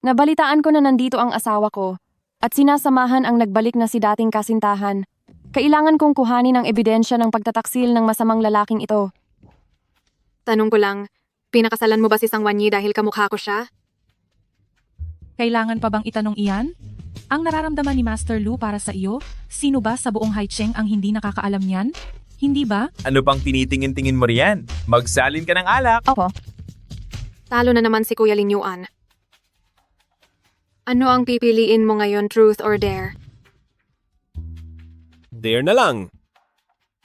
Nabalitaan ko na nandito ang asawa ko at sinasamahan ang nagbalik na si dating kasintahan. Kailangan kong kuhanin ang ebidensya ng pagtataksil ng masamang lalaking ito. Tanong ko lang, pinakasalan mo ba si Sangwanyi dahil kamukha ko siya? Kailangan pa bang itanong iyan? Ang nararamdaman ni Master Lu para sa iyo, sino ba sa buong Haicheng ang hindi nakakaalam niyan? Hindi ba? Ano pang tinitingin-tingin mo riyan? Magsalin ka ng alak. Opo. Talo na naman si Kuya Lin Yuan. Ano ang pipiliin mo ngayon, truth or dare? There na lang.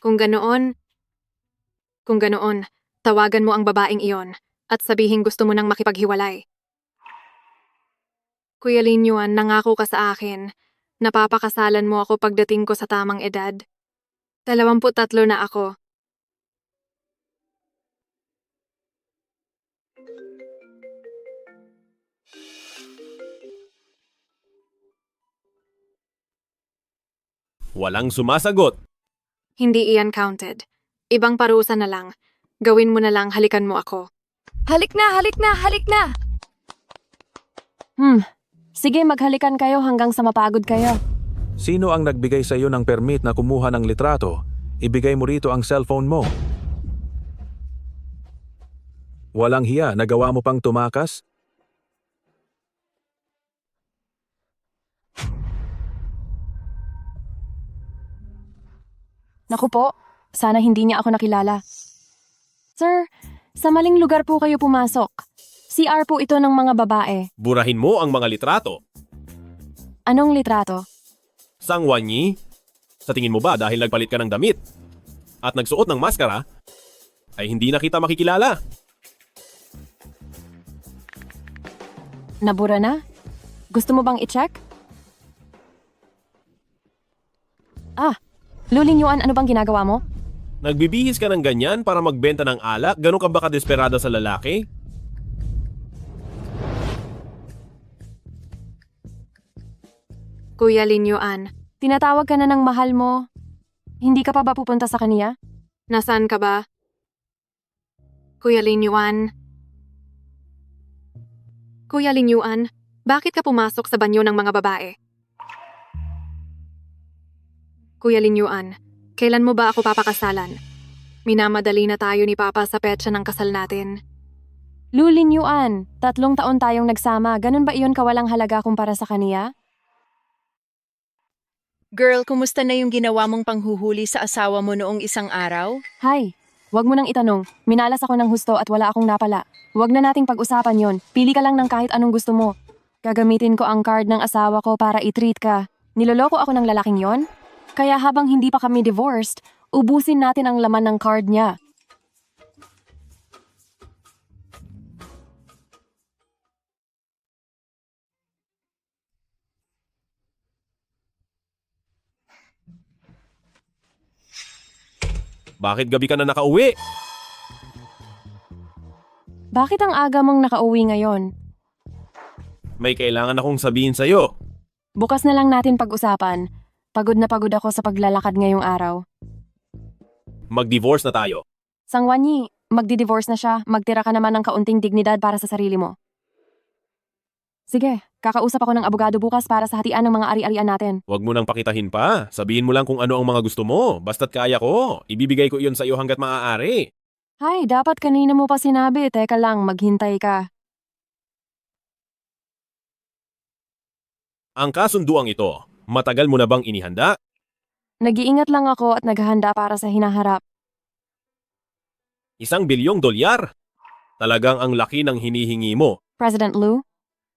Kung ganoon, tawagan mo ang babaeng iyon at sabihin gusto mo nang makipaghiwalay. Kuya Lin Yuan, nangako ka sa akin. Napapakasalan mo ako pagdating ko sa tamang edad. 23 na ako. Walang sumasagot. Hindi iyan counted. Ibang parusa na lang. Gawin mo na lang, halikan mo ako. Halik na, halik na, halik na! Sige, maghalikan kayo hanggang sa mapagod kayo. Sino ang nagbigay sa iyo ng permit na kumuha ng litrato? Ibigay mo rito ang cellphone mo. Walang hiya, nagawa mo pang tumakas? Naku po, sana hindi niya ako nakilala. Sir, sa maling lugar po kayo pumasok. CR po ito ng mga babae. Burahin mo ang mga litrato. Anong litrato? Sangwanyi, sa tingin mo ba dahil nagpalit ka ng damit at nagsuot ng maskara, ay hindi na kita makikilala? Nabura na? Gusto mo bang i-check? Lulin Yuan, ano bang ginagawa mo? Nagbibihis ka ng ganyan para magbenta ng alak? Ganun ka ba kadesperada sa lalaki? Kuya Lin Yuan, Tinatawag ka na ng mahal mo. Hindi ka pa ba pupunta sa kaniya? nasaan ka ba? Kuya Lin Yuan. Kuya Lin Yuan, bakit ka pumasok sa banyo ng mga babae? Kuya Lin Yuan, kailan mo ba ako papakasalan? Minamadali na tayo ni Papa sa petsa ng kasal natin. Lulin Yuan, 3 taon tayong nagsama. Ganun ba iyon kawalang halaga kumpara sa kaniya? Girl, kumusta na yung ginawa mong panghuhuli sa asawa mo noong isang araw? Hay, wag mo nang itanong. Minalas ako ng husto at wala akong napala. Wag na nating pag-usapan yon. Pili ka lang ng kahit anong gusto mo. Gagamitin ko ang card ng asawa ko para i-treat ka. Niloloko ako ng lalaking yon? Kaya habang hindi pa kami divorced, ubusin natin ang laman ng card niya. Bakit gabi ka na nakauwi? Bakit ang aga mong nakauwi ngayon? May kailangan akong sabihin sa'yo. Bukas na lang natin pag-usapan. Pagod na pagod ako sa paglalakad ngayong araw. Mag-divorce na tayo. Sangwanyi, magdi-divorce na siya. Magtira ka naman ng kaunting dignidad para sa sarili mo. Sige, kakausap ako ng abogado bukas para sa hatian ng mga ari-arian natin. Huwag mo nang pakitahin pa. Sabihin mo lang kung ano ang mga gusto mo. Basta't kaya ko. Ibibigay ko iyon sa iyo hanggat maaari. Hay, dapat kanina mo pa sinabi. Teka lang, maghintay ka. Ang kasunduang ito, matagal mo na bang inihanda? Nag-iingat lang ako at naghahanda para sa hinaharap. $1 bilyong? Talagang ang laki ng hinihingi mo. President Lu,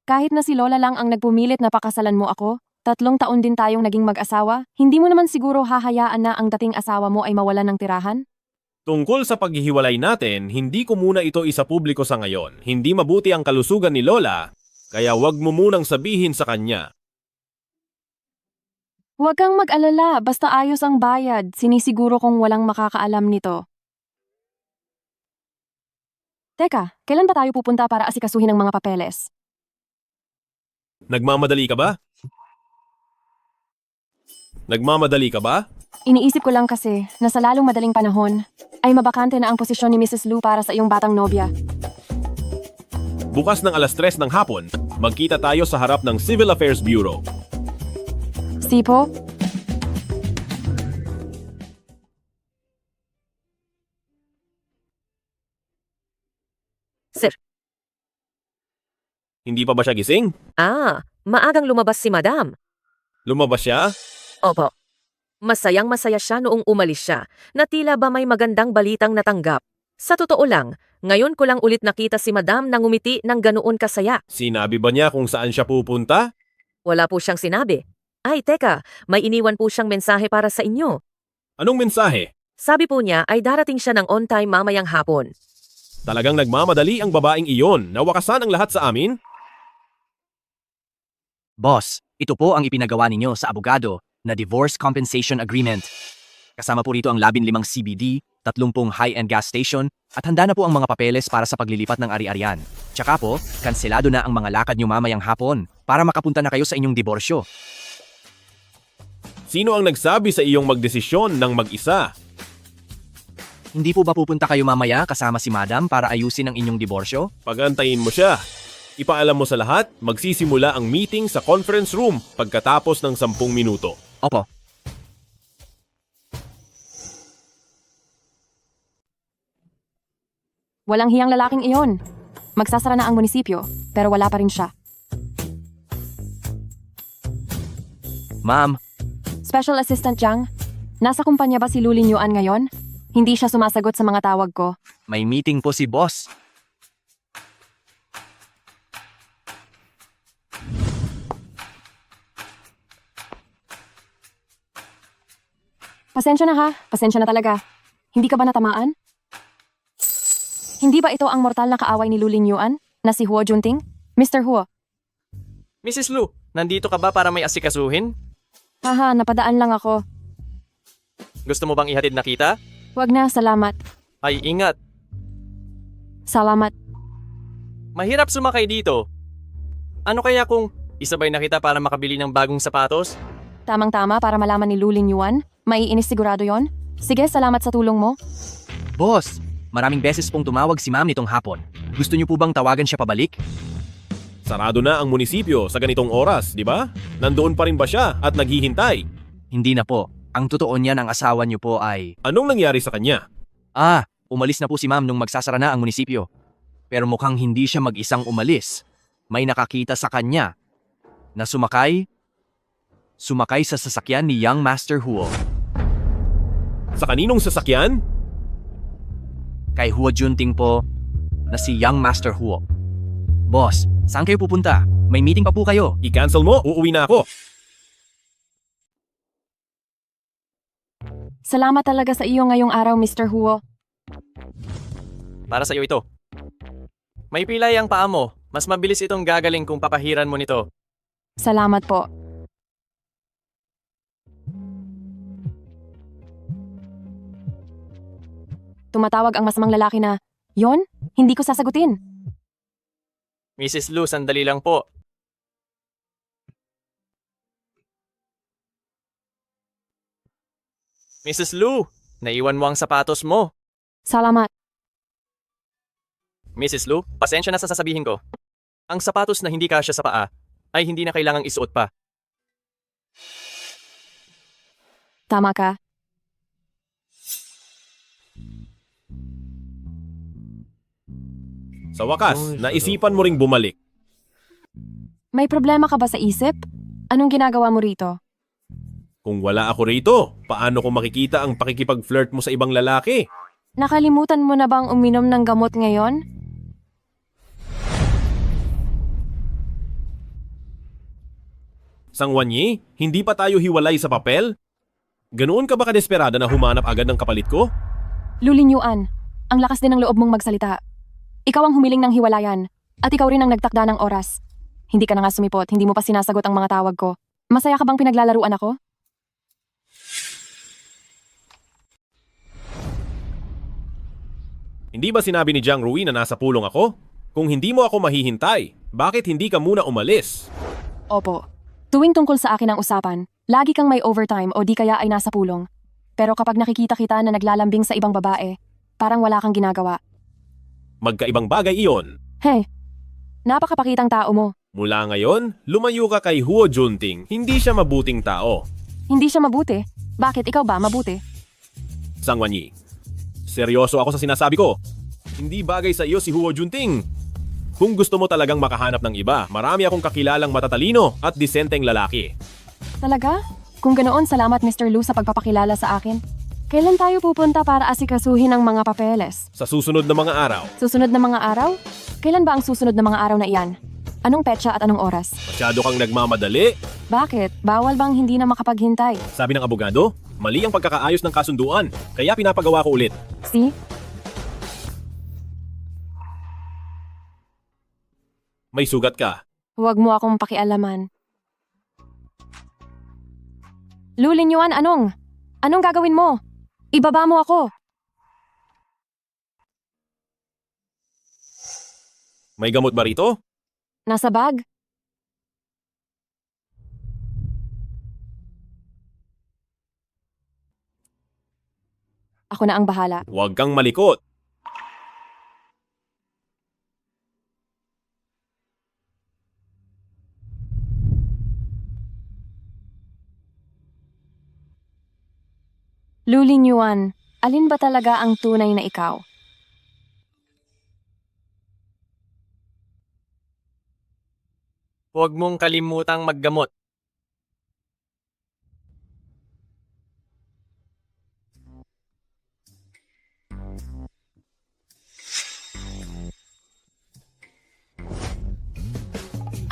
kahit na si Lola lang ang nagpumilit na pakasalan mo ako, 3 taon din tayong naging mag-asawa, hindi mo naman siguro hahayaan na ang dating asawa mo ay mawalan ng tirahan? Tungkol sa paghihiwalay natin, hindi ko muna ito isapubliko sa ngayon. Hindi mabuti ang kalusugan ni Lola, kaya wag mo munang sabihin sa kanya. Huwag kang mag-alala, basta ayos ang bayad, sinisiguro kong walang makakaalam nito. Teka, kailan ba tayo pupunta para asikasuhin ang mga papeles? Nagmamadali ka ba? Nagmamadali ka ba? Iniisip ko lang kasi na sa lalong madaling panahon ay mabakante na ang posisyon ni Mrs. Lu para sa iyong batang nobya. Bukas ng 3:00 ng hapon, Magkita tayo sa harap ng Civil Affairs Bureau. Sipo? Sir, Hindi pa ba siya gising? maagang lumabas si Madam. Lumabas siya? Opo. Masayang-masaya siya noong umalis siya, na tila ba may magandang balitang natanggap. Sa totoo lang, ngayon ko lang ulit nakita si Madam na ngumiti ng ganoon kasaya. Sinabi ba niya kung saan siya pupunta? Wala po siyang sinabi. Ay, teka, may iniwan po siyang mensahe para sa inyo. Anong mensahe? Sabi po niya ay darating siya ng on time mamayang hapon. Talagang nagmamadali ang babaeng iyon. Nawakasan ang lahat sa amin? Boss, ito po ang ipinagawa ninyo sa abogado na Divorce Compensation Agreement. Kasama po rito ang 15 CBD, 30 high-end gas station, at handa na po ang mga papeles para sa paglilipat ng ari-arian. Tsaka po, kanselado na ang mga lakad nyo mamayang hapon para makapunta na kayo sa inyong diborsyo. Sino ang nagsabi sa iyong magdesisyon ng mag-isa? Hindi po ba pupunta kayo mamaya kasama si Madam para ayusin ang inyong diborsyo? Pagantayin mo siya. Ipaalam mo sa lahat, magsisimula ang meeting sa conference room pagkatapos ng 10 minuto. Opo. Walang hiyang lalaking iyon. Magsasara na ang munisipyo, pero wala pa rin siya. Ma'am, Special Assistant Jiang, nasa kumpanya ba si Lulin Yuan ngayon? Hindi siya sumasagot sa mga tawag ko. may meeting po si boss. Pasensya na ha, pasensya na talaga. Hindi ka ba natamaan? Hindi ba ito ang mortal na kaaway ni Lulin Yuan, na si Huo Junting? Mr. Huo, Mrs. Lu, nandito ka ba para may asikasuhin? haha, napadaan lang ako. Gusto mo bang ihatid na kita? Wag na, salamat. Ay, ingat. Salamat. Mahirap sumakay dito. Ano kaya kung isabay na kita para makabili ng bagong sapatos? Tamang-tama para malaman ni Lulin Yuan. Maiinis sigurado yon. Sige, salamat sa tulong mo. Boss, maraming beses pong tumawag si ma'am nitong hapon. Gusto niyo po bang tawagan siya pabalik? Sarado na ang munisipyo sa ganitong oras, di ba? Nandoon pa rin ba siya at naghihintay? Hindi na po. Ang totoo niya ng asawa niyo po ay... Anong nangyari sa kanya? Umalis na po si ma'am nung magsasara na ang munisipyo. Pero mukhang hindi siya mag-isang umalis. May nakakita sa kanya na sumakay sa sasakyan ni Young Master Huo. Sa kaninong sasakyan? Kay Huo Junting po na si Young Master Huo. Boss, saan kayo pupunta? May meeting pa po kayo. I-cancel mo, uuwi na ako. Salamat talaga sa iyo ngayong araw, Mr. Huo. Para sa iyo ito. May pilay ang paa mo. Mas mabilis itong gagaling kung papahiran mo nito. Salamat po. Tumatawag ang masamang lalaki na, yon? Hindi ko sasagutin. Mrs. Lu, sandali lang po. Mrs. Lu, naiwan mo ang sapatos mo. Salamat. Mrs. Lu, pasensya na sa sasabihin ko. Ang sapatos na hindi kasya sa paa ay hindi na kailangang isuot pa. Tama ka. Sa wakas, naisipan mo ring bumalik. May problema ka ba sa isip? Anong ginagawa mo rito? Kung wala ako rito, paano ko makikita ang pakikipag-flirt mo sa ibang lalaki? Nakalimutan mo na bang uminom ng gamot ngayon? Sangwanyi, hindi pa tayo hiwalay sa papel? Ganoon ka ba kadesperada na humanap agad ng kapalit ko? Lulin Yuan, ang lakas din ng loob mong magsalita. Ikaw ang humiling ng hiwalayan, at ikaw rin ang nagtakda ng oras. Hindi ka na nga sumipot, hindi mo pa sinasagot ang mga tawag ko. Masaya ka bang pinaglalaruan ako? Hindi ba sinabi ni Jiang Rui na nasa pulong ako? Kung hindi mo ako mahihintay, bakit hindi ka muna umalis? Opo. Tuwing tungkol sa akin ang usapan, lagi kang may overtime o di kaya ay nasa pulong. Pero kapag nakikita kita na naglalambing sa ibang babae, parang wala kang ginagawa. Magkaibang bagay iyon. Hey, napakapakitang tao mo. Mula ngayon, lumayo ka kay Huo Junting. Hindi siya mabuting tao. Hindi siya mabuti. Bakit ikaw ba mabuti? Sang Wanyi, seryoso ako sa sinasabi ko. Hindi bagay sa iyo si Huo Junting. Kung gusto mo talagang makahanap ng iba, marami akong kakilalang matatalino at disenteng lalaki. Talaga? Kung ganoon, salamat Mr. Lu sa pagpapakilala sa akin. Kailan tayo pupunta para asikasuhin ang mga papeles? Sa susunod na mga araw, Susunod na mga araw? Kailan ba ang susunod na mga araw na iyan? Anong petsa at anong oras? masyado kang nagmamadali. Bakit? Bawal bang hindi na makapaghintay? Sabi ng abogado, mali ang pagkakaayos ng kasunduan, kaya pinapagawa ko ulit. See? May sugat ka. Huwag mo akong pakialaman. Lulinyuan, anong? Anong gagawin mo? Ibaba mo ako. May gamot ba rito? Nasa bag? Ako na ang bahala. Huwag kang malikot. Lulinyuan, alin ba talaga ang tunay na ikaw? Huwag mong kalimutang maggamot.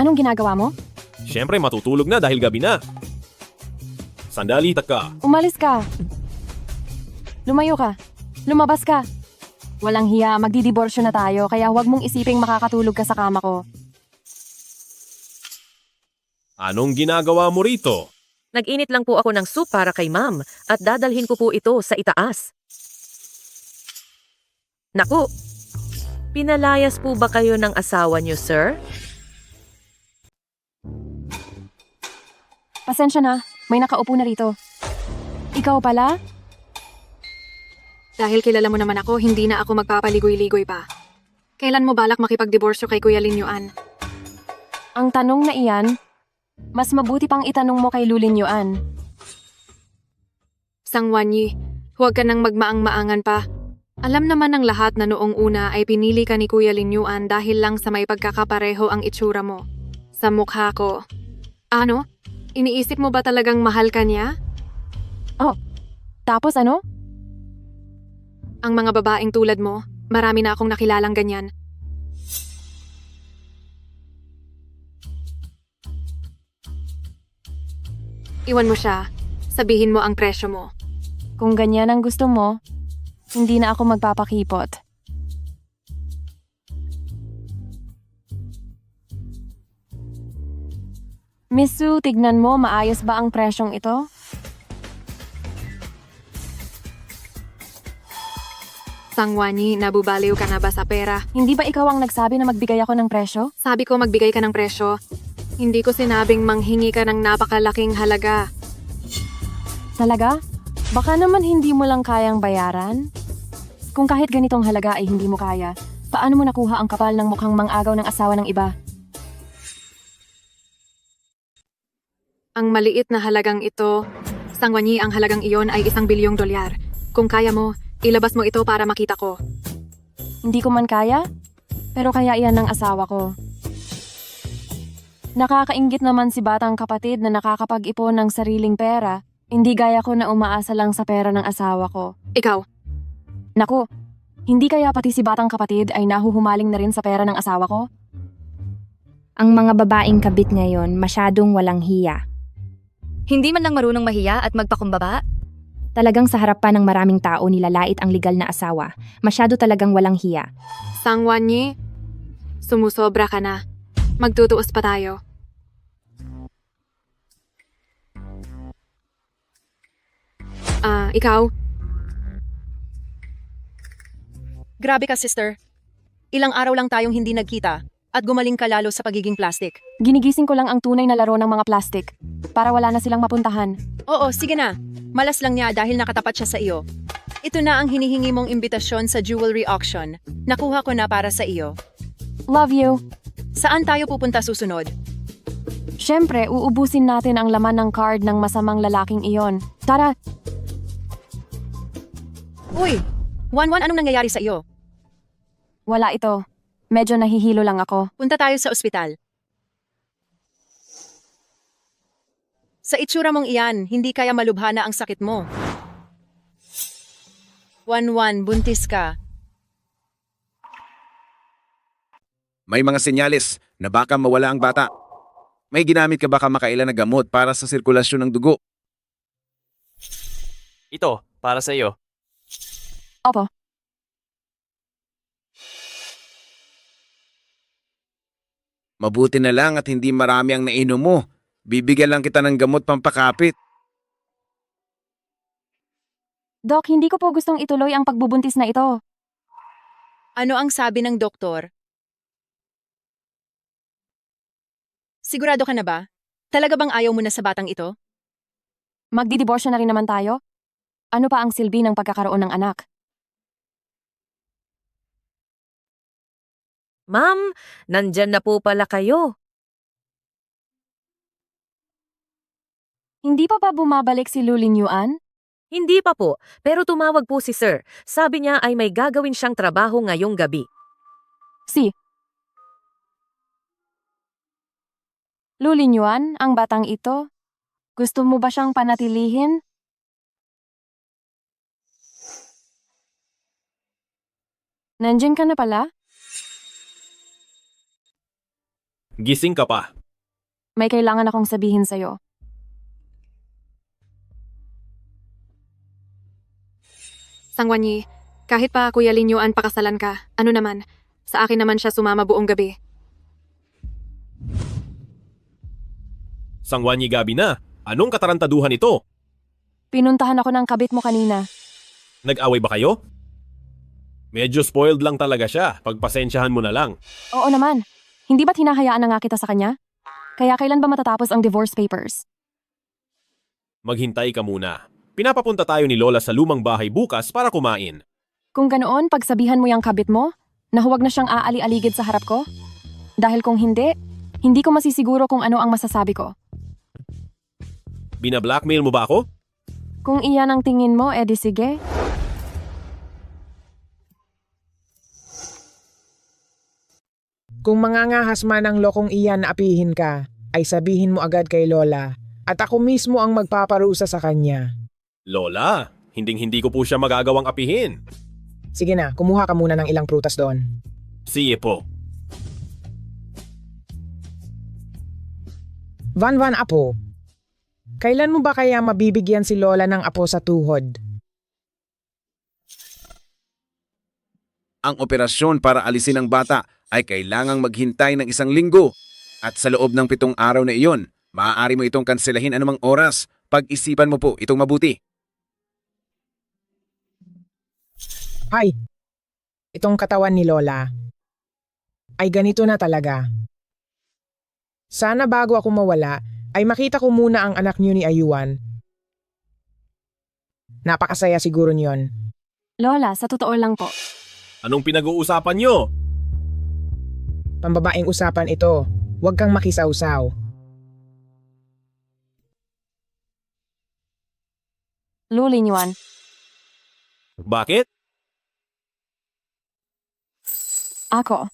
Anong ginagawa mo? Siyempre matutulog na dahil gabi na. Sandali, taka. Umalis ka. Lumayo ka. Lumabas ka. Walang hiya, magdidiborsyo na tayo, kaya huwag mong isiping makakatulog ka sa kama ko. Anong ginagawa mo rito? Nag-init lang po ako ng soup para kay ma'am at dadalhin ko po ito sa itaas. Naku, pinalayas po ba kayo ng asawa niyo, sir? Pasensya na, may nakaupo na rito. Ikaw pala? Dahil kilala mo naman ako, hindi na ako magpapaligoy-ligoy pa. Kailan mo balak makipagdiborsyo kay Kuya Linyuan? Ang tanong na iyan, mas mabuti pang itanong mo kay Lulinyuan. Sang Wanyi, huwag ka nang magmaang-maangan pa. Alam naman ng lahat na noong una ay pinili ka ni Kuya Linyuan dahil lang sa may pagkakapareho ang itsura mo. Sa mukha ko. Ano? Iniisip mo ba talagang mahal ka niya? Tapos ano? Ang mga babaeng tulad mo, marami na akong nakilalang ganyan. Iwan mo siya. Sabihin mo ang presyo mo. Kung ganyan ang gusto mo, hindi na ako magpapakipot. Miss Sue, tignan mo, maayos ba ang presyong ito? Sangwani, nabubaliw ka na ba sa pera? Hindi ba ikaw ang nagsabi na magbigay ako ng presyo? Sabi ko magbigay ka ng presyo. Hindi ko sinabing manghingi ka ng napakalaking halaga. Talaga? Baka naman hindi mo lang kayang bayaran? Kung kahit ganitong halaga ay hindi mo kaya, paano mo nakuha ang kapal ng mukhang mang-agaw ng asawa ng iba? Ang maliit na halagang ito, Sangwani, ang halagang iyon ay $1 bilyong. Kung kaya mo, ilabas mo ito para makita ko. Hindi ko man kaya, pero kaya iyan ng asawa ko. Nakakainggit naman si batang kapatid na nakakapag-ipon ng sariling pera, hindi gaya ko na umaasa lang sa pera ng asawa ko. Ikaw, Naku, hindi kaya pati si batang kapatid ay nahuhumaling na rin sa pera ng asawa ko? Ang mga babaeng kabit ngayon masyadong walang hiya. Hindi man lang marunong mahiya at magpakumbaba? Talagang sa harapan ng maraming tao nilalait ang legal na asawa. Masyado talagang walang hiya. Sangwani, sumusobra ka na. Magtutuos pa tayo. Ikaw? Grabe ka, sister. Ilang araw lang tayong hindi nagkita at gumaling ka lalo sa pagiging plastic. Ginigising ko lang ang tunay na laro ng mga plastik para wala na silang mapuntahan. Oo, sige na. Malas lang niya dahil nakatapat siya sa iyo. Ito na ang hinihingi mong imbitasyon sa jewelry auction. Nakuha ko na para sa iyo. Love you. Saan tayo pupunta susunod? Siyempre, uubusin natin ang laman ng card ng masamang lalaking iyon. Tara, Uy! Wanwan, anong nangyayari sa iyo? wala ito. Medyo nahihilo lang ako. Punta tayo sa ospital. Sa itsura mong iyan, hindi kaya malubhana ang sakit mo. Wanwan, buntis ka. May mga senyales na baka mawala ang bata. May ginamit ka ba kamakailan na gamot para sa sirkulasyon ng dugo? Ito, para sa iyo. Opo, Mabuti na lang at hindi marami ang nainom mo. Bibigyan lang kita ng gamot pampakapit. Doc, hindi ko po gustong ituloy ang pagbubuntis na ito. Ano ang sabi ng doktor? Sigurado ka na ba? Talaga bang ayaw mo na sa batang ito? Magdidiborsyo na rin naman tayo? Ano pa ang silbi ng pagkakaroon ng anak? Ma'am, nandyan na po pala kayo. Hindi pa ba bumabalik si Lulin Yuan? Hindi pa po, pero tumawag po si Sir. Sabi niya ay may gagawin siyang trabaho ngayong gabi. Si Lulin Yuan, ang batang ito? Gusto mo ba siyang panatilihin? Nandiyan ka na pala? Gising ka pa. May kailangan akong sabihin sa'yo. Sangwanyi, kahit pa Kuya Lin Yuan pakasalan ka, ano naman, sa akin naman siya sumama buong gabi. Sangwanyi gabi na. Anong katarantaduhan ito? Pinuntahan ako ng kabit mo kanina. Nag-away ba kayo? Medyo spoiled lang talaga siya. Pagpasensyahan mo na lang. Oo naman. Hindi ba't hinahayaan na nga kita sa kanya? Kaya kailan ba matatapos ang divorce papers? Maghintay ka muna. Pinapapunta tayo ni Lola sa lumang bahay bukas para kumain. Kung ganoon, pagsabihan mo yung kabit mo, na huwag na siyang aali-aligid sa harap ko? Dahil kung hindi, hindi ko masisiguro kung ano ang masasabi ko. Bina-blackmail mo ba ako? Kung iyan ang tingin mo, edi sige. Kung mangangahas man ang lokong iyan na apihin ka, ay sabihin mo agad kay Lola at ako mismo ang magpaparusa sa kanya. Lola, hinding-hindi ko po siya magagawang apihin. Sige na, kumuha ka muna ng ilang prutas doon. Sige po. Van Apo, kailan mo ba kaya mabibigyan si Lola ng apo sa tuhod? Ang operasyon para alisin ang bata ay kailangang maghintay ng 1 linggo. At sa loob ng 7 araw na iyon, maaari mo itong kanselahin anumang oras. Pag-isipan mo po itong mabuti. Ay, itong katawan ni Lola ay ganito na talaga. Sana bago ako mawala, ay makita ko muna ang anak niyo ni Ayuan. Napakasaya siguro niyon. Lola, sa totoo lang po. Anong pinag-uusapan nyo? Pambabaeng usapan ito. Huwag kang makisawsaw. Lulin Yuan, Bakit? ako.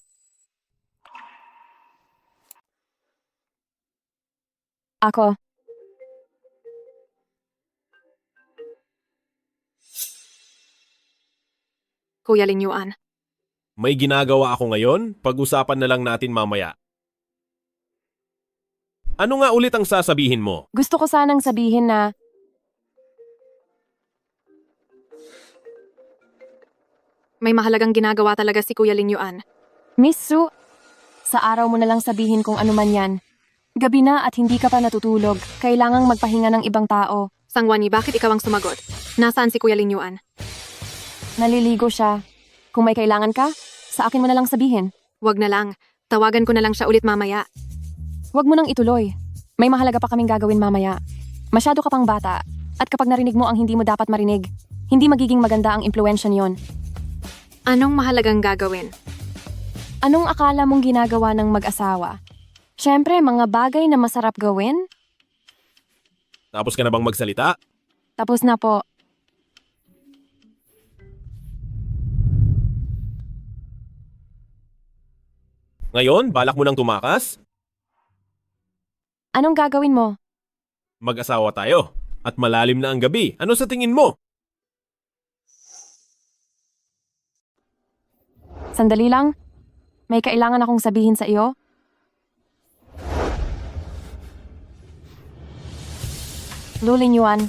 Ako. Kuya Lin Yuan. May ginagawa ako ngayon? Pag-usapan na lang natin mamaya. Ano nga ulit ang sasabihin mo? Gusto ko sanang sabihin na May mahalagang ginagawa talaga si Kuya Lin Yuan. Miss Su, sa araw mo na lang sabihin kung ano man yan. Gabi na at hindi ka pa natutulog. Kailangang magpahinga ng ibang tao. Sangwanyi, bakit ikaw ang sumagot? Nasaan si Kuya Lin Yuan? Naliligo siya. Kung may kailangan ka, sa akin mo na lang sabihin. Wag na lang. Tawagan ko na lang siya ulit mamaya. Huwag mo nang ituloy. May mahalaga pa kaming gagawin mamaya. Masyado ka pang bata. At kapag narinig mo ang hindi mo dapat marinig, hindi magiging maganda ang impluensya niyon. Anong mahalagang gagawin? Anong akala mong ginagawa ng mag-asawa? Siyempre, mga bagay na masarap gawin. Tapos ka na bang magsalita? Tapos na po. Ngayon, balak mo nang tumakas? Anong gagawin mo? Mag-asawa tayo. At malalim na ang gabi. Ano sa tingin mo? Sandali lang. May kailangan akong sabihin sa iyo. Lulin Yuan.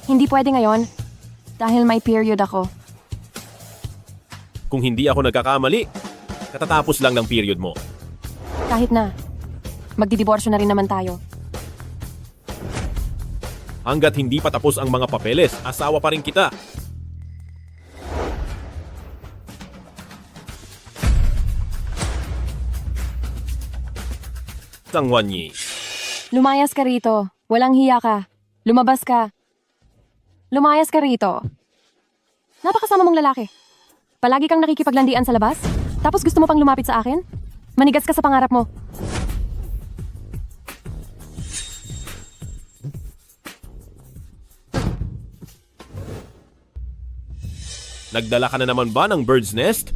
Hindi pwede ngayon dahil may period ako. Kung hindi ako nagkakamali, katatapos lang ng period mo. Kahit na. Magdidiborsyo na rin naman tayo. Hanggat hindi pa tapos ang mga papeles, asawa pa rin kita. Sangwanyi. Lumayas ka rito. Walang hiya ka. Lumabas ka. Lumayas ka rito. Napakasama mong lalaki. Palagi kang nakikipaglandian sa labas? Tapos gusto mo pang lumapit sa akin? Manigas ka sa pangarap mo. Nagdala ka na naman ba ng bird's nest?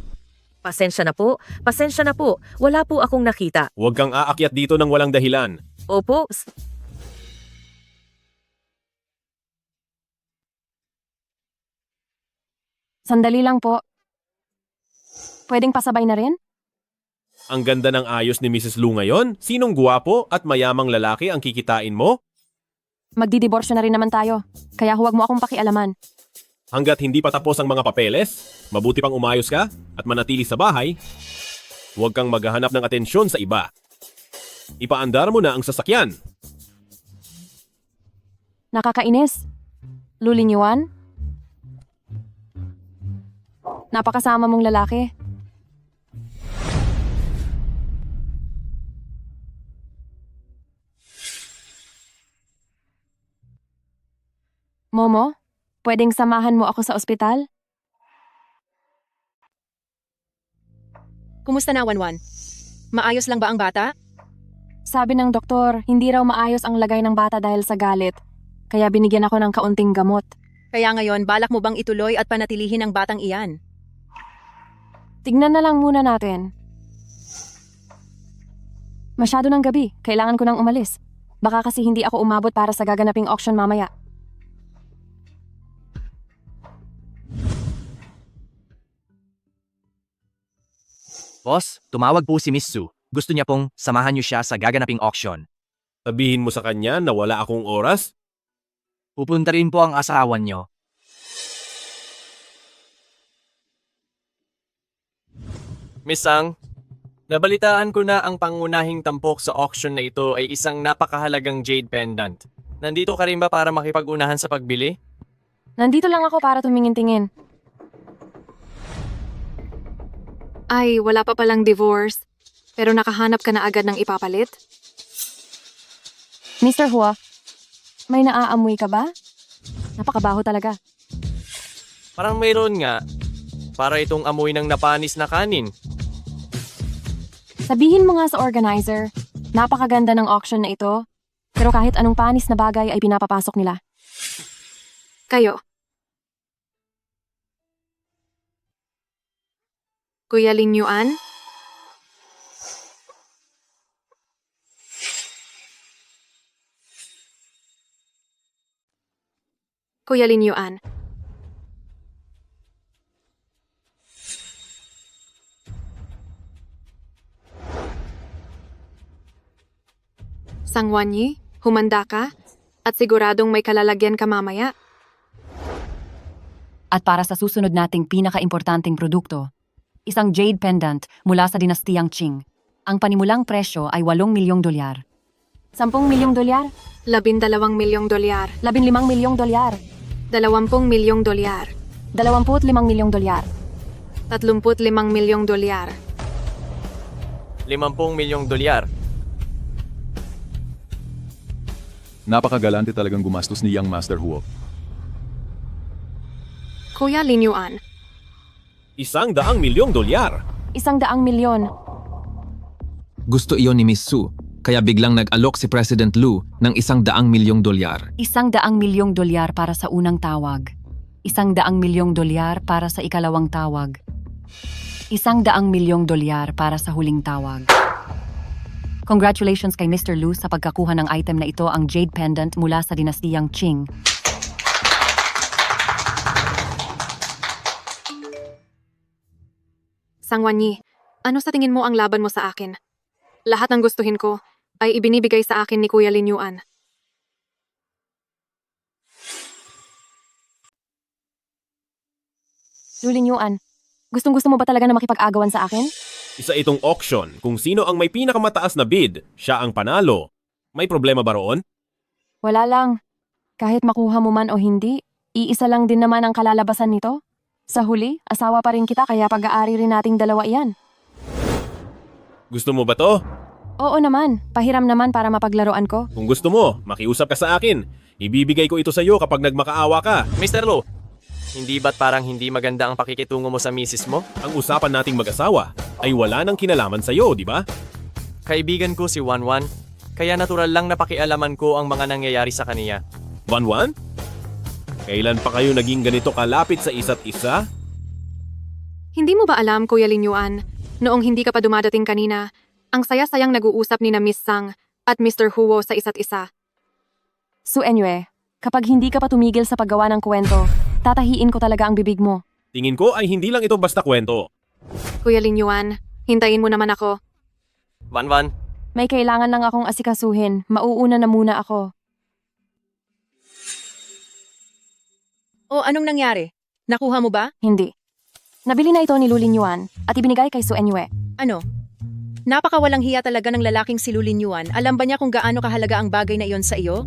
Pasensya na po, pasensya na po. Wala po akong nakita. Huwag kang aakyat dito ng walang dahilan. Opo, Sandali lang po. Pwedeng pasabay na rin? Ang ganda ng ayos ni Mrs. Lu ngayon. Sinong guwapo at mayamang lalaki ang kikitain mo? Magdidiborsyo na rin naman tayo. Kaya huwag mo akong pakialaman. Hanggat hindi pa tapos ang mga papeles, mabuti pang umayos ka at manatili sa bahay. Huwag kang maghahanap ng atensyon sa iba. Ipaandar mo na ang sasakyan. Nakakainis. Lulin Yuan? Napakasama mong lalaki. Momo, pwedeng samahan mo ako sa ospital? Kumusta na, Wanwan? Maayos lang ba ang bata? Sabi ng doktor, hindi raw maayos ang lagay ng bata dahil sa galit. Kaya binigyan ako ng kaunting gamot. Kaya ngayon, balak mo bang ituloy at panatilihin ang batang iyan? Tignan na lang muna natin. Masyado ng gabi, kailangan ko nang umalis. Baka kasi hindi ako umabot para sa gaganaping auction mamaya. Boss, tumawag po si Miss Su. Gusto niya pong samahan niyo siya sa gaganaping auction. Sabihin mo sa kanya na wala akong oras? Pupunta rin po ang asawa niyo. Miss Sang, nabalitaan ko na ang pangunahing tampok sa auction na ito ay isang napakahalagang jade pendant. Nandito ka rin ba para makipag-unahan sa pagbili? Nandito lang ako para tumingin-tingin. Ay, wala pa palang divorce. Pero nakahanap ka na agad ng ipapalit? Mr. Hua, may naaamoy ka ba? Napakabaho talaga. Parang mayroon nga. Para itong amoy ng napanis na kanin. Sabihin mo nga sa organizer, napakaganda ng auction na ito, pero kahit anong panis na bagay ay pinapapasok nila. Kayo. Kuya Lin Yuan? Kuya Lin Yuan. Sangwanyi, humanda ka? At siguradong may kalalagyan ka mamaya? At para sa susunod nating pinaka-importanting produkto, isang jade pendant mula sa dinastiyang Qing. Ang panimulang presyo ay $8 milyong. $10 milyong? $12 milyong. $15 milyong? $20 milyong. $25 milyong? $35 milyong. $50 milyong. Napakagalante talagang gumastos ni Young Master Huo. Kuya Lin Yuan, $100 milyong. $100 milyon. Gusto iyon ni Miss Su, kaya biglang nag-alok si President Lu ng $100 milyong. $100 milyong para sa unang tawag. $100 milyong para sa ikalawang tawag. $100 milyong para sa huling tawag. Congratulations kay Mr. Lu sa pagkakuha ng item na ito, ang Jade Pendant mula sa dinastiyang Qing. Sangwanyi, ano sa tingin mo ang laban mo sa akin? Lahat ng gustuhin ko ay ibinibigay sa akin ni Kuya Lin Yuan. Lulin Yuan, gustong-gusto mo ba talaga na makipag-agawan sa akin? Isa itong auction. Kung sino ang may pinakamataas na bid, siya ang panalo. May problema ba roon? Wala lang. Kahit makuha mo man o hindi, iisa lang din naman ang kalalabasan nito. Sa huli, asawa pa rin kita kaya pag-aari rin nating dalawa iyan. Gusto mo ba to? Oo naman, pahiram naman para mapaglaruan ko. Kung gusto mo, makiusap ka sa akin. Ibibigay ko ito sa iyo kapag nagmakaawa ka. Mr. Lu, hindi ba't parang hindi maganda ang pakikitungo mo sa misis mo? Ang usapan nating mag-asawa ay wala nang kinalaman sa iyo, di ba? Kaibigan ko si Wanwan, kaya natural lang na pakialaman ko ang mga nangyayari sa kaniya. Wanwan? Kailan pa kayo naging ganito kalapit sa isa't isa? Hindi mo ba alam, Kuya Lin Yuan, noong hindi ka pa dumadating kanina, ang saya-sayang nag-uusap ni na Miss Sang at Mr. Huo sa isa't isa. Su Enyue, kapag hindi ka pa tumigil sa paggawa ng kwento, tatahiin ko talaga ang bibig mo. Tingin ko ay hindi lang ito basta kwento. Kuya Lin Yuan, hintayin mo naman ako. Wanwan, May kailangan lang akong asikasuhin, mauuna na muna ako. O anong nangyari? Nakuha mo ba? Hindi. Nabili na ito ni Lulin Yuan at ibinigay kay Su Enyue. Ano? Napakawalang hiya talaga ng lalaking si Lulin Yuan. Alam ba niya kung gaano kahalaga ang bagay na iyon sa iyo?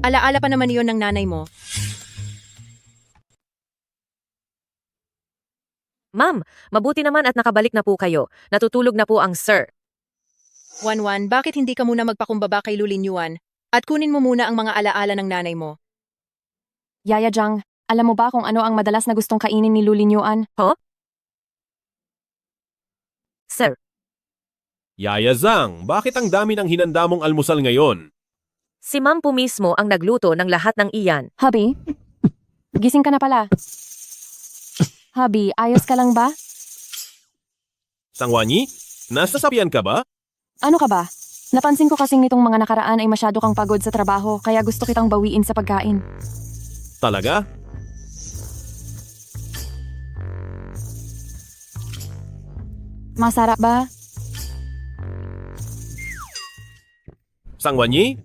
Alaala pa naman iyon ng nanay mo. Ma'am, mabuti naman at nakabalik na po kayo. Natutulog na po ang sir. Wanwan, bakit hindi ka muna magpakumbaba kay Lulin Yuan at kunin mo muna ang mga alaala ng nanay mo? Yaya Jang, alam mo ba kung ano ang madalas na gustong kainin ni Lulin Yuan? Sir, Yaya Zhang, bakit ang dami ng hinanda mong almusal ngayon? si ma'am po mismo ang nagluto ng lahat ng iyan. Hubby? Gising ka na pala. Hubby, ayos ka lang ba? Sangwanyi, nasasabihan ka ba? Ano ka ba? Napansin ko kasing nitong mga nakaraan ay masyado kang pagod sa trabaho kaya gusto kitang bawiin sa pagkain. Talaga? Masarap ba? Sangwanyi?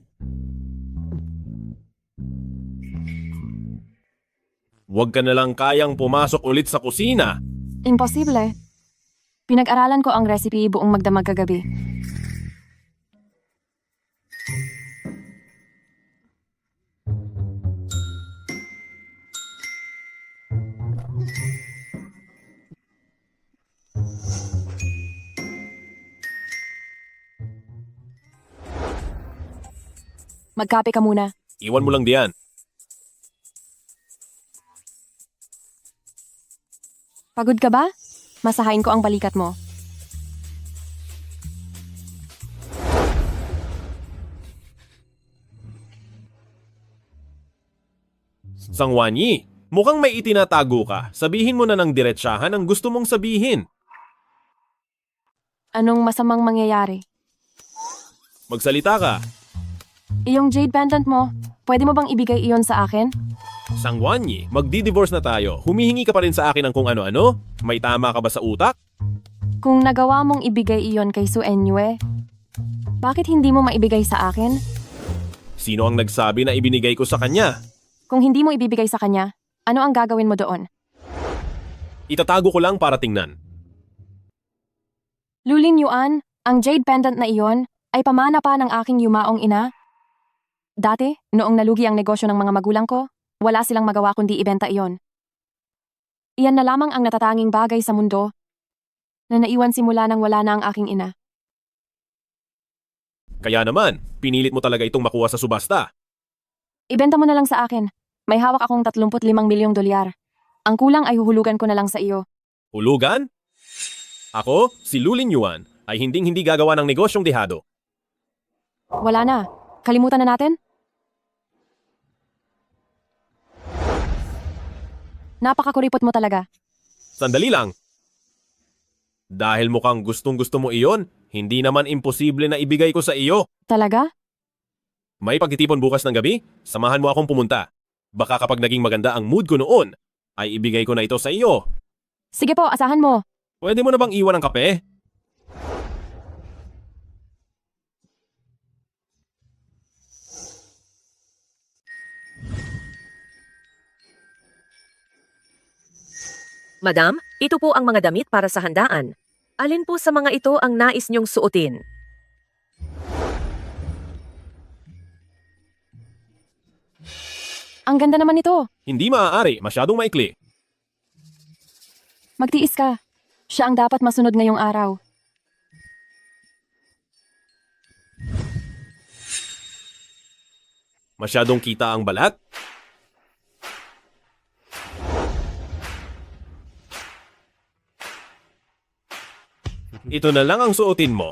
Huwag ka na lang kayang pumasok ulit sa kusina. Imposible. Pinag-aralan ko ang recipe buong magdamag kagabi. Magkape ka muna. Iwan mo lang diyan. Pagod ka ba? Masahain ko ang balikat mo. Sangwanyi, mukhang may itinatago ka. Sabihin mo na ng diretsahan ang gusto mong sabihin. Anong masamang mangyayari? Magsalita ka. Iyong jade pendant mo, pwede mo bang ibigay iyon sa akin? Sangwanyi, magdi-divorce na tayo. Humihingi ka pa rin sa akin ng kung ano-ano? May tama ka ba sa utak? Kung nagawa mong ibigay iyon kay Su Enyue, bakit hindi mo maibigay sa akin? Sino ang nagsabi na ibinigay ko sa kanya? Kung hindi mo ibibigay sa kanya, ano ang gagawin mo doon? Itatago ko lang para tingnan. Lulin Yuan, ang jade pendant na iyon ay pamana pa ng aking yumaong ina. Dati, noong nalugi ang negosyo ng mga magulang ko, wala silang magawa kundi ibenta iyon. Iyan na lamang ang natatanging bagay sa mundo na naiwan simula nang wala na ang aking ina. Kaya naman, pinilit mo talaga itong makuha sa subasta. Ibenta mo na lang sa akin. May hawak akong $35 milyong. Ang kulang ay huhulugan ko na lang sa iyo. Hulugan? Ako, si Lu Linyuan, ay hinding-hindi gagawa ng negosyong dehado. Wala na. Kalimutan na natin? Napakakuripot mo talaga. Sandali lang. Dahil mukhang gustong-gusto mo iyon, hindi naman imposible na ibigay ko sa iyo. Talaga? May pagtitipon bukas ng gabi, samahan mo akong pumunta. Baka kapag naging maganda ang mood ko noon, ay ibigay ko na ito sa iyo. Sige po, asahan mo. Pwede mo na bang iwan ang kape? Madam, ito po ang mga damit para sa handaan. Alin po sa mga ito ang nais niyong suotin? Ang ganda naman nito. Hindi maaari, masyadong maikli. Magtiis ka. Siya ang dapat masunod ngayong araw. Masyadong kita ang balat? Ito na lang ang suotin mo.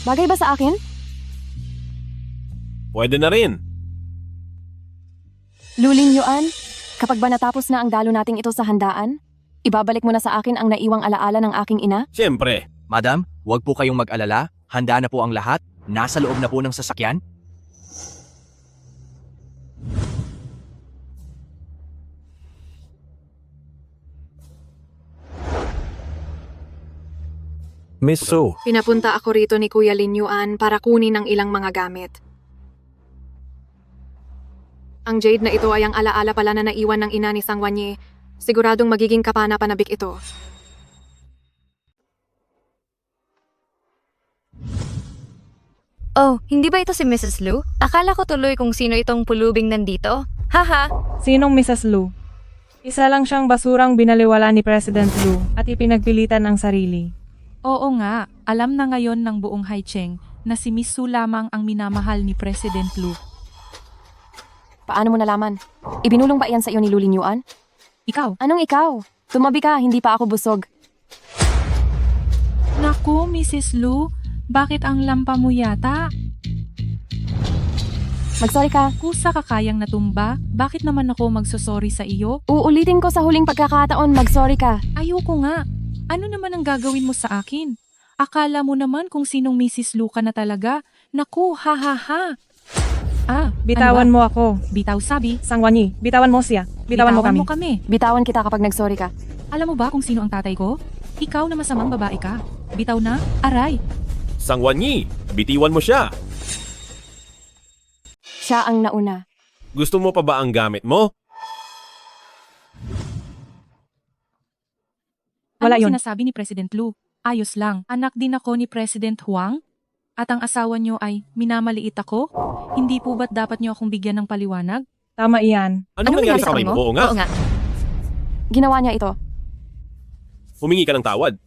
Bagay ba sa akin? Pwede na rin. Luling Yuan, kapag ba natapos na ang dalo nating ito sa handaan, ibabalik mo na sa akin ang naiwang alaala ng aking ina? Siyempre. Madam, huwag po kayong mag-alala. Handa na po ang lahat. Nasa loob na po ng sasakyan. Miss Su, Pinapunta ako rito ni Kuya Linyuan para kunin ang ilang mga gamit. Ang jade na ito ay ang alaala pala na naiwan ng ina ni Sang Wanye. Siguradong magiging kapana-panabik ito. Oh, hindi ba ito si Mrs. Lu? Akala ko tuloy kung sino itong pulubing nandito. Haha! Sinong Mrs. Lu? Isa lang siyang basurang binaliwala ni President Lu at ipinagpilitan ang sarili. Oo nga, alam na ngayon ng buong Haicheng na si Miss Su lamang ang minamahal ni President Lu. Paano mo nalaman? Ibinulong ba iyan sa iyo ni Luling Yuan? Ikaw? Anong ikaw? Tumabi ka, hindi pa ako busog. Naku, Mrs. Lu, bakit ang lampa mo yata? Magsorry ka. Kusa ka kayang natumba, bakit naman ako magsosorry sa iyo? Uulitin ko sa huling pagkakataon, magsorry ka. Ayoko nga. Ano naman ang gagawin mo sa akin? Akala mo naman kung sinong Mrs. Lu ka na talaga. Naku, ha ha ha. Bitawan mo ako. Bitaw sabi. Sang Wanye, bitawan mo siya. Bitawan mo kami. Bitawan kita kapag nagsorry ka. Alam mo ba kung sino ang tatay ko? Ikaw na masamang babae ka. Bitaw na, aray. Sang Wanye, bitiwan mo siya. Siya ang nauna. Gusto mo pa ba ang gamit mo? Wala yun. Sinasabi ni President Lu? Ayos lang. Anak din ako ni President Huang? At ang asawa niyo ay minamaliit ako? Hindi po ba't dapat niyo akong bigyan ng paliwanag? Tama iyan. Anong nangyari sa kamay mo? Oo nga. Ginawa niya ito. Humingi ka ng tawad.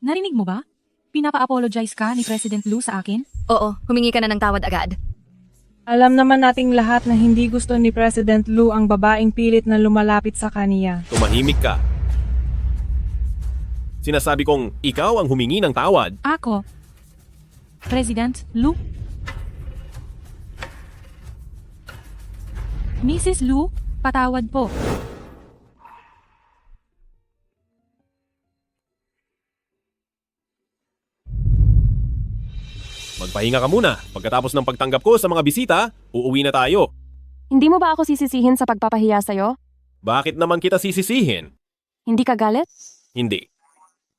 Narinig mo ba? Pinapa-apologize ka ni President Lu sa akin? Oo, humingi ka na ng tawad agad. Alam naman nating lahat na hindi gusto ni President Lu ang babaeng pilit na lumalapit sa kaniya. Tumahimik ka. Sinasabi kong ikaw ang humingi ng tawad. Ako? President Lu? Mrs. Lu, patawad po. Magpahinga ka muna. Pagkatapos ng pagtanggap ko sa mga bisita, uuwi na tayo. Hindi mo ba ako sisisihin sa pagpapahiya sa'yo? Bakit naman kita sisisihin? Hindi ka galit? Hindi.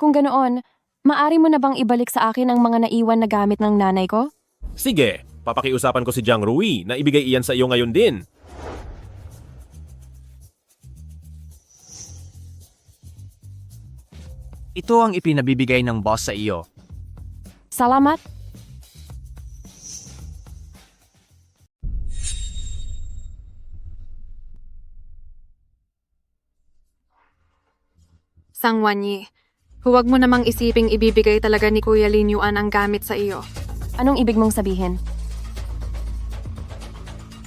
Kung ganoon, maari mo na bang ibalik sa akin ang mga naiwan na gamit ng nanay ko? Sige, papakiusapan ko si Jiang Rui na ibigay iyan sa iyo ngayon din. Ito ang ipinabibigay ng boss sa iyo. Salamat. Sang Wanyi, huwag mo namang isiping ibibigay talaga ni Kuya Lin Yuan ang gamit sa iyo. Anong ibig mong sabihin?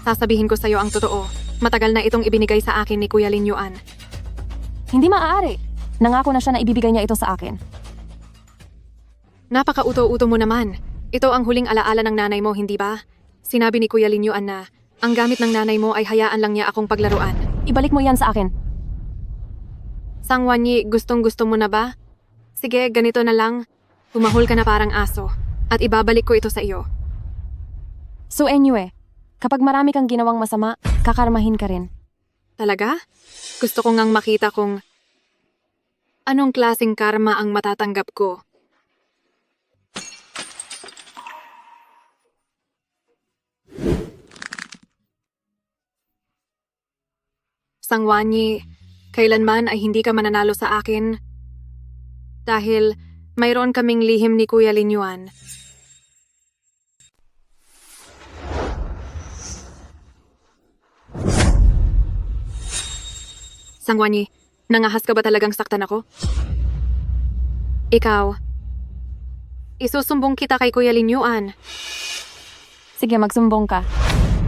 Sasabihin ko sa'yo ang totoo. Matagal na itong ibinigay sa akin ni Kuya Lin Yuan. Hindi maaari. Nangako na siya na ibibigay niya ito sa akin. Napaka-uto-uto mo naman. Ito ang huling alaala ng nanay mo, hindi ba? Sinabi ni Kuya Lin Yuan na ang gamit ng nanay mo ay hayaan lang niya akong paglaruan. Ibalik mo yan sa akin. Sang Wanyi, gustong-gusto mo na ba? Sige, ganito na lang. Humahol ka na parang aso. At ibabalik ko ito sa iyo. So anyway, kapag marami kang ginawang masama, kakarmahin ka rin. Talaga? Gusto ko ngang makita kung anong klaseng karma ang matatanggap ko. Sang Wanyi, kailanman ay hindi ka mananalo sa akin dahil mayroon kaming lihim ni Kuya Lin Yuan. Sang Wanyi, nangahas ka ba talagang saktan ako? Ikaw, isusumbong kita kay Kuya Lin Yuan. Sige, magsumbong ka.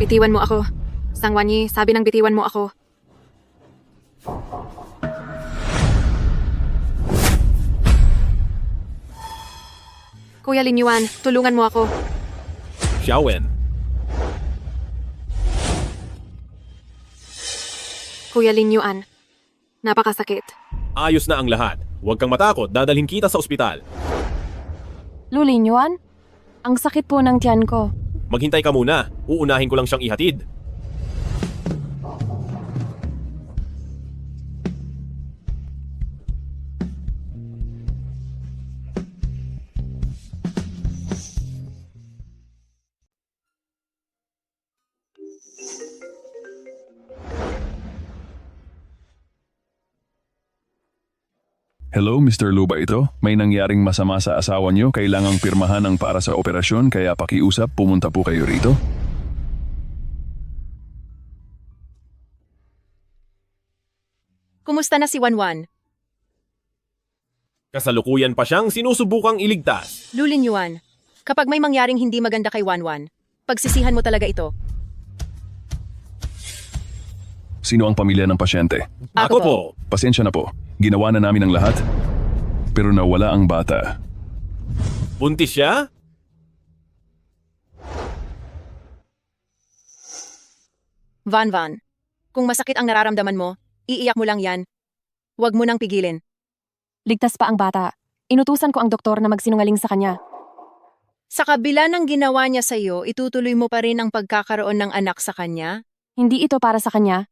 Bitiwan mo ako. Sang Wanyi, sabi ng bitiwan mo ako. Kuya Lin Yuan, tulungan mo ako. Xiaowen, Kuya Lin Yuan, napakasakit. ayos na ang lahat. Huwag kang matakot, dadalhin kita sa ospital. Lulin Yuan? Ang sakit po ng tiyan ko. Maghintay ka muna. Uunahin ko lang siyang ihatid. Hello, Mr. Lu ba ito? May nangyaring masama sa asawa niyo, kailangang pirmahan ang para sa operasyon, kaya pakiusap, pumunta po kayo rito. Kumusta na si Wanwan? Kasalukuyan pa siyang sinusubukang iligtas. Lulin Yuan, kapag may mangyaring hindi maganda kay Wanwan, pagsisihan mo talaga ito. Sino ang pamilya ng pasyente? Ako po. Pasensya na po. Ginawa na namin ang lahat. Pero nawala ang bata. Buntis siya? Van, kung masakit ang nararamdaman mo, iiyak mo lang yan. Huwag mo nang pigilin. Ligtas pa ang bata. Inutusan ko ang doktor na magsinungaling sa kanya. Sa kabila ng ginawa niya sa iyo, itutuloy mo pa rin ang pagkakaroon ng anak sa kanya? Hindi ito para sa kanya,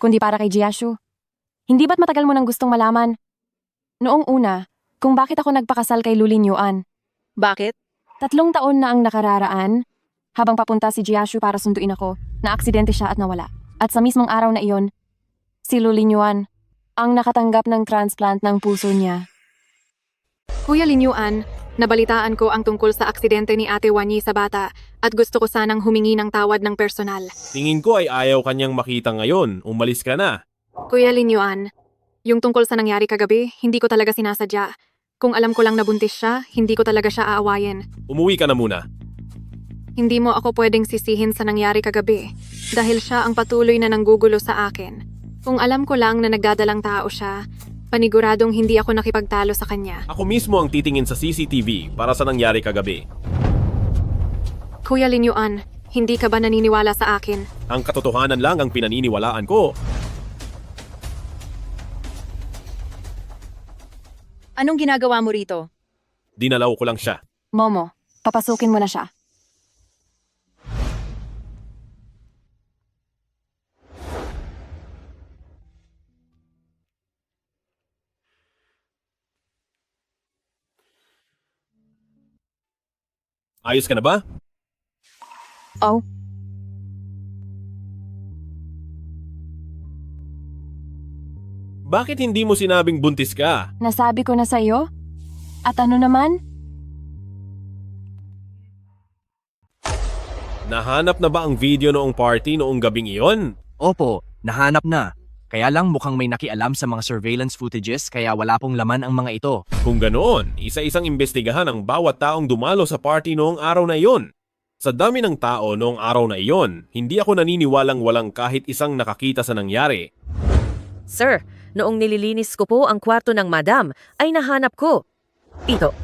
kundi para kay Jiashu. Hindi ba't matagal mo nang gustong malaman? Noong una, kung bakit ako nagpakasal kay Lulin Yuan. Bakit? 3 taon na ang nakararaan, habang papunta si Jiashu para sunduin ako, na aksidente siya at nawala. At sa mismong araw na iyon, si Lulin Yuan ang nakatanggap ng transplant ng puso niya. Kuya Lin Yuan, nabalitaan ko ang tungkol sa aksidente ni Ate Wanyi sa bata at gusto ko sanang humingi ng tawad ng personal. Tingin ko ay ayaw kanyang makita ngayon. Umalis ka na. Kuya Lin Yuan, yung tungkol sa nangyari kagabi, hindi ko talaga sinasadya. Kung alam ko lang nabuntis siya, hindi ko talaga siya aawayin. Umuwi ka na muna. Hindi mo ako pwedeng sisihin sa nangyari kagabi dahil siya ang patuloy na nanggugulo sa akin. Kung alam ko lang na nagdadalang tao siya, paniguradong hindi ako nakipagtalo sa kanya. Ako mismo ang titingin sa CCTV para sa nangyari kagabi. Kuya Lin Yuan, hindi ka ba naniniwala sa akin? Ang katotohanan lang ang pinaniniwalaan ko. Anong ginagawa mo rito? Dinalaw ko lang siya. Momo, papasukin mo na siya. Ayos ka na ba? Oh. Bakit hindi mo sinabing buntis ka? Nasabi ko na sa iyo? At ano naman? Nahanap na ba ang video noong party noong gabing iyon? Opo, nahanap na. Kaya lang mukhang may nakialam sa mga surveillance footages kaya wala pong laman ang mga ito. Kung ganoon, isa-isang imbestigahan ang bawat taong dumalo sa party noong araw na iyon. Sa dami ng tao noong araw na iyon, hindi ako naniniwalang walang kahit isang nakakita sa nangyari. Sir, noong nililinis ko po ang kwarto ng madam, ay nahanap ko. Ito.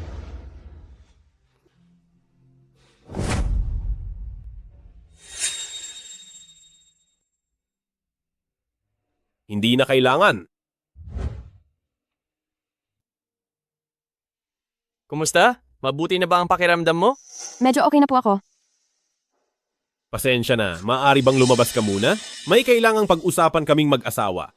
Hindi na kailangan. Kumusta? Mabuti na ba ang pakiramdam mo? Medyo okay na po ako. Pasensya na, maaari bang lumabas ka muna? May kailangang pag-usapan kaming mag-asawa.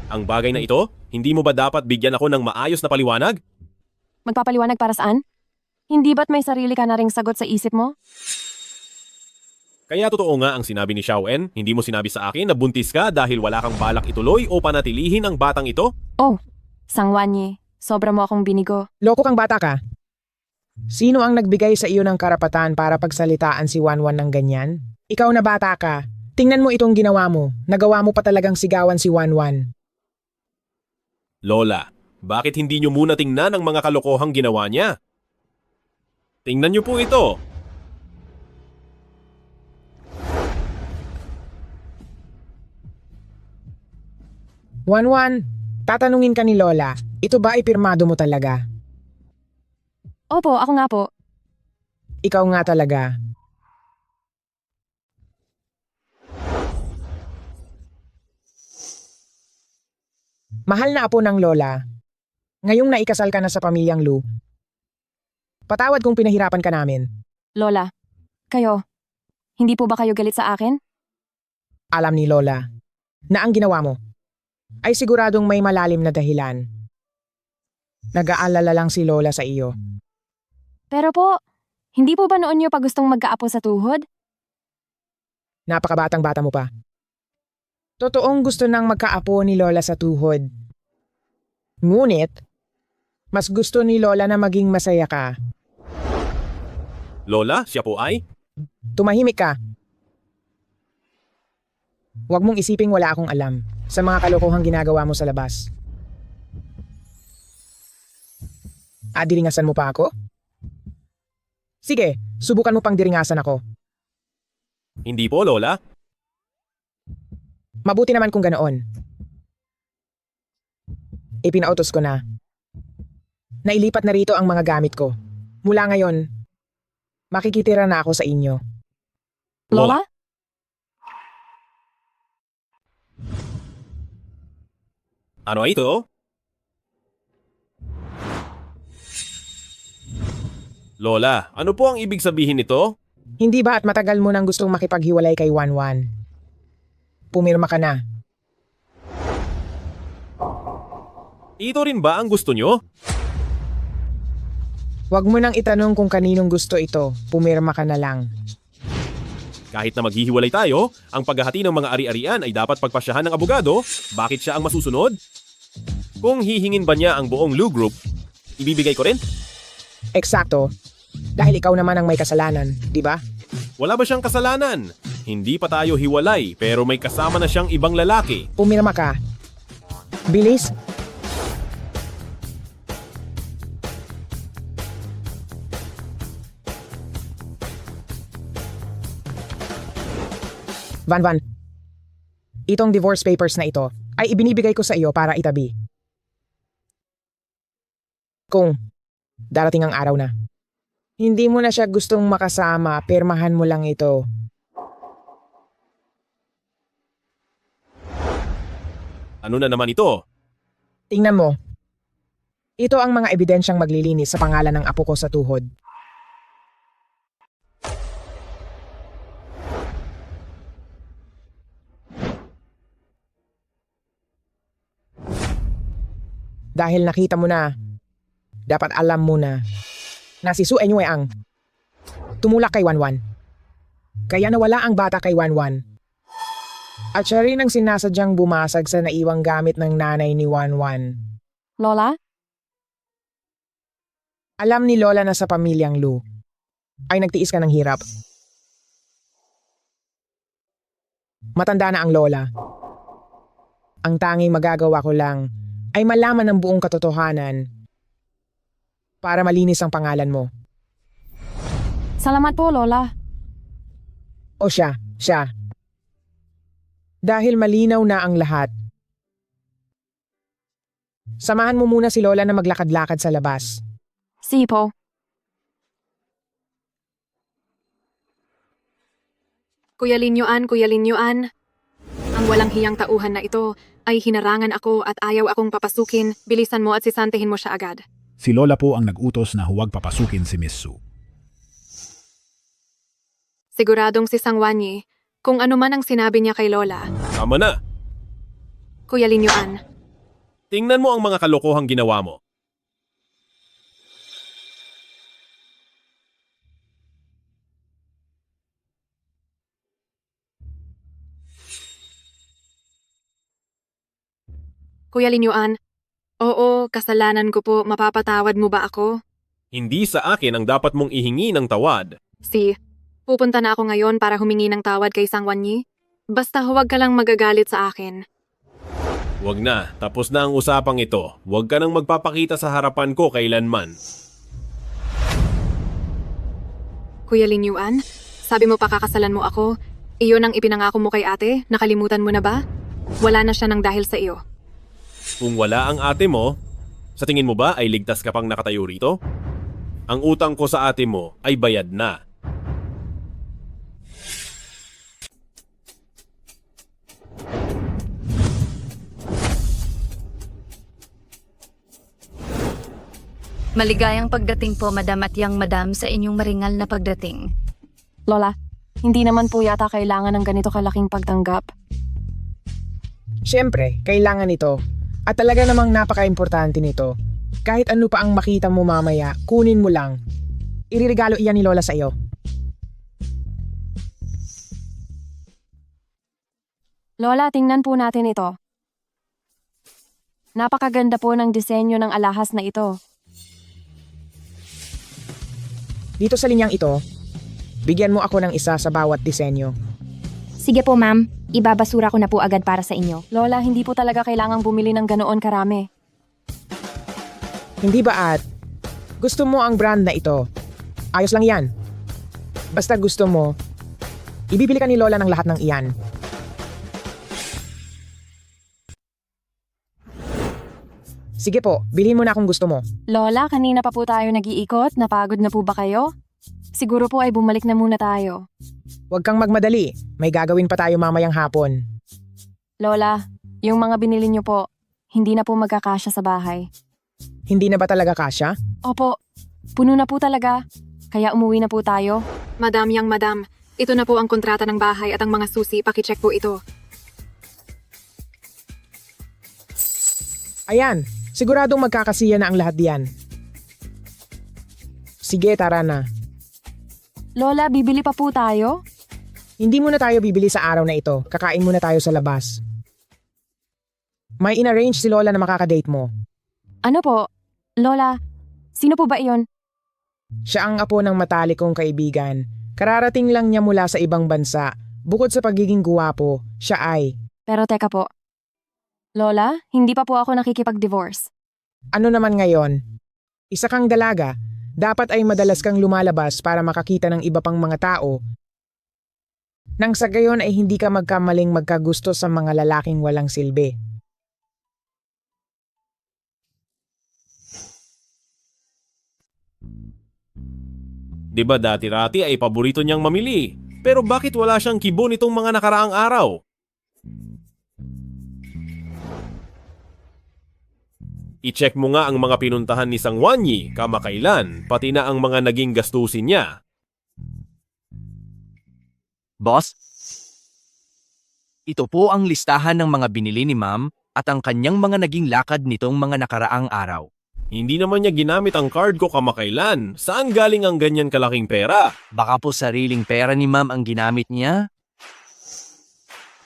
Ang bagay na ito, hindi mo ba dapat bigyan ako ng maayos na paliwanag? Magpapaliwanag para saan? Hindi ba't may sarili ka na ring sagot sa isip mo? Kaya totoo nga ang sinabi ni Xiaoen, hindi mo sinabi sa akin na buntis ka dahil wala kang balak ituloy o panatilihin ang batang ito? Oh, Sangwanyi, sobra mo akong binigo. Loko kang bata ka. Sino ang nagbigay sa iyo ng karapatan para pagsalitaan si Wanwan ng ganyan? Ikaw na bata ka. Tingnan mo itong ginawa mo. Nagawa mo pa talagang sigawan si Wanwan. Lola, bakit hindi nyo muna tingnan ang mga kalokohang ginawa niya? Tingnan nyo po ito. Wanwan, tatanungin ka ni Lola, ito ba ay pirmado mo talaga? Opo, ako nga po. Ikaw nga talaga. Mahal na apo ng Lola, ngayong naikasal ka na sa pamilyang Lu. Patawad kung pinahirapan ka namin. Lola, kayo, hindi po ba kayo galit sa akin? Alam ni Lola na ang ginawa mo ay siguradong may malalim na dahilan. Nag-aalala lang si Lola sa iyo. Pero po, hindi po ba noon niyo pa gustong magkaapo sa tuhod? Napakabatang bata mo pa. Totoong gusto nang magkaapo ni Lola sa tuhod. Ngunit, mas gusto ni Lola na maging masaya ka. Lola, siya po ay? Tumahimik ka. Huwag mong isiping wala akong alam sa mga kalokohang ginagawa mo sa labas. Diringasan mo pa ako? Sige, subukan mo pang diringasan ako. Hindi po, Lola. Mabuti naman kung ganoon. Ipinautos ko na. Nailipat na rito ang mga gamit ko. Mula ngayon, makikitira na ako sa inyo. Lola? Ano ito? Lola, ano po ang ibig sabihin nito? Hindi ba at matagal mo nang gustong makipaghiwalay kay Wanwan? Pumirma ka na. Ito rin ba ang gusto nyo? Huwag mo nang itanong kung kaninong gusto ito. Pumirma ka na lang. Kahit na maghihiwalay tayo, ang paghahati ng mga ari-arian ay dapat pagpasyahan ng abogado. Bakit siya ang masusunod? Kung hihingin ba niya ang buong Lu Group, ibibigay ko rin? Eksakto. Dahil ikaw naman ang may kasalanan, di ba? Wala ba siyang kasalanan? Hindi pa tayo hiwalay pero may kasama na siyang ibang lalaki. Pumirma ka. Bilis. Van, itong divorce papers na ito ay ibinibigay ko sa iyo para itabi. Kung darating ang araw na, hindi mo na siya gustong makasama, pirmahan mo lang ito. Ano na naman ito? Tingnan mo. Ito ang mga ebidensyang maglilinis sa pangalan ng apo ko sa tuhod. Dahil nakita mo na, dapat alam mo na si Su Enyue ang tumulak kay Wanwan. Kaya nawala ang bata kay Wanwan. At siya rin ang sinasadyang bumasag sa naiwang gamit ng nanay ni Wanwan. Lola? Alam ni Lola na sa pamilyang Lu ay nagtiis ka ng hirap. Matanda na ang Lola. Ang tanging magagawa ko lang ay malaman ang buong katotohanan para malinis ang pangalan mo. Salamat po, Lola. O siya. Dahil malinaw na ang lahat, samahan mo muna si Lola na maglakad-lakad sa labas. Sipo. Kuya Linyuan, ang walang hiyang tauhan na ito ay hinarangan ako at ayaw akong papasukin. Bilisan mo at sisantihin mo siya agad. Si Lola po ang nag-utos na huwag papasukin si Miss Su. Siguradong si Sangwanyi, kung ano man ang sinabi niya kay Lola. Tama na. Kuya Linyuan, Tingnan mo ang mga kalokohang ginawa mo. Kuya Linyuan, oo, kasalanan ko po, mapapatawad mo ba ako? Hindi sa akin ang dapat mong ihingi ng tawad. Pupunta na ako ngayon para humingi ng tawad kay Sangwanyi. Basta huwag ka lang magagalit sa akin. Huwag na, tapos na ang usapang ito. Huwag ka nang magpapakita sa harapan ko kailanman. Kuya Linyuan, sabi mo pakakasalan mo ako. Iyon ang ipinangako mo kay ate, nakalimutan mo na ba? Wala na siya ng dahil sa iyo. Kung wala ang ate mo, sa tingin mo ba ay ligtas ka pang nakatayo rito? Ang utang ko sa ate mo ay bayad na. Maligayang pagdating po, Madam at Yang Madam, sa inyong maringal na pagdating. Lola, hindi naman po yata kailangan ng ganito kalaking pagtanggap. Siyempre, kailangan ito. At talaga namang napaka-importante nito. Kahit ano pa ang makita mo mamaya, kunin mo lang. Iririgalo iyan ni Lola sa iyo. Lola, tingnan po natin ito. Napakaganda po ng disenyo ng alahas na ito. Dito sa linyang ito, bigyan mo ako ng isa sa bawat disenyo. Sige po, ma'am. Ibabasura ko na po agad para sa inyo. Lola, hindi po talaga kailangang bumili ng ganoon karami. Hindi ba at gusto mo ang brand na ito? Ayos lang yan. Basta gusto mo, ibibili ka ni Lola ng lahat ng iyan. Sige po, bilhin mo na kung gusto mo. Lola, kanina pa po tayo nag-iikot. Napagod na po ba kayo? Siguro po ay bumalik na muna tayo. Huwag kang magmadali. May gagawin pa tayo mamayang hapon. Lola, yung mga binili niyo po, hindi na po magkakasya sa bahay. Hindi na ba talaga kasya? Opo, puno na po talaga. Kaya umuwi na po tayo. Madam Yang Madam, ito na po ang kontrata ng bahay at ang mga susi, pakicheck po ito. Ayan, siguradong magkakasiya na ang lahat diyan. Sige, tara na. Lola, bibili pa po tayo? Hindi muna tayo bibili sa araw na ito. Kakain muna tayo sa labas. May inarrange si Lola na makakadate mo. Ano po? Lola, sino po ba iyon? Siya ang apo ng matalik kong kaibigan. Kararating lang niya mula sa ibang bansa. Bukod sa pagiging guwapo, siya ay... Pero teka po. Lola, hindi pa po ako nakikipag-divorce. Ano naman ngayon? Isa kang dalaga, dapat ay madalas kang lumalabas para makakita ng iba pang mga tao. Nang sa gayon ay hindi ka magkamaling magkagusto sa mga lalaking walang silbi. Diba dati-rati ay paborito niyang mamili? Pero bakit wala siyang kibo nitong mga nakaraang araw? I-check mo nga ang mga pinuntahan ni Sangwanyi kamakailan, pati na ang mga naging gastusin niya. Boss? Ito po ang listahan ng mga binili ni ma'am at ang kanyang mga naging lakad nitong mga nakaraang araw. Hindi naman niya ginamit ang card ko kamakailan. Saan galing ang ganyan kalaking pera? Baka po sariling pera ni ma'am ang ginamit niya?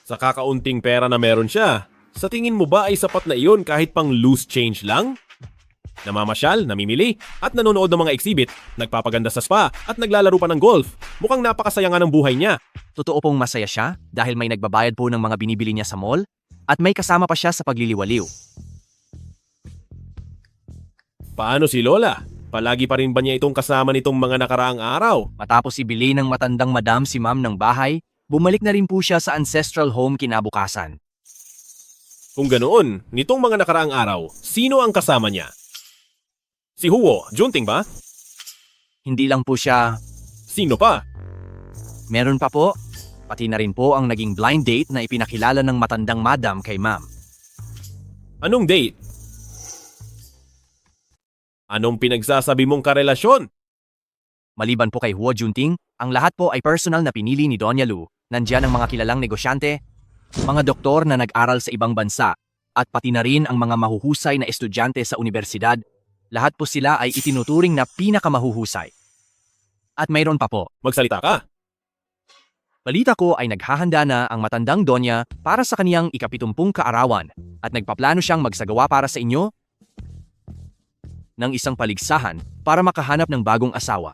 Sa kakaunting pera na meron siya, sa tingin mo ba ay sapat na iyon kahit pang loose change lang? Namamasyal, namimili, at nanonood ng mga exhibit, nagpapaganda sa spa, at naglalaro pa ng golf. Mukhang napakasaya nga ng buhay niya. Totoo pong masaya siya dahil may nagbabayad po ng mga binibili niya sa mall at may kasama pa siya sa pagliliwaliw. Paano si Lola? Palagi pa rin ba niya itong kasama nitong mga nakaraang araw? Matapos ibili ng matandang madam si ma'am ng bahay, bumalik na rin po siya sa ancestral home kinabukasan. Kung ganoon, nitong mga nakaraang araw, sino ang kasama niya? Si Huo, Junting ba? Hindi lang po siya. Sino pa? Meron pa po. Pati na rin po ang naging blind date na ipinakilala ng matandang madam kay ma'am. Anong date? Anong pinagsasabi mong karelasyon? Maliban po kay Huo Junting, ang lahat po ay personal na pinili ni Doña Lu. Nandiyan ang mga kilalang negosyante, mga doktor na nag-aral sa ibang bansa, at pati na rin ang mga mahuhusay na estudyante sa universidad. Lahat po sila ay itinuturing na pinakamahuhusay. At mayroon pa po. Magsalita ka. Balita ko ay naghahanda na ang matandang Donya para sa kaniyang ika-70 kaarawan at nagpaplano siyang magsagawa para sa inyo ng isang paligsahan para makahanap ng bagong asawa.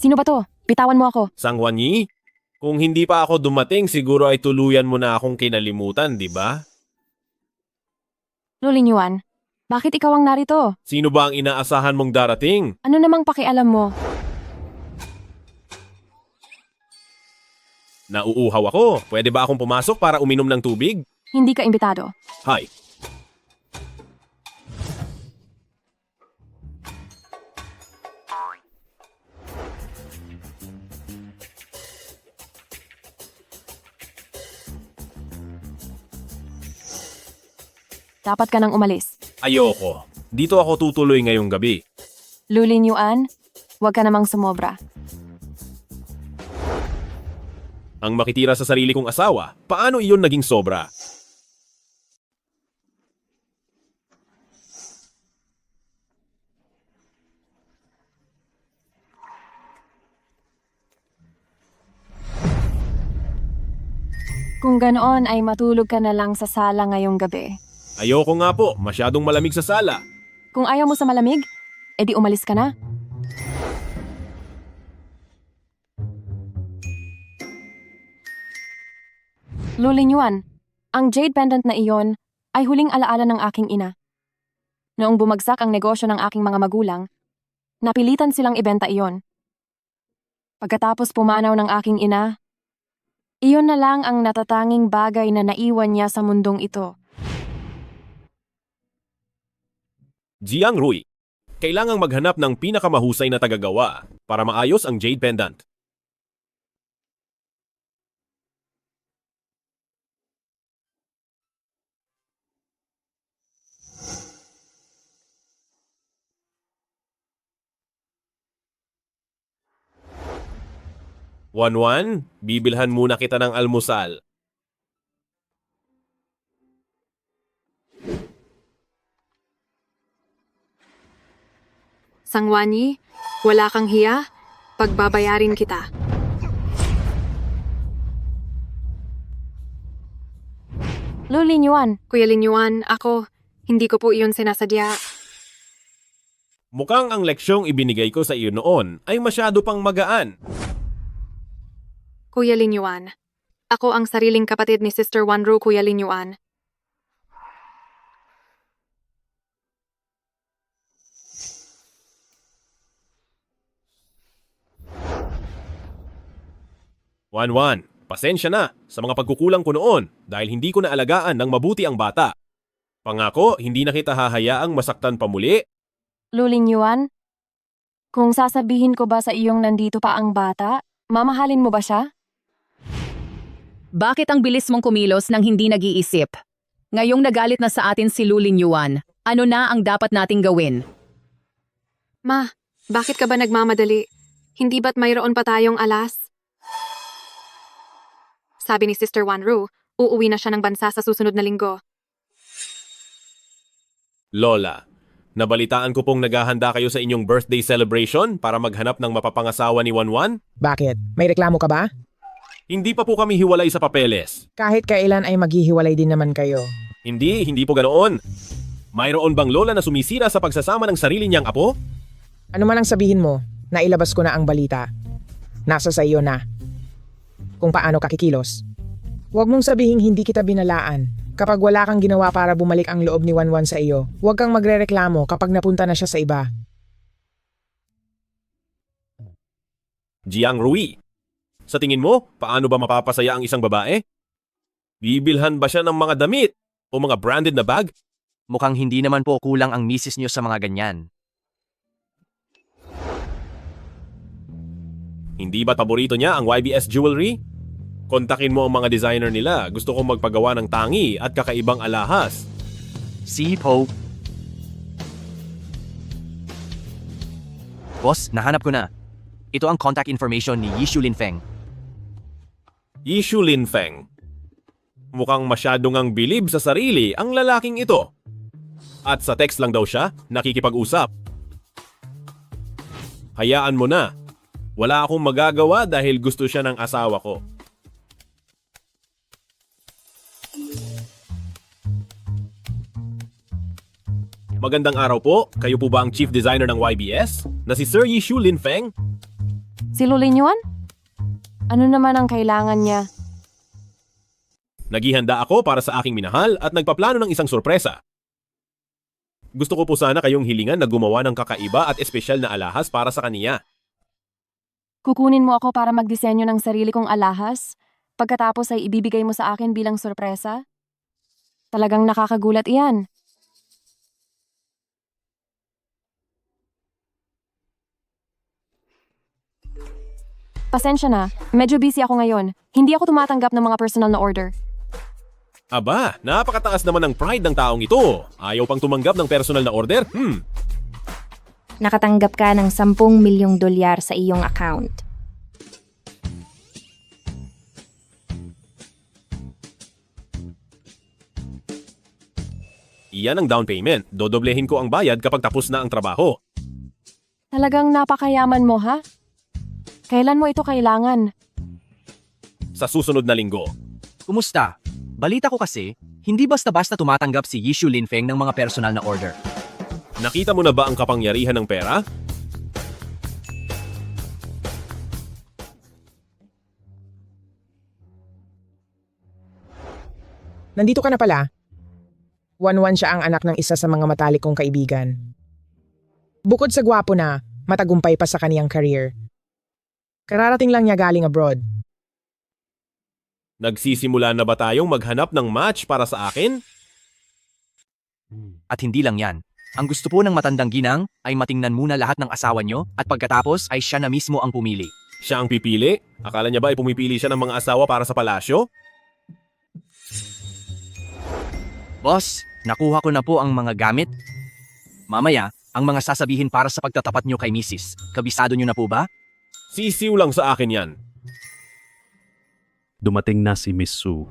Sino ba to? Bitawan mo ako. Sangwanyi? Kung hindi pa ako dumating, siguro ay tuluyan mo na akong kinalimutan, di ba? Lulin Yuan, bakit ikaw ang narito? Sino ba ang inaasahan mong darating? Ano namang pakialam mo? Nauuhaw ako. Pwede ba akong pumasok para uminom ng tubig? Hindi ka imbitado. Hi. Dapat ka nang umalis. Ayoko. Dito ako tutuloy ngayong gabi. Lulin Yuan, huwag ka namang sumobra. Ang makitira sa sarili kong asawa, paano iyon naging sobra? Kung ganoon ay matulog ka na lang sa sala ngayong gabi. Ayoko nga po, masyadong malamig sa sala. Kung ayaw mo sa malamig, edi umalis ka na. Lulin Yuan, ang jade pendant na iyon ay huling alaala ng aking ina. Noong bumagsak ang negosyo ng aking mga magulang, napilitan silang ibenta iyon. Pagkatapos pumanaw ng aking ina, iyon na lang ang natatanging bagay na naiwan niya sa mundong ito. Jiang Rui, kailangang maghanap ng pinakamahusay na tagagawa para maayos ang jade pendant. Wanwan, bibilhan muna kita ng almusal. Sangwanyi, wala kang hiya? Pagbabayarin kita. Lulin Yuan, Kuya Linyuan, ako, hindi ko po iyon sinasadya. Mukhang ang leksyong ibinigay ko sa iyo noon ay masyado pang magaan. Kuya Linyuan, ako ang sariling kapatid ni Sister Wanru, Kuya Linyuan. Wanwan, pasensya na sa mga pagkukulang ko noon dahil hindi ko naalagaan ng mabuti ang bata. Pangako, hindi na kita hahayaang masaktan pa muli. Lulin Yuan, kung sasabihin ko ba sa iyong nandito pa ang bata, mamahalin mo ba siya? Bakit ang bilis mong kumilos nang hindi nag-iisip? Ngayong nagalit na sa atin si Lulin Yuan, ano na ang dapat nating gawin? Ma, bakit ka ba nagmamadali? Hindi ba't mayroon pa tayong alas? Sabi ni Sister Wanru, uuwi na siya ng bansa sa susunod na linggo. Lola, nabalitaan ko pong naghahanda kayo sa inyong birthday celebration para maghanap ng mapapangasawa ni Wanwan? Bakit? May reklamo ka ba? Hindi pa po kami hiwalay sa papeles. Kahit kailan ay maghihiwalay din naman kayo. Hindi po ganoon. Mayroon bang lola na sumisira sa pagsasama ng sarili niyang apo? Ano man ang sabihin mo, nailabas ko na ang balita. Nasa sa iyo na. Kung paano kakikilos. Huwag mong sabihing hindi kita binalaan. Kapag wala kang ginawa para bumalik ang loob ni Wanwan sa iyo, huwag kang magrereklamo kapag napunta na siya sa iba. Jiang Rui, sa tingin mo, paano ba mapapasaya ang isang babae? Bibilhan ba siya ng mga damit o mga branded na bag? Mukhang hindi naman po kulang ang misis niyo sa mga ganyan. Hindi ba't paborito niya ang YBS Jewelry? Kontakin mo ang mga designer nila. Gusto kong magpagawa ng tangi at kakaibang alahas. Si Pope. Boss, nahanap ko na. Ito ang contact information ni Yishu Linfeng. Yishu Linfeng. Mukhang masyadong ang bilib sa sarili ang lalaking ito. At sa text lang daw siya, nakikipag-usap. Hayaan mo na. Wala akong magagawa dahil gusto siya ng asawa ko. Magandang araw po. Kayo po ba ang chief designer ng YBS? Na si Sir Yishu Linfeng? Si Lu Linyuan? Ano naman ang kailangan niya? Naghihanda ako para sa aking minahal at nagpaplano ng isang sorpresa. Gusto ko po sana kayong hilingan na gumawa ng kakaiba at espesyal na alahas para sa kaniya. Kukunin mo ako para magdisenyo ng sarili kong alahas? Pagkatapos ay ibibigay mo sa akin bilang sorpresa? Talagang nakakagulat iyan. Pasensya na, medyo busy ako ngayon. Hindi ako tumatanggap ng mga personal na order. Aba, napakataas naman ng pride ng taong ito. Ayaw pang tumanggap ng personal na order? Nakatanggap ka ng 10 milyong dolyar sa iyong account. Iyan ang down payment. Dodoblehin ko ang bayad kapag tapos na ang trabaho. Talagang napakayaman mo, ha? Kailan mo ito kailangan? Sa susunod na linggo. Kumusta? Balita ko kasi, hindi basta-basta tumatanggap si Yishu Linfeng ng mga personal na order. Nakita mo na ba ang kapangyarihan ng pera? Nandito ka na pala. Wanwan siya ang anak ng isa sa mga matalik kong kaibigan. Bukod sa gwapo na, matagumpay pa sa kaniyang career. Kararating lang niya galing abroad. Nagsisimula na ba tayong maghanap ng match para sa akin? At hindi lang yan. Ang gusto po ng matandang ginang ay matingnan muna lahat ng asawa nyo at pagkatapos ay siya na mismo ang pumili. Siya ang pipili? Akala niya ba ay pumipili siya ng mga asawa para sa palasyo? Boss, nakuha ko na po ang mga gamit. Mamaya, ang mga sasabihin para sa pagtatapat nyo kay Mrs. Kabisado nyo na po ba? Sisiw lang sa akin yan. Dumating na si Miss Su.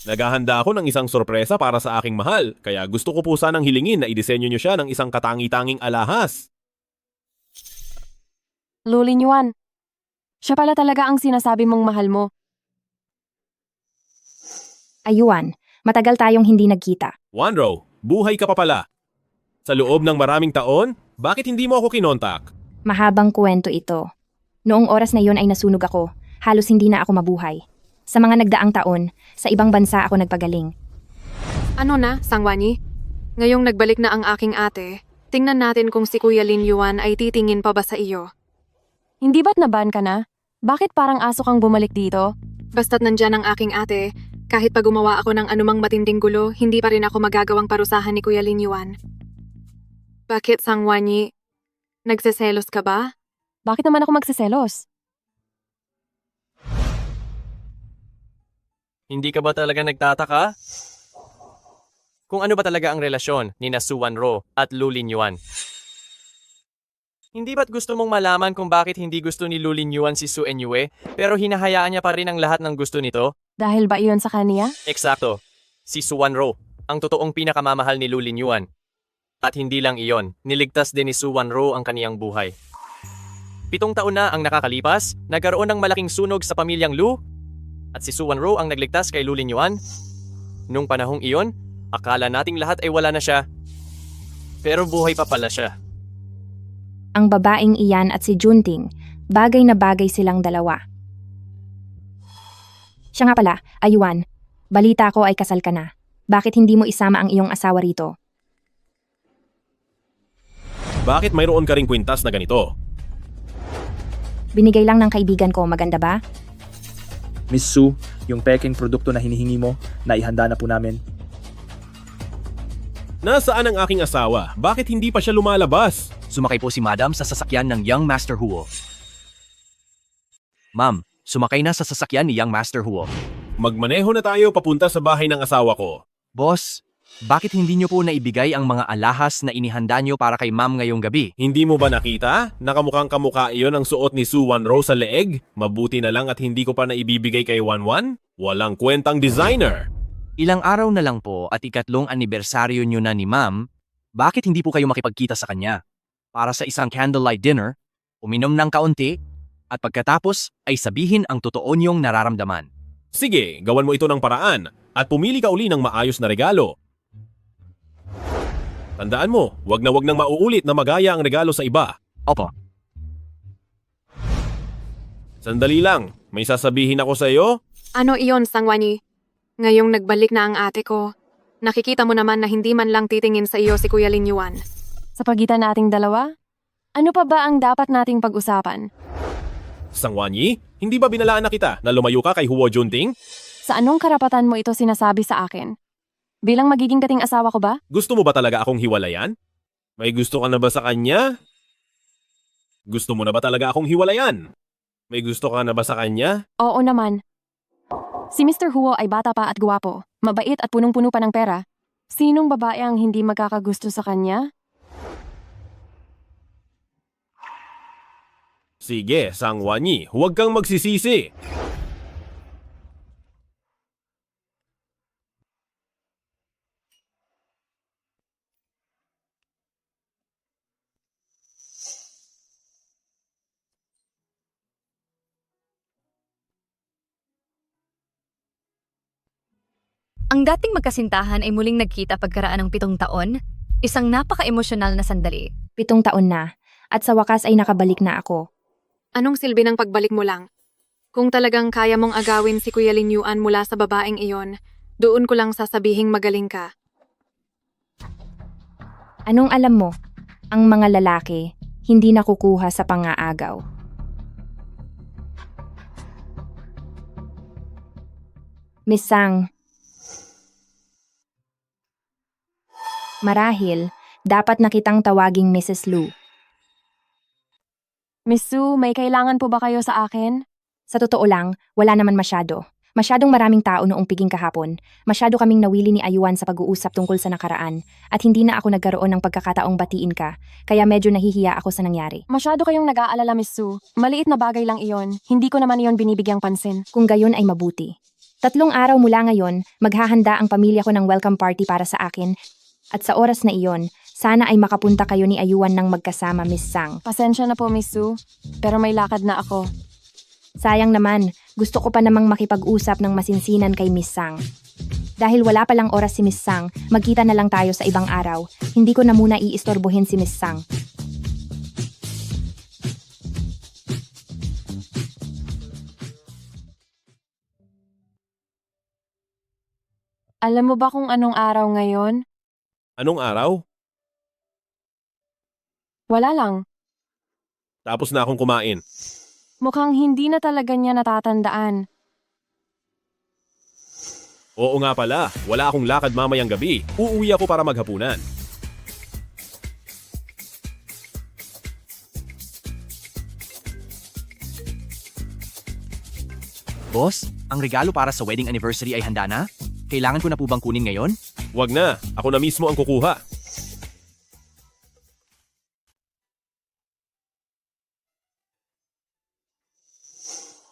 Naghahanda ako ng isang sorpresa para sa aking mahal, kaya gusto ko po sanang hilingin na idisenyo niyo siya ng isang katangi-tanging alahas. Lu Linyuan, siya pala talaga ang sinasabi mong mahal mo. Ayuan, matagal tayong hindi nagkita. Wanro, buhay ka pa pala. Sa loob ng maraming taon, bakit hindi mo ako kinontak? Mahabang kwento ito. Noong oras na yon ay nasunog ako. Halos hindi na ako mabuhay. Sa mga nagdaang taon, sa ibang bansa ako nagpagaling. Ano na, Sangwanyi? Ngayong nagbalik na ang aking ate, tingnan natin kung si Kuya Lin Yuan ay titingin pa ba sa iyo. Hindi ba't naban ka na? Bakit parang aso kang bumalik dito? Basta't nandyan ang aking ate, kahit pag gumawa ako ng anumang matinding gulo, hindi pa rin ako magagawang parusahan ni Kuya Lin Yuan. Bakit, Sangwanyi? Nagseselos ka ba? Bakit naman ako magseselos? Hindi ka ba talaga nagtataka? Kung ano ba talaga ang relasyon ni na Su Wanro at Lu Linyuan? Hindi ba't gusto mong malaman kung bakit hindi gusto ni Lu Linyuan si Su Enyue pero hinahayaan niya pa rin ang lahat ng gusto nito? Dahil ba iyon sa kanya? Eksakto. Si Suwan Ro, ang totoong pinakamamahal ni Lu Linyuan. At hindi lang iyon, niligtas din ni Suwan Ro ang kaniyang buhay. 7 taon na ang nakakalipas, nagkaroon ng malaking sunog sa pamilyang Lu, at si Suwan Ro ang nagligtas kay Lu Linyuan. Nung panahong iyon, akala nating lahat ay wala na siya. Pero buhay pa pala siya. Ang babaeng iyan at si Junting, bagay na bagay silang dalawa. Siya nga pala, Ayuan. Balita ko ay kasal ka na. Bakit hindi mo isama ang iyong asawa rito? Bakit mayroon ka ring kwintas na ganito? Binigay lang ng kaibigan ko, maganda ba? Miss Su, yung peking produkto na hinihingi mo, naihanda na po namin. Nasaan ang aking asawa? Bakit hindi pa siya lumalabas? Sumakay po si Madam sa sasakyan ng Young Master Huo. Ma'am, sumakay na sa sasakyan ni Young Master Huo. Magmaneho na tayo papunta sa bahay ng asawa ko. Boss, bakit hindi niyo po naibigay ang mga alahas na inihanda niyo para kay ma'am ngayong gabi? Hindi mo ba nakita? Nakamukhang kamukha iyon ang suot ni Suwan Ro sa leeg? Mabuti na lang at hindi ko pa naibibigay kay Wanwan? Walang kwentang designer. Ilang araw na lang po at 3 anibersaryo niyo na ni ma'am, bakit hindi po kayo makipagkita sa kanya? Para sa isang candlelight dinner, uminom ng kaunti, at pagkatapos ay sabihin ang totoo niyong nararamdaman. Sige, gawan mo ito ng paraan at pumili ka uli ng maayos na regalo. Tandaan mo, wag nang mauulit na magaya ang regalo sa iba. Opo. Sandali lang, may sasabihin ako sa iyo? Ano iyon, Sangwani? Ngayong nagbalik na ang ate ko, nakikita mo naman na hindi man lang titingin sa iyo si Kuya Linyuan. Sa pagitan nating dalawa? Ano pa ba ang dapat nating pag-usapan? Sangwanyi, hindi ba binalaan na kita na lumayo ka kay Huo Junting? Sa anong karapatan mo ito sinasabi sa akin? Bilang magiging dating asawa ko ba? Gusto mo ba talaga akong hiwalayan? May gusto ka na ba sa kanya? Gusto mo na ba talaga akong hiwalayan? May gusto ka na ba sa kanya? Oo naman. Si Mr. Huo ay bata pa at guwapo, mabait at punong-puno pa ng pera. Sinong babae ang hindi magkakagusto sa kanya? Sige, Sangwanyi, huwag kang magsisisi. Ang dating magkasintahan ay muling nagkita pagkaraan ng 7 taon, isang napaka-emosyonal na sandali. 7 taon na, at sa wakas ay nakabalik na ako. Anong silbi ng pagbalik mo lang? Kung talagang kaya mong agawin si Kuya Linyuan mula sa babaeng iyon, doon ko lang sasabihing magaling ka. Anong alam mo? Ang mga lalaki, hindi nakukuha sa pangaagaw. Miss Sang, marahil, dapat na kitang tawaging Mrs. Lu. Miss Su, may kailangan po ba kayo sa akin? Sa totoo lang, wala naman masyado. Masyadong maraming tao noong piging kahapon. Masyado kaming nawili ni Ayuan sa pag-uusap tungkol sa nakaraan. At hindi na ako nagkaroon ng pagkakataong batiin ka. Kaya medyo nahihiya ako sa nangyari. Masyado kayong nag-aalala, Miss Su. Maliit na bagay lang iyon. Hindi ko naman iyon binibigyang pansin. Kung gayon ay mabuti. 3 araw mula ngayon, maghahanda ang pamilya ko ng welcome party para sa akin. At sa oras na iyon, sana ay makapunta kayo ni Ayuan ng magkasama, Miss Sang. Pasensya na po, Miss Su. Pero may lakad na ako. Sayang naman, gusto ko pa namang makipag-usap ng masinsinan kay Miss Sang. Dahil wala palang oras si Miss Sang, magkita na lang tayo sa ibang araw. Hindi ko na muna iistorbohin si Miss Sang. Alam mo ba kung anong araw ngayon? Anong araw? Wala lang. Tapos na akong kumain. Mukhang hindi na talaga niya natatandaan. Oo nga pala, wala akong lakad mamayang gabi. Uuwi ako para maghapunan. Boss, ang regalo para sa wedding anniversary ay handa na? Kailangan ko na po bang kunin ngayon? Wag na, ako na mismo ang kukuha.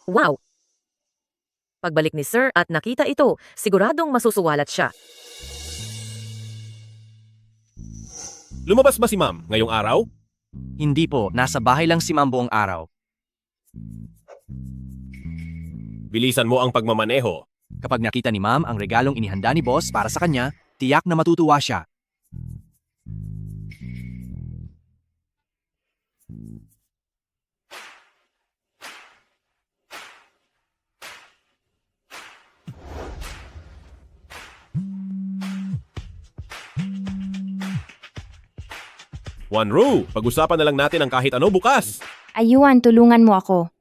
Wow! Pagbalik ni Sir at nakita ito, siguradong masusuwalat siya. Lumabas ba si ma'am ngayong araw? Hindi po, nasa bahay lang si Ma'am buong araw. Bilisan mo ang pagmamaneho. Kapag nakita ni Ma'am ang regalong inihanda ni Boss para sa kanya, tiyak na matutuwa siya. Wanro, pag-usapan na lang natin ang kahit ano bukas. Ayuan, tulungan mo ako.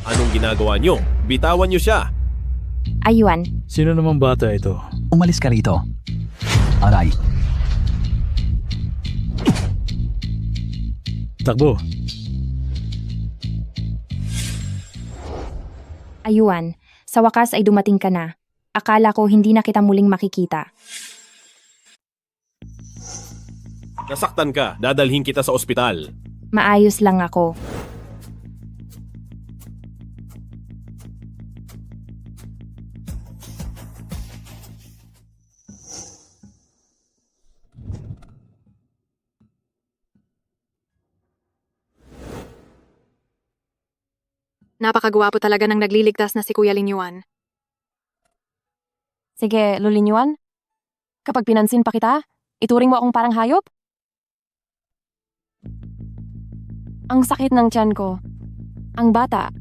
Anong ginagawa nyo? Bitawan nyo siya. Ayuan, Sino namang bata ito? Umalis ka rito. Aray. Takbo. ayuan. Sa wakas ay dumating ka na. Akala ko hindi na kita muling makikita. Nasaktan ka, dadalhin kita sa ospital. Maayos lang ako. Napakagwapo talaga ng nagliligtas na si Kuya Linyuan. Sige, Lulinyuan. Kapag pinansin pa kita, ituring mo akong parang hayop? Ang sakit ng tiyan ko. Ang bata.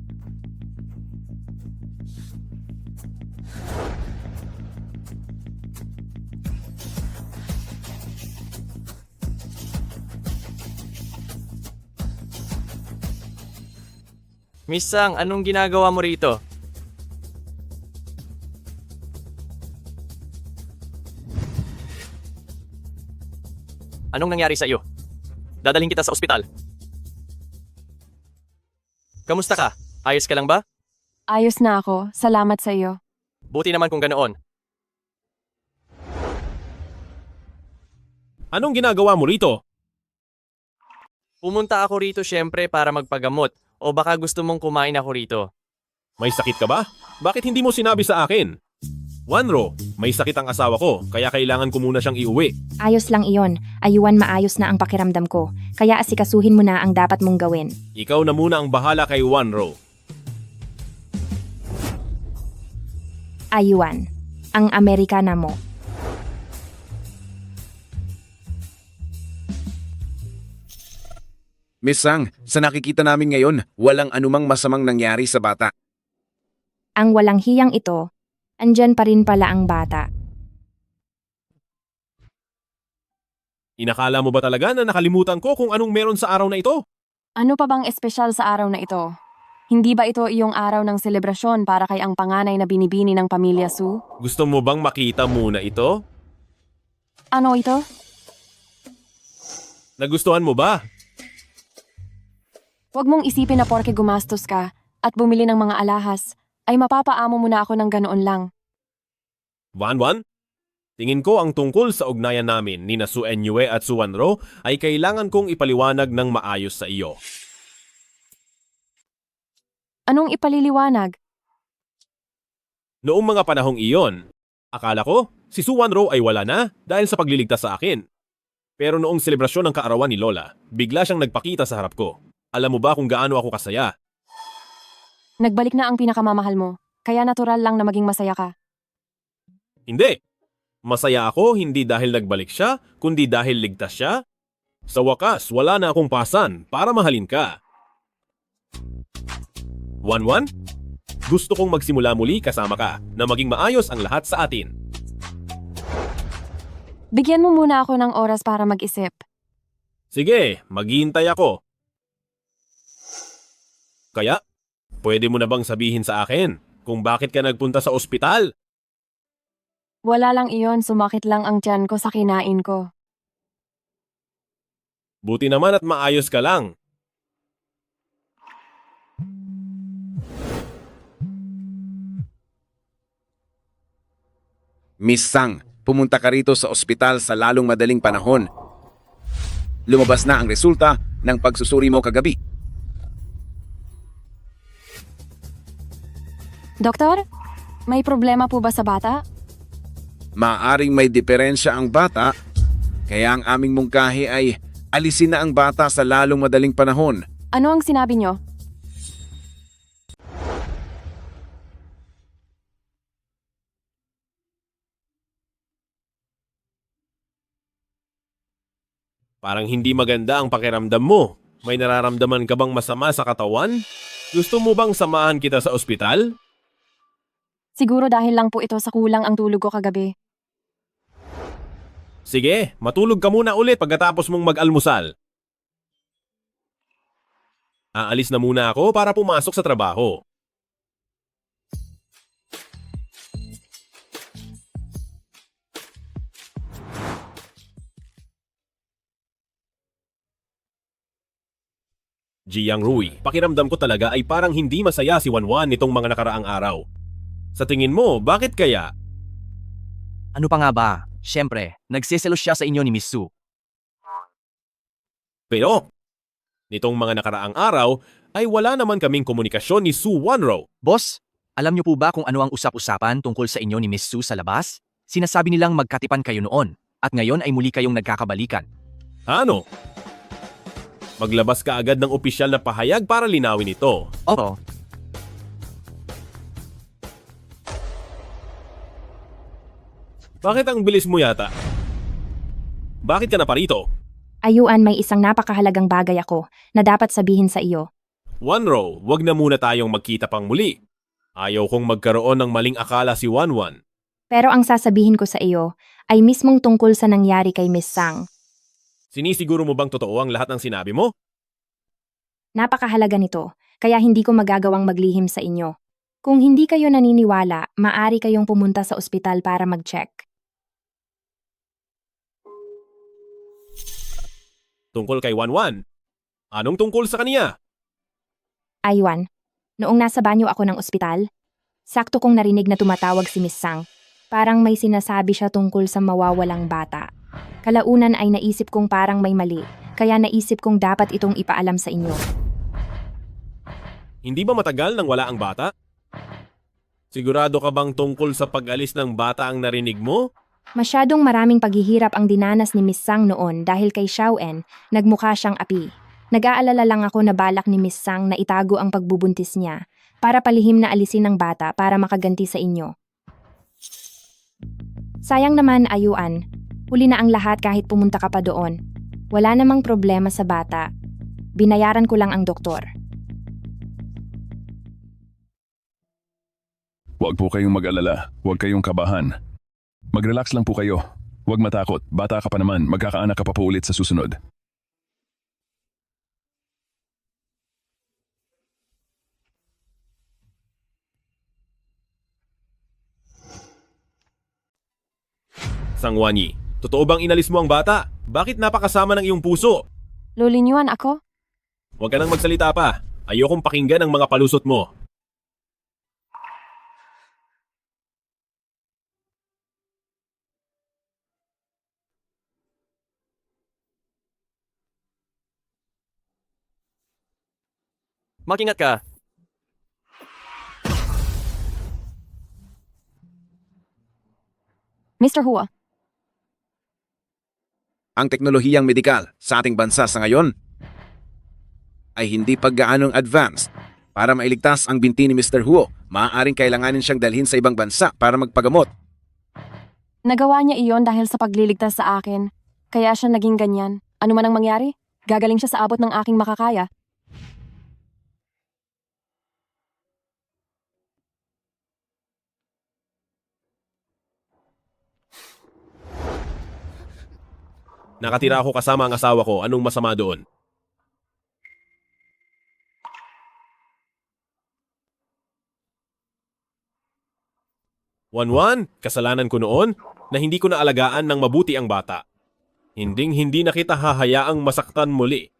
Miss Sang, anong ginagawa mo rito? Anong nangyari sa iyo? Dadalhin kita sa ospital. Kamusta ka? Ayos ka lang ba? Ayos na ako. Salamat sa iyo. Buti naman kung ganoon. Anong ginagawa mo rito? Pumunta ako rito syempre para magpagamot. O baka gusto mong kumain ako rito. May sakit ka ba? Bakit hindi mo sinabi sa akin? Wanro, may sakit ang asawa ko, kaya kailangan ko muna siyang iuwi. Ayos lang iyon. Ayuan, maayos na ang pakiramdam ko. Kaya asikasuhin mo na ang dapat mong gawin. Ikaw na muna ang bahala kay Wanro. Ayuan, ang Amerikana mo. Miss Sang, sa nakikita namin ngayon, walang anumang masamang nangyari sa bata. Ang walang hiyang ito, andyan pa rin pala ang bata. Inakala mo ba talaga na nakalimutan ko kung anong meron sa araw na ito? Ano pa bang espesyal sa araw na ito? Hindi ba ito iyong araw ng selebrasyon para kay ang panganay na binibini ng pamilya Su? Gusto mo bang makita muna ito? Ano ito? Nagustuhan mo ba? Huwag mong isipin na porke gumastos ka at bumili ng mga alahas, ay mapapaamo mo na ako ng ganoon lang. Wanwan? Tingin ko ang tungkol sa ugnayan namin ni na Su Enyue at Su Wanro ay kailangan kong ipaliwanag ng maayos sa iyo. Anong ipaliliwanag? Noong mga panahong iyon, akala ko si Su Wanro ay wala na dahil sa pagliligtas sa akin. Pero noong selebrasyon ng kaarawan ni Lola, bigla siyang nagpakita sa harap ko. Alam mo ba kung gaano ako kasaya? Nagbalik na ang pinakamamahal mo, kaya natural lang na maging masaya ka. Hindi. Masaya ako hindi dahil nagbalik siya, kundi dahil ligtas siya. Sa wakas, wala na akong pasan para mahalin ka. Wanwan? Gusto kong magsimula muli kasama ka na maging maayos ang lahat sa atin. Bigyan mo muna ako ng oras para mag-isip. Sige, maghihintay ako. Kaya, pwede mo na bang sabihin sa akin kung bakit ka nagpunta sa ospital? Wala lang iyon, sumakit lang ang tiyan ko sa kinain ko. Buti naman at maayos ka lang. Miss Sang, pumunta ka rito sa ospital sa lalong madaling panahon. lumabas na ang resulta ng pagsusuri mo kagabi. Doktor, may problema po ba sa bata? Maaring may diferensya ang bata, kaya ang aming mungkahi ay alisin na ang bata sa lalong madaling panahon. Ano ang sinabi nyo? Parang hindi maganda ang pakiramdam mo. May nararamdaman ka bang masama sa katawan? Gusto mo bang samahan kita sa ospital? Siguro dahil lang po ito sa kulang ang tulog ko kagabi. Sige, matulog ka muna ulit pagkatapos mong mag-almusal. Aalis na muna ako para pumasok sa trabaho. Jiang Rui, pakiramdam ko talaga ay parang hindi masaya si Wanwan nitong mga nakaraang araw. Sa tingin mo, bakit kaya? Ano pa nga ba? Siyempre, nagsiselos siya sa inyo ni Miss Su. Pero, nitong mga nakaraang araw ay wala naman kaming komunikasyon ni Su Wanro. Boss, alam niyo po ba kung ano ang usap-usapan tungkol sa inyo ni Miss Su sa labas? Sinasabi nilang magkatipan kayo noon, at ngayon ay muli kayong nagkakabalikan. Ano? Maglabas ka agad ng opisyal na pahayag para linawin ito. Oo. Bakit ang bilis mo yata? Bakit ka na parito? Ayuan, may isang napakahalagang bagay ako na dapat sabihin sa iyo. Wanro, wag na muna tayong magkita pang muli. Ayaw kong magkaroon ng maling akala si Wanwan. Pero ang sasabihin ko sa iyo ay mismong tungkol sa nangyari kay Miss Sang. Sinisiguro mo bang totoo ang lahat ng sinabi mo? Napakahalaga nito, kaya hindi ko magagawang maglihim sa inyo. Kung hindi kayo naniniwala, maaari kayong pumunta sa ospital para mag-check. Tungkol kay Wanwan. Anong tungkol sa kaniya? Aywan, noong nasa banyo ako ng ospital, sakto kong narinig na tumatawag si Miss Sang. Parang may sinasabi siya tungkol sa mawawalang bata. Kalaunan ay naisip kong parang may mali, kaya naisip kong dapat itong ipaalam sa inyo. Hindi ba matagal nang wala ang bata? Sigurado ka bang tungkol sa pag-alis ng bata ang narinig mo? Masyadong maraming paghihirap ang dinanas ni Miss Sang noon dahil kay Xiaoen, nagmukha siyang api. Nag-aalala lang ako na balak ni Miss Sang na itago ang pagbubuntis niya para palihim na alisin ng bata para makaganti sa inyo. Sayang naman, Ayuan. Huli na ang lahat kahit pumunta ka pa doon. Wala namang problema sa bata. Binayaran ko lang ang doktor. Huwag po kayong mag-alala. Huwag kayong kabahan. Mag-relax lang po kayo. Huwag matakot. Bata ka pa naman. Magkakaanak ka pa po ulit sa susunod. Sangwanyi, totoo bang inalis mo ang bata? Bakit napakasama ng iyong puso? Lulinyuan ako? Huwag ka nang magsalita pa. Ayokong pakinggan ang mga palusot mo. Mag-ingat ka. Mr. Hua, Ang teknolohiyang medikal sa ating bansa sa ngayon ay hindi pa gaanong advanced. Para mailigtas ang binti ni Mr. Huo, maaaring kailanganin siyang dalhin sa ibang bansa para magpagamot. nagawa niya iyon dahil sa pagliligtas sa akin. Kaya siya naging ganyan. Ano man ang mangyari, gagaling siya sa abot ng aking makakaya. Nakatira ako kasama ang asawa ko. Anong masama doon? Wanwan, kasalanan ko noon na hindi ko naalagaan ng mabuti ang bata. Hinding-hindi na kita hahayaang masaktan muli.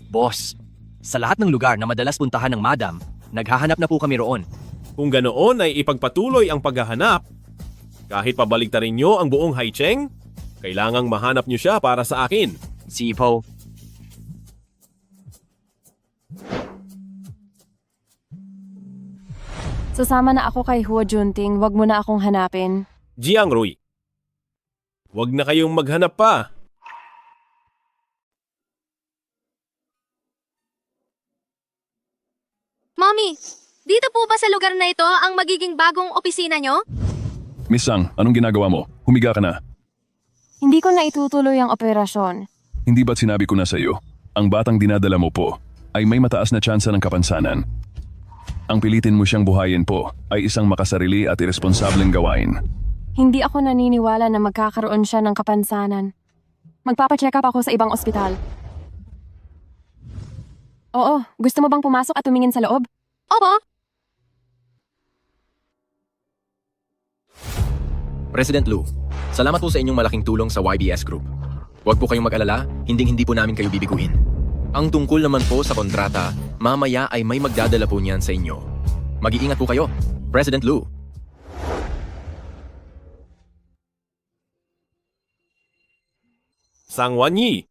Boss, Sa lahat ng lugar na madalas puntahan ng madam, naghahanap na po kami roon. Kung ganoon ay ipagpatuloy ang paghahanap. Kahit pabaligtarin nyo ang buong Haicheng, kailangang mahanap nyo siya para sa akin. Sipo. Sasama na ako kay Huo Junting, wag mo na akong hanapin. Jiang Rui. Huwag na kayong maghanap pa. Mommy, dito po ba sa lugar na ito ang magiging bagong opisina nyo? Miss Sang, anong ginagawa mo? Humiga ka na. Hindi ko na itutuloy ang operasyon. Hindi ba't sinabi ko na sa iyo, ang batang dinadala mo po ay may mataas na tsansa ng kapansanan. Ang pilitin mo siyang buhayin po ay isang makasarili at iresponsableng gawain. Hindi ako naniniwala na magkakaroon siya ng kapansanan. Magpapacheck up ako sa ibang ospital. Oo, gusto mo bang pumasok at tumingin sa loob? Opo. President Lu, salamat po sa inyong malaking tulong sa YBS Group. Huwag po kayong mag-alala, hindi po namin kayo bibiguin. Ang tungkol naman po sa kontrata, mamaya ay may magdadala po niyan sa inyo. Mag-iingat po kayo, President Lu. Sang Wanyi.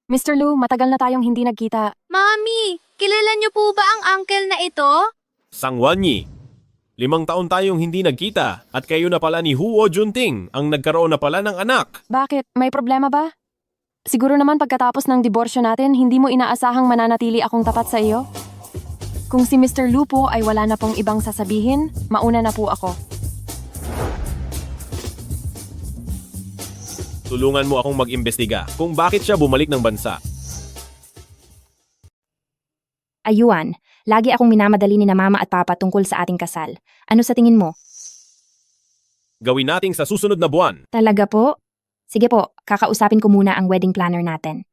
Mr. Lu, matagal na tayong hindi nagkita. Mami, kilala niyo po ba ang uncle na ito? Sang Wanyi. 5 taon tayong hindi nagkita at kayo na pala ni Huo Junting ang nagkaroon na pala ng anak. Bakit? May problema ba? Siguro naman pagkatapos ng diborsyo natin, hindi mo inaasahang mananatili akong tapat sa iyo? Kung si Mr. Lu po ay wala na pong ibang sasabihin, mauna na po ako. Tulungan mo akong mag-imbestiga kung bakit siya bumalik ng bansa. Ayuan, lagi akong minamadali ni na mama at papa tungkol sa ating kasal. Ano sa tingin mo? Gawin nating sa susunod na buwan. Talaga po? Sige po, kakausapin ko muna ang wedding planner natin.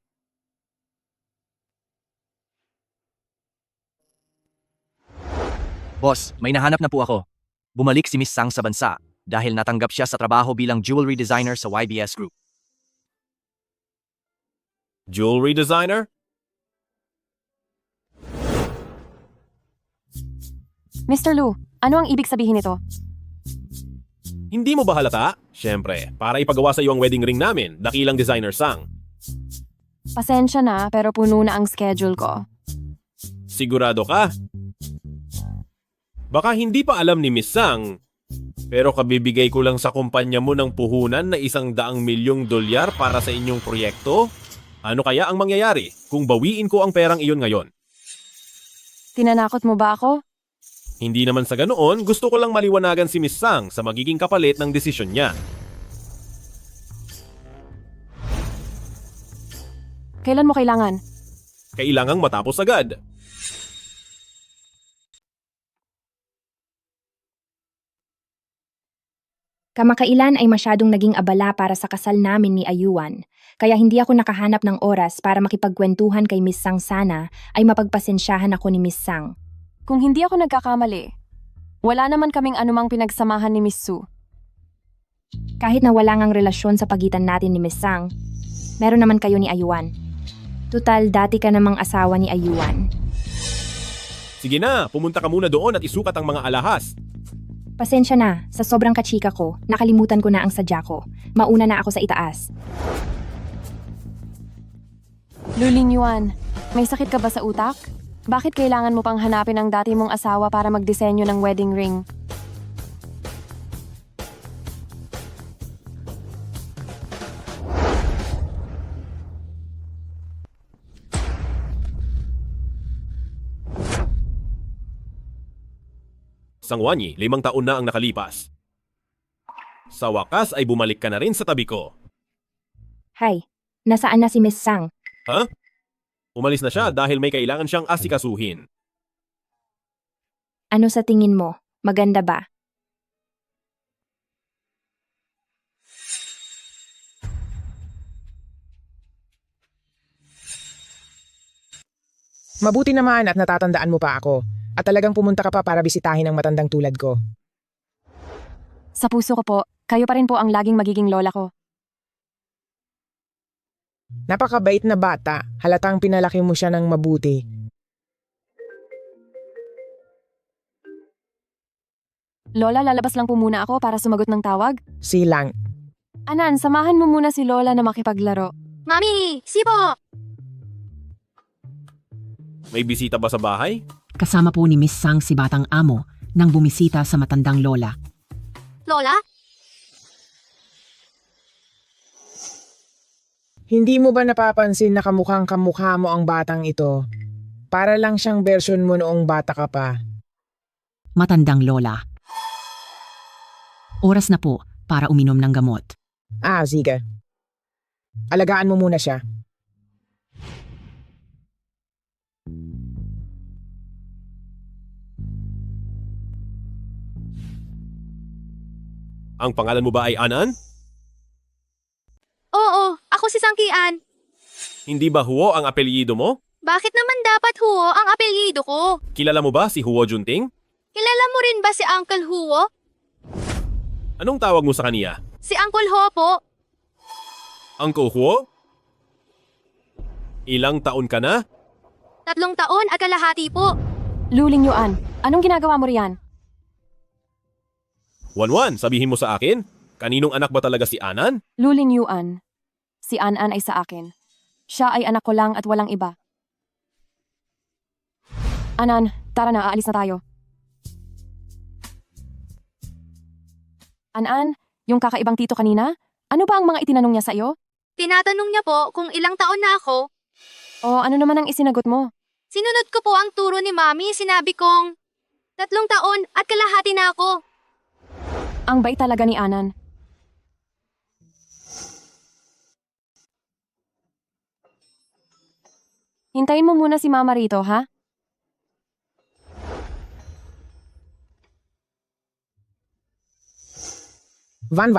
Boss, may nahanap na po ako. Bumalik si Miss Sang sa bansa dahil natanggap siya sa trabaho bilang jewelry designer sa YBS Group. Jewelry designer? Mr. Lu, ano ang ibig sabihin nito? Hindi mo ba halata? Siyempre, para ipagawa sa iyo ang wedding ring namin, dakilang designer Sang. Pasensya na, pero puno na ang schedule ko. Sigurado ka? Baka hindi pa alam ni Miss Sang, pero kabibigay ko lang sa kumpanya mo ng puhunan na $100 milyong para sa inyong proyekto? Ano kaya ang mangyayari kung bawiin ko ang perang iyon ngayon? Tinanakot mo ba ako? Hindi naman sa ganoon, gusto ko lang maliwanagan si Miss Sang sa magiging kapalit ng desisyon niya. Kailan mo kailangan? Kailangang matapos agad. Kamakailan ay masyadong naging abala para sa kasal namin ni Ayuan, kaya hindi ako nakahanap ng oras para makipagkwentuhan kay Miss Sang. Sana ay mapagpasensyahan ako ni Miss Sang. Kung hindi ako nagkakamali, wala naman kaming anumang pinagsamahan ni Miss Su. Kahit na wala ngang relasyon sa pagitan natin ni Miss Sang, meron naman kayo ni Ayuan. Tutal, dati ka namang asawa ni Ayuan. Sige na, pumunta ka muna doon at isukat ang mga alahas. Pasensya na, sa sobrang kachika ko, nakalimutan ko na ang sadya ko. Mauna na ako sa itaas. Lulin Yuan, may sakit ka ba sa utak? Bakit kailangan mo pang hanapin ang dati mong asawa para magdisenyo ng wedding ring? Sang Wanyi, 5 taon na ang nakalipas. Sa wakas ay bumalik ka na rin sa tabi ko. Hay, nasaan na si Miss Sang? Ha? Umalis na siya dahil may kailangan siyang asikasuhin. Ano sa tingin mo? Maganda ba? Mabuti naman at natatandaan mo pa ako. At talagang pumunta ka pa para bisitahin ang matandang tulad ko. Sa puso ko po, kayo pa rin po ang laging magiging lola ko. Napakabait na bata, halatang pinalaki mo siya ng mabuti. Lola, lalabas lang po muna ako para sumagot ng tawag. Silang. Anan, samahan mo muna si Lola na makipaglaro. Mami, sipo! May bisita ba sa bahay? Kasama po ni Miss Sang si Batang Amo nang bumisita sa matandang lola. Lola? Hindi mo ba napapansin na kamukhang kamukha mo ang batang ito? Para lang siyang version mo noong bata ka pa. Matandang lola. Oras na po para uminom ng gamot. Sige. Alagaan mo muna siya. Ang pangalan mo ba ay Anan? Oo, ako si Sangkian. Hindi ba Huo ang apelyido mo? Bakit naman dapat Huo ang apelyido ko? Kilala mo ba si Huo Junting? Kilala mo rin ba si Uncle Huo? Anong tawag mo sa kaniya? Si Uncle Huo po. Uncle Huo? Ilang taon ka na? 3 taon at kalahati po. Luling Yuan, anong ginagawa mo riyan? Wanwan, sabihin mo sa akin, kaninong anak ba talaga si Anan? Luling Yuan, si An-An ay sa akin. Siya ay anak ko lang at walang iba. Anan, tara na, aalis na tayo. An-An, yung kakaibang tito kanina, ano ba ang mga itinanong niya sa iyo? Tinatanong niya po kung ilang taon na ako. O ano naman ang isinagot mo? Sinunod ko po ang turo ni Mami, sinabi kong 3 taon at kalahati na ako. Ang bait talaga ni Anan. Hintayin mo muna si Mama rito, ha? Van,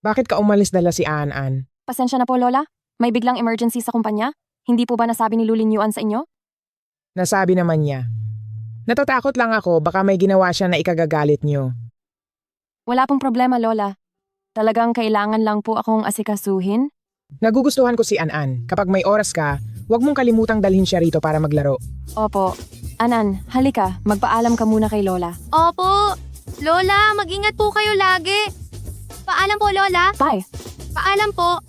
bakit ka umalis dala si An-An? Pasensya na po, Lola. May biglang emergency sa kumpanya? Hindi po ba nasabi ni Lulin Yuan sa inyo? Nasabi naman niya. Natatakot lang ako, baka may ginawa siya na ikagagalit niyo. Wala pong problema, Lola. Talagang kailangan lang po akong asikasuhin. Nagugustuhan ko si An-An. Kapag may oras ka, huwag mong kalimutang dalhin siya rito para maglaro. Opo. Anan, halika. Magpaalam ka muna kay Lola. Opo. Lola, mag-ingat po kayo lagi. Paalam po, Lola. Bye. Paalam po.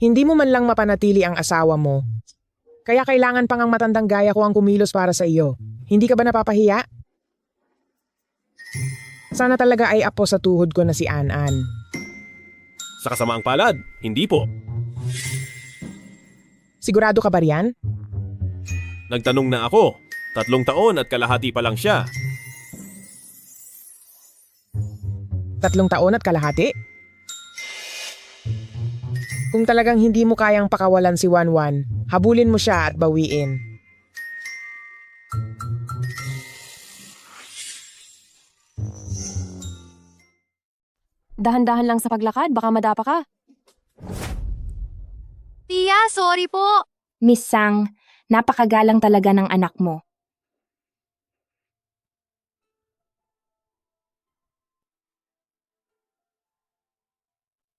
Hindi mo man lang mapanatili ang asawa mo. Kaya kailangan pang ang matandang gaya ko ang kumilos para sa iyo. Hindi ka ba napapahiya? Sana talaga ay apo sa tuhod ko na si An-An. Sa kasamaang palad, hindi po. Sigurado ka ba riyan? Nagtanong na ako. 3 taon at kalahati pa lang siya. 3 taon at kalahati? Kung talagang hindi mo kayang pakawalan si Wanwan, habulin mo siya at bawiin. Dahan-dahan lang sa paglakad, baka madapa ka. Tia, sorry po. Miss Sang, napakagalang talaga ng anak mo.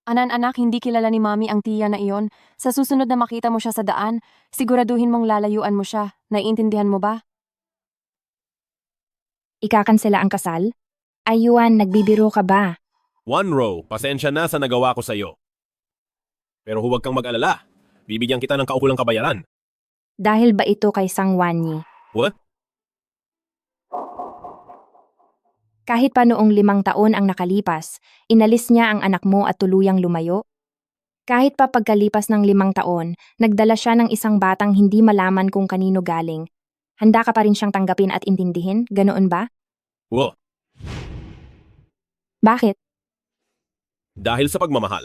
Anan anak, hindi kilala ni Mami ang tiya na iyon. Sa susunod na makita mo siya sa daan, siguraduhin mong lalayuan mo siya. Naiintindihan mo ba? Ikakansela ang kasal? Ayuan, nagbibiro ka ba? Wanro, pasensya na sa nagawa ko sa iyo. Pero huwag kang mag-alala. Bibigyan kita ng kaukulang kabayaran. Dahil ba ito kay Sang Wanyi? What? Kahit pa noong 5 taon ang nakalipas, inalis niya ang anak mo at tuluyang lumayo? Kahit pa pagkalipas ng 5 taon, nagdala siya ng isang batang hindi malaman kung kanino galing. Handa ka pa rin siyang tanggapin at intindihin, ganoon ba? Wo, Bakit? dahil sa pagmamahal.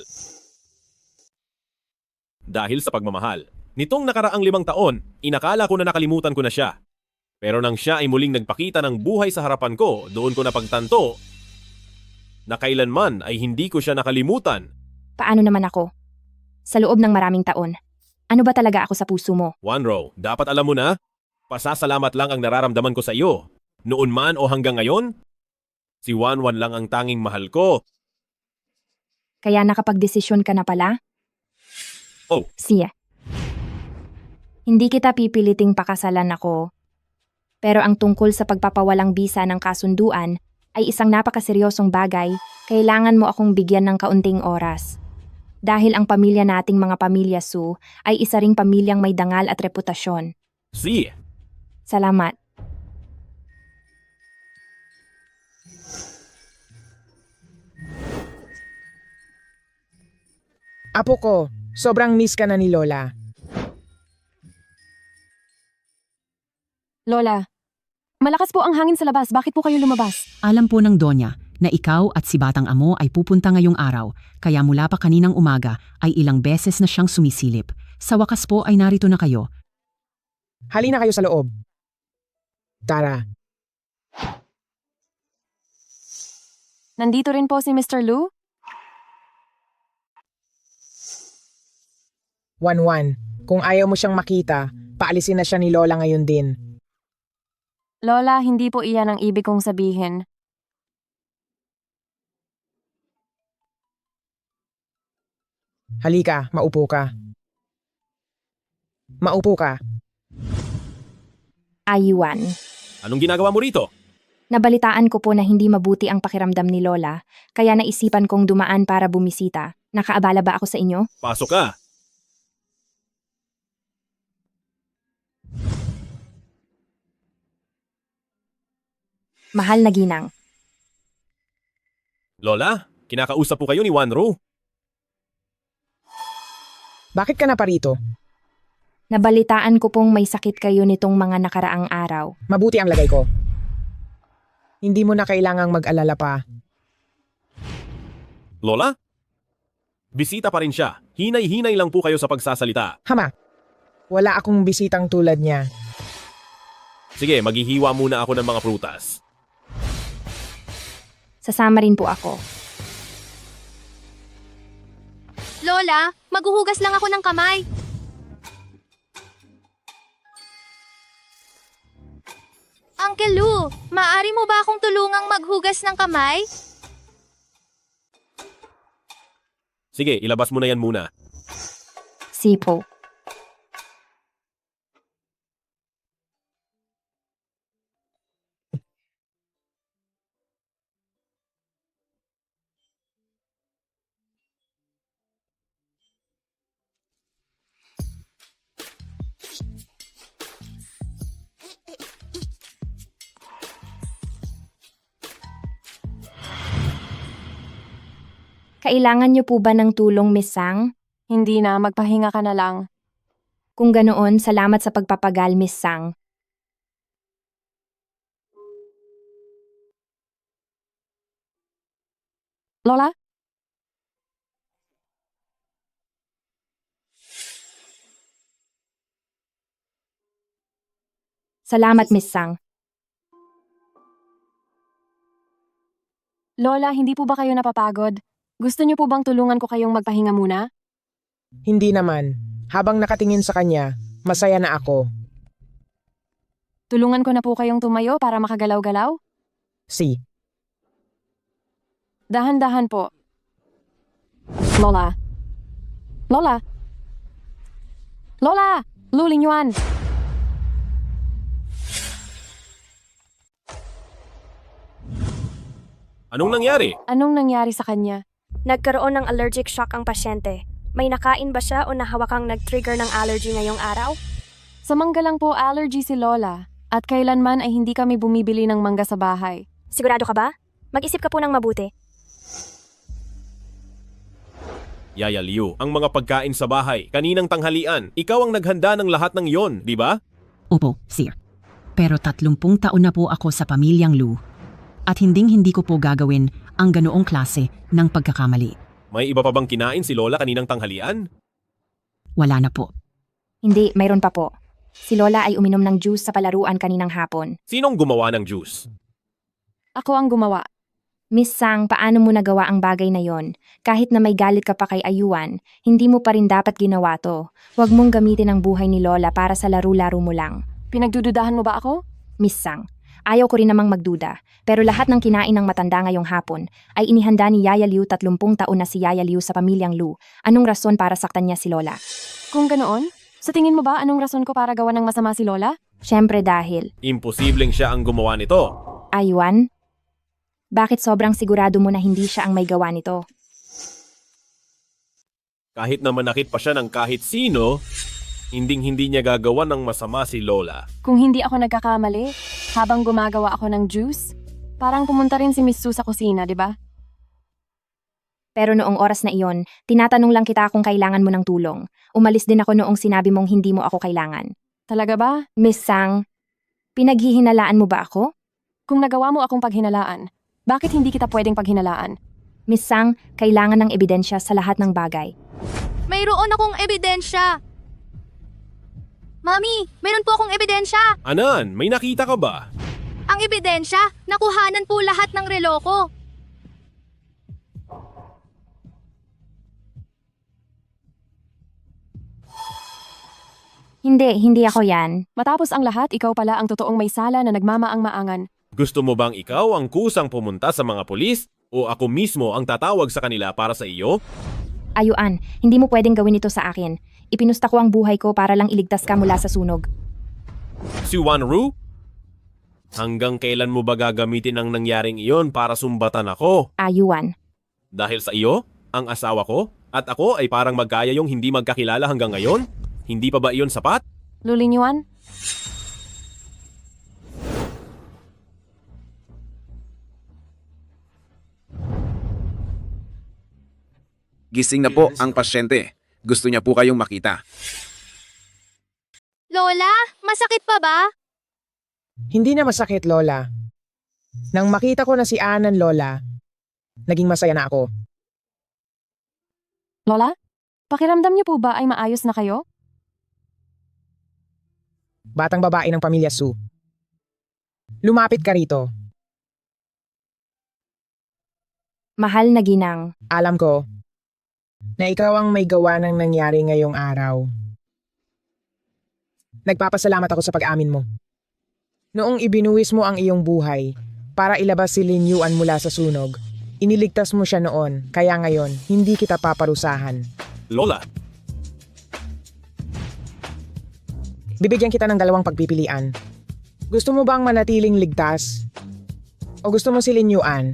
Dahil sa pagmamahal. Nitong nakaraang 5 taon, inakala ko na nakalimutan ko na siya. Pero nang siya ay muling nagpakita ng buhay sa harapan ko, doon ko napagtanto na kailanman ay hindi ko siya nakalimutan. Paano naman ako? Sa loob ng maraming taon, ano ba talaga ako sa puso mo? Wanro, dapat alam mo na, pasasalamat lang ang nararamdaman ko sa iyo. Noon man o hanggang ngayon, Si Wanwan lang ang tanging mahal ko. Kaya nakapagdesisyon ka na pala? Oh. Siya. Hindi kita pipiliting pakasalan ako. Pero ang tungkol sa pagpapawalang bisa ng kasunduan ay isang napakaseryosong bagay, kailangan mo akong bigyan ng kaunting oras. Dahil ang pamilya nating mga pamilya Su ay isa ring pamilyang may dangal at reputasyon. Si. Salamat. Apo ko, sobrang miss ka na ni Lola. Lola, malakas po ang hangin sa labas. Bakit po kayo lumabas? Alam po ng Donya na ikaw at si Batang Amo ay pupunta ngayong araw, kaya mula pa kaninang umaga ay ilang beses na siyang sumisilip. Sa wakas po ay narito na kayo. Halina kayo sa loob. Tara. Nandito rin po si Mr. Lu? Wanwan, kung ayaw mo siyang makita, paalisin na siya ni Lola ngayon din. Lola, hindi po iyan ang ibig kong sabihin. Halika, maupo ka. Maupo ka. Ayuan. Anong ginagawa mo rito? Nabalitaan ko po na hindi mabuti ang pakiramdam ni Lola, kaya naisipan kong dumaan para bumisita. Nakaabala ba ako sa inyo? Pasok ka. Mahal na ginang. Lola, kinakausap po kayo ni Wanro. Bakit ka na parito? Nabalitaan ko pong may sakit kayo nitong mga nakaraang araw. Mabuti ang lagay ko. Hindi mo na kailangang mag-alala pa. Lola? Bisita pa rin siya. Hinay-hinay lang po kayo sa pagsasalita. Hama, wala akong bisitang tulad niya. Sige, maghihiwa muna ako ng mga prutas. Sasama rin po ako. Lola, maghuhugas lang ako ng kamay. Uncle Lu, maaari mo ba akong tulungang maghugas ng kamay? Sige, ilabas mo na yan muna. Sipo. Kailangan niyo po ba ng tulong, Miss Sang? Hindi na, magpahinga ka na lang. Kung ganoon, salamat sa pagpapagal, Miss Sang. Lola? Salamat, Miss Sang. Lola, hindi po ba kayo napapagod? Gusto niyo po bang tulungan ko kayong magpahinga muna? Hindi naman. Habang nakatingin sa kanya, masaya na ako. Tulungan ko na po kayong tumayo para makagalaw-galaw? Si. Dahan-dahan po. Lola. Lola. Lola! Lu Lingyuan! Anong nangyari? Anong nangyari sa kanya? Nagkaroon ng allergic shock ang pasyente. May nakain ba siya o nahawakang nag-trigger ng allergy ngayong araw? Sa mangga lang po allergy si Lola. At kailanman ay hindi kami bumibili ng mangga sa bahay. Sigurado ka ba? Mag-isip ka po ng mabuti. Yaya Liu, ang mga pagkain sa bahay, kaninang tanghalian, ikaw ang naghanda ng lahat ng yon, di ba? Opo, sir. Pero 30 taon na po ako sa pamilyang Lu. At hinding-hindi ko po gagawin ang ganoong klase ng pagkakamali. May iba pa bang kinain si Lola kaninang tanghalian? Wala na po. Hindi, mayroon pa po. Si Lola ay uminom ng juice sa palaruan kaninang hapon. Sinong gumawa ng juice? Ako ang gumawa. Miss Sang, paano mo nagawa ang bagay na yon? Kahit na may galit ka pa kay Ayuan, hindi mo pa rin dapat ginawa to. Huwag mong gamitin ang buhay ni Lola para sa laro-laro mo lang. Pinagdududahan mo ba ako? Miss Sang, Ayaw ko rin namang magduda, pero lahat ng kinain ng matanda ngayong hapon ay inihanda ni Yaya Liu 30 taon na si Yaya Liu sa pamilyang Lu. Anong rason para saktan niya si Lola? Kung ganoon, sa tingin mo ba anong rason ko para gawa ng masama si Lola? Siyempre dahil, Imposibleng siya ang gumawa nito. Aywan, bakit sobrang sigurado mo na hindi siya ang may gawa nito? Kahit na manakit pa siya ng kahit sino, hindi niya gagawa ng masama si Lola. Kung hindi ako nagkakamali, habang gumagawa ako ng juice, parang pumunta rin si Miss Sue sa kusina, di ba? Pero noong oras na iyon, tinatanong lang kita kung kailangan mo ng tulong. Umalis din ako noong sinabi mong hindi mo ako kailangan. Talaga ba? Miss Sang, pinaghihinalaan mo ba ako? Kung nagawa mo akong paghinalaan, bakit hindi kita pwedeng paghinalaan? Miss Sang, kailangan ng ebidensya sa lahat ng bagay. Mayroon akong ebidensya. Mami, mayroon po akong ebidensya. Anan, may nakita ka ba? Ang ebidensya, nakuhanan po lahat ng relo ko. Hindi ako yan. Matapos ang lahat, ikaw pala ang totoong may sala na nagmamaang-maangan. Gusto mo bang ikaw ang kusang pumunta sa mga pulis o ako mismo ang tatawag sa kanila para sa iyo? Ayuan, hindi mo pwedeng gawin ito sa akin. Ipinusta ko ang buhay ko para lang iligtas ka mula sa sunog. Si Wanru? Hanggang kailan mo ba gagamitin ang nangyaring iyon para sumbatan ako? Ayuan. Dahil sa iyo, ang asawa ko, at ako ay parang magkaya yung hindi magkakilala hanggang ngayon? Hindi pa ba iyon sapat? Lulinyuan? Gising na po ang pasyente. Gusto niya po kayong makita. Lola, masakit pa ba? Hindi na masakit, Lola. Nang makita ko na si Anan, Lola, naging masaya na ako. Lola? Pakiramdam niyo po ba ay maayos na kayo? Batang babae ng pamilya Su. Lumapit ka rito. Mahal na ginang. Alam ko na ikaw ang may gawa ng nangyari ngayong araw. Nagpapasalamat ako sa pag-amin mo. Noong ibinuwis mo ang iyong buhay para ilabas si Lin Yuan mula sa sunog, iniligtas mo siya noon, kaya ngayon hindi kita paparusahan. Lola, bibigyan kita ng dalawang pagpipilian. Gusto mo bang manatiling ligtas? O gusto mo si Lin Yuan?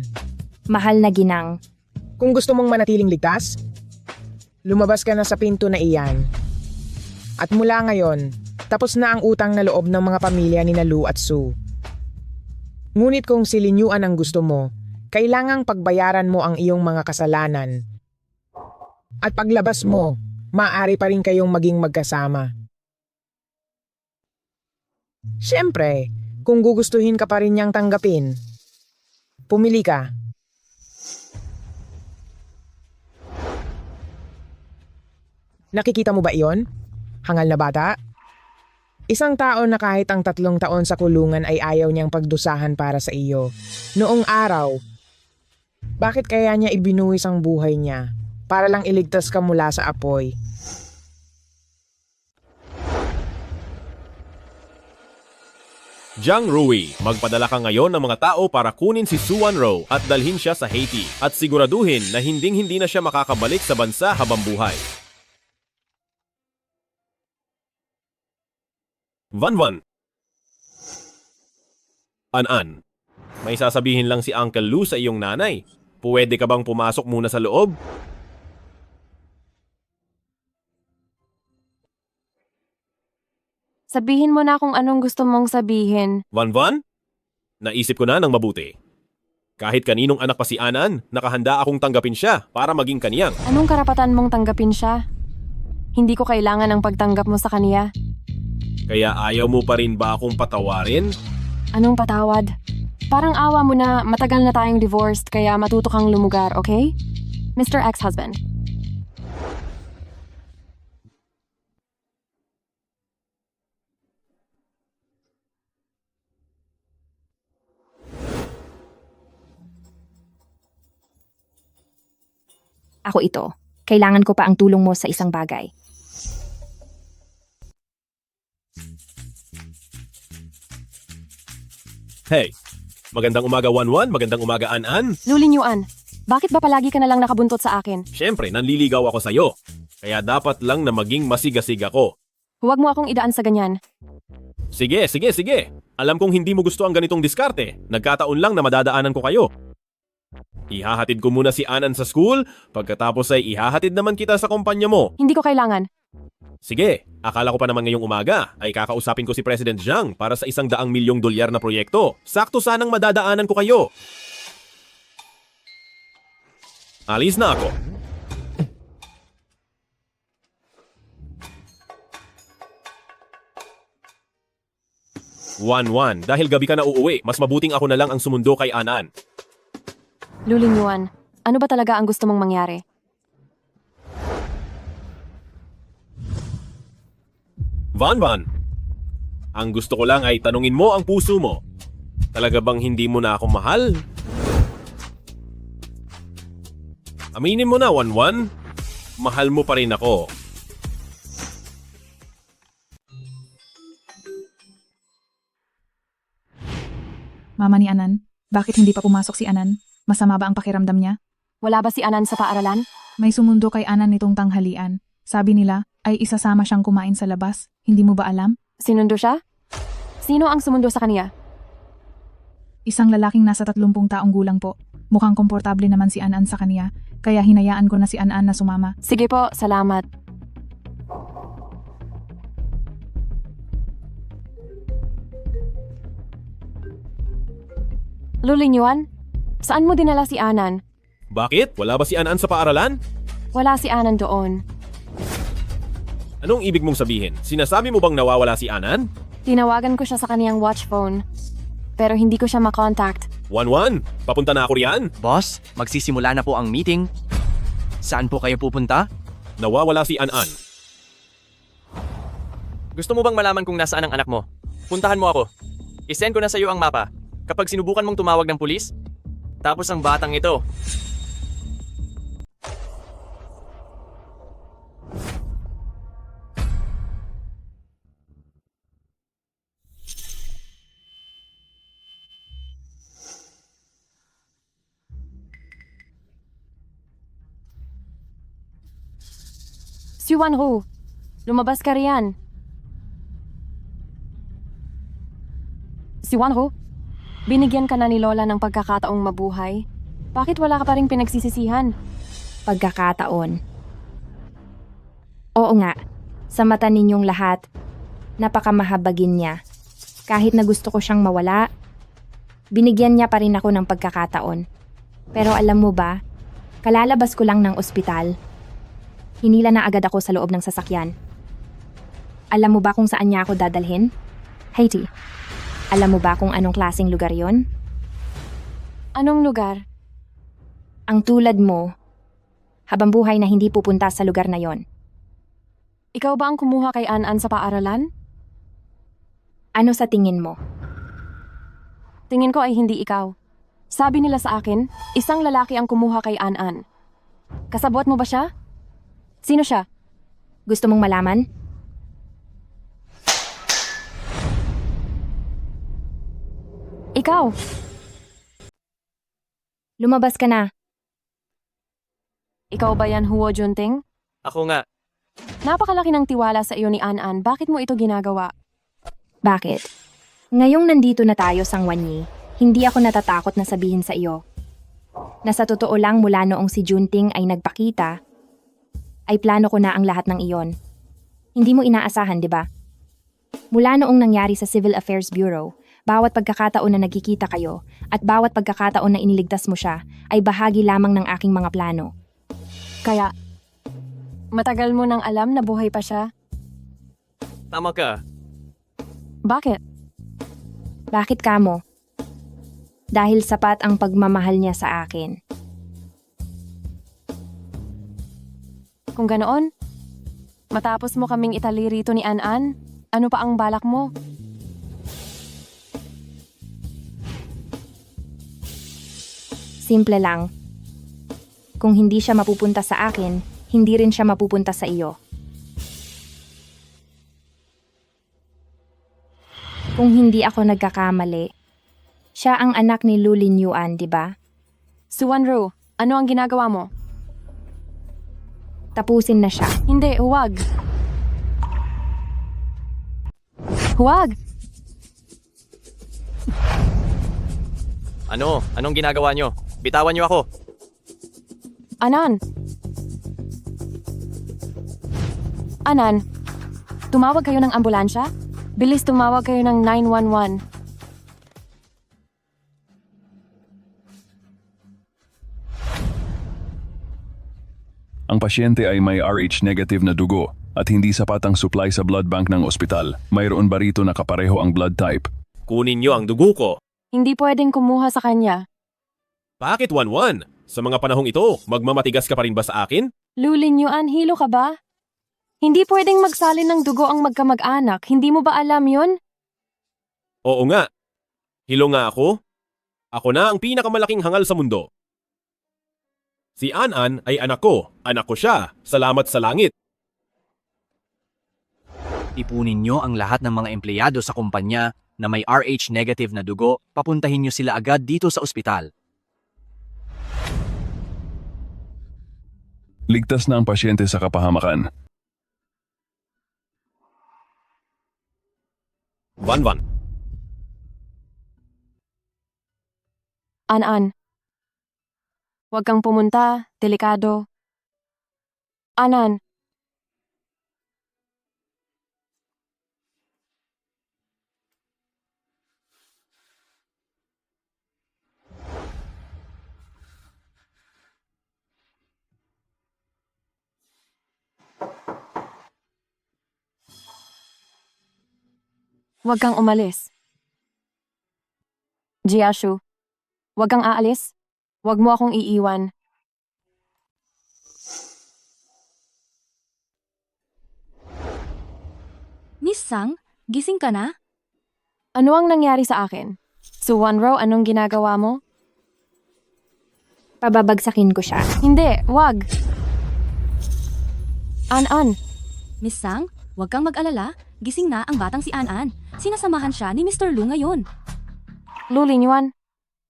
Mahal na ginang. Kung gusto mong manatiling ligtas, lumabas ka na sa pinto na iyan. At mula ngayon, tapos na ang utang na loob ng mga pamilya ni Lu at Su. Ngunit kung si Lin Yuan ang gusto mo, kailangang pagbayaran mo ang iyong mga kasalanan. At paglabas mo, maaari pa rin kayong maging magkasama. Siyempre, kung gugustuhin ka pa rin niyang tanggapin, pumili ka. Nakikita mo ba iyon? Hangal na bata? Isang tao na kahit ang 3 taon sa kulungan ay ayaw niyang pagdusahan para sa iyo. Noong araw, bakit kaya niya ibinuwis ang buhay niya para lang iligtas ka mula sa apoy? Jiang Rui, magpadala ka ngayon ng mga tao para kunin si Su Wanro at dalhin siya sa Haiti at siguraduhin na hinding-hindi na siya makakabalik sa bansa habang buhay. Van. An, may sasabihin lang si Uncle Lu sa iyong nanay. Pwede ka bang pumasok muna sa loob? Sabihin mo na kung anong gusto mong sabihin. Van? Naisip ko na ng mabuti. Kahit kaninong anak pa si Anan, nakahanda akong tanggapin siya para maging kaniyang. Anong karapatan mong tanggapin siya? Hindi ko kailangan ng pagtanggap mo sa kaniya. Kaya ayaw mo pa rin ba akong patawarin? Anong patawad? Parang awa mo na matagal na tayong divorced kaya matuto kang lumugar, okay? Mr. Ex-Husband. Ako ito. Kailangan ko pa ang tulong mo sa isang bagay. Hey, magandang umaga Wanwan, magandang umaga An-An. Lulinyuan, bakit ba palagi ka na lang nakabuntot sa akin? Siyempre, nanliligaw ako sa'yo. Kaya dapat lang na maging masigasig ako. Huwag mo akong idaan sa ganyan. Sige. Alam kong hindi mo gusto ang ganitong diskarte. Nagkataon lang na madadaanan ko kayo. Ihahatid ko muna si Anan sa school, pagkatapos ay ihahatid naman kita sa kumpanya mo. Hindi ko kailangan. Sige, akala ko pa naman ngayong umaga ay kakausapin ko si President Zhang para sa $100 milyong na proyekto. Sakto sanang madadaanan ko kayo. Alis na ako. Wanwan, dahil gabi ka na uuwi, mas mabuting ako na lang ang sumundo kay Anan. Lulinyuan, ano ba talaga ang gusto mong mangyari? Van, ang gusto ko lang ay tanungin mo ang puso mo. Talaga bang hindi mo na ako mahal? Aminin mo na, Wanwan. Mahal mo pa rin ako. Mama ni Anan, bakit hindi pa pumasok si Anan? Masama ba ang pakiramdam niya? Wala ba si Anan sa paaralan? May sumundo kay Anan nitong tanghalian. Sabi nila ay isasama siyang kumain sa labas. Hindi mo ba alam? Sinundo siya? Sino ang sumundo sa kaniya? Isang lalaking nasa 30 taong gulang po. Mukhang komportable naman si Anan sa kaniya, kaya hinayaan ko na si Anan na sumama. Sige po, salamat. Lulinyuan, saan mo dinala si Anan? Bakit? Wala ba si Anan sa paaralan? Wala si Anan doon. Anong ibig mong sabihin? Sinasabi mo bang nawawala si Anan? Tinawagan ko siya sa kaniyang watch phone. Pero hindi ko siya makontakt. Wanwan, papunta na ako riyan. Boss, magsisimula na po ang meeting. Saan po kayo pupunta? Nawawala si Anan. Gusto mo bang malaman kung nasaan ang anak mo? Puntahan mo ako. I-send ko na sa iyo ang mapa. Kapag sinubukan mong tumawag ng pulis, tapos ang batang ito. Si Wanho, lumabas ka riyan. Si Wanho, binigyan ka na ni Lola ng pagkakataong mabuhay. Bakit wala ka pa rin pinagsisisihan? Pagkakataon. Oo nga, sa mata ninyong lahat, napakamahabagin niya. Kahit na gusto ko siyang mawala, binigyan niya pa rin ako ng pagkakataon. Pero alam mo ba, kalalabas ko lang ng ospital. Hinila na agad ako sa loob ng sasakyan. Alam mo ba kung saan niya ako dadalhin? Haiti, alam mo ba kung anong klaseng lugar yon? Anong lugar? Ang tulad mo, habang buhay na hindi pupunta sa lugar na yon. Ikaw ba ang kumuha kay An-An sa paaralan? Ano sa tingin mo? Tingin ko ay hindi ikaw. Sabi nila sa akin, isang lalaki ang kumuha kay An-An. Kasabot mo ba siya? Sino siya? Gusto mong malaman? Ikaw. Lumabas ka na. Ikaw ba yan, Huo Junting? Ako nga. Napakalaki ng tiwala sa iyo ni An-An. Bakit mo ito ginagawa? Bakit? Ngayong nandito na tayo, Sangwanyi, hindi ako natatakot na sabihin sa iyo na sa totoo lang mula noong si Junting ay nagpakita, ay plano ko na ang lahat ng iyon. Hindi mo inaasahan, di ba? Mula noong nangyari sa Civil Affairs Bureau, bawat pagkakataon na nagkikita kayo at bawat pagkakataon na iniligtas mo siya ay bahagi lamang ng aking mga plano. Kaya, matagal mo nang alam na buhay pa siya? Tama ka. Bakit? Bakit kamo? Dahil sapat ang pagmamahal niya sa akin. Kung ganoon, matapos mo kaming itali rito ni An-An, ano pa ang balak mo? Simple lang. Kung hindi siya mapupunta sa akin, hindi rin siya mapupunta sa iyo. Kung hindi ako nagkakamali, Siya ang anak ni Lu Linyuan, di ba? Suwanro, ano ang ginagawa mo? Tapusin na siya. Hindi, huwag. Huwag! Ano? Anong ginagawa nyo? Bitawan nyo ako. Anan? Anan? Tumawag kayo ng ambulansya? Bilis tumawag kayo ng 911. Ang pasyente ay may RH negative na dugo at hindi sapat ang supply sa blood bank ng ospital. Mayroon ba rito na kapareho ang blood type? Kunin niyo ang dugo ko. Hindi pwedeng kumuha sa kanya. Bakit 1-1? Sa mga panahong ito, magmamatigas ka pa rin ba sa akin? Lulinyuan, hilo ka ba? Hindi pwedeng magsalin ng dugo ang magkamag-anak. Hindi mo ba alam yun? Oo nga. Hilo nga ako. Ako na ang pinakamalaking hangal sa mundo. Si An-An ay anak ko. Anak ko siya. Salamat sa langit. Ipunin nyo ang lahat ng mga empleyado sa kumpanya na may RH negative na dugo, papuntahin nyo sila agad dito sa ospital. Ligtas na ang pasyente sa kapahamakan. 1-1. An-An. Huwag kang pumunta. Delikado. Anan. Huwag kang umalis. Jiashu, huwag kang aalis. Huwag mo akong iiwan. Miss Sang, gising ka na? Ano ang nangyari sa akin? Suwanro, anong ginagawa mo? Pababagsakin ko siya. Hindi, wag. An-An. Miss Sang, huwag kang mag-alala. Gising na ang batang si An-An. Sinasamahan siya ni Mr. Lu ngayon. Lu Linyuan?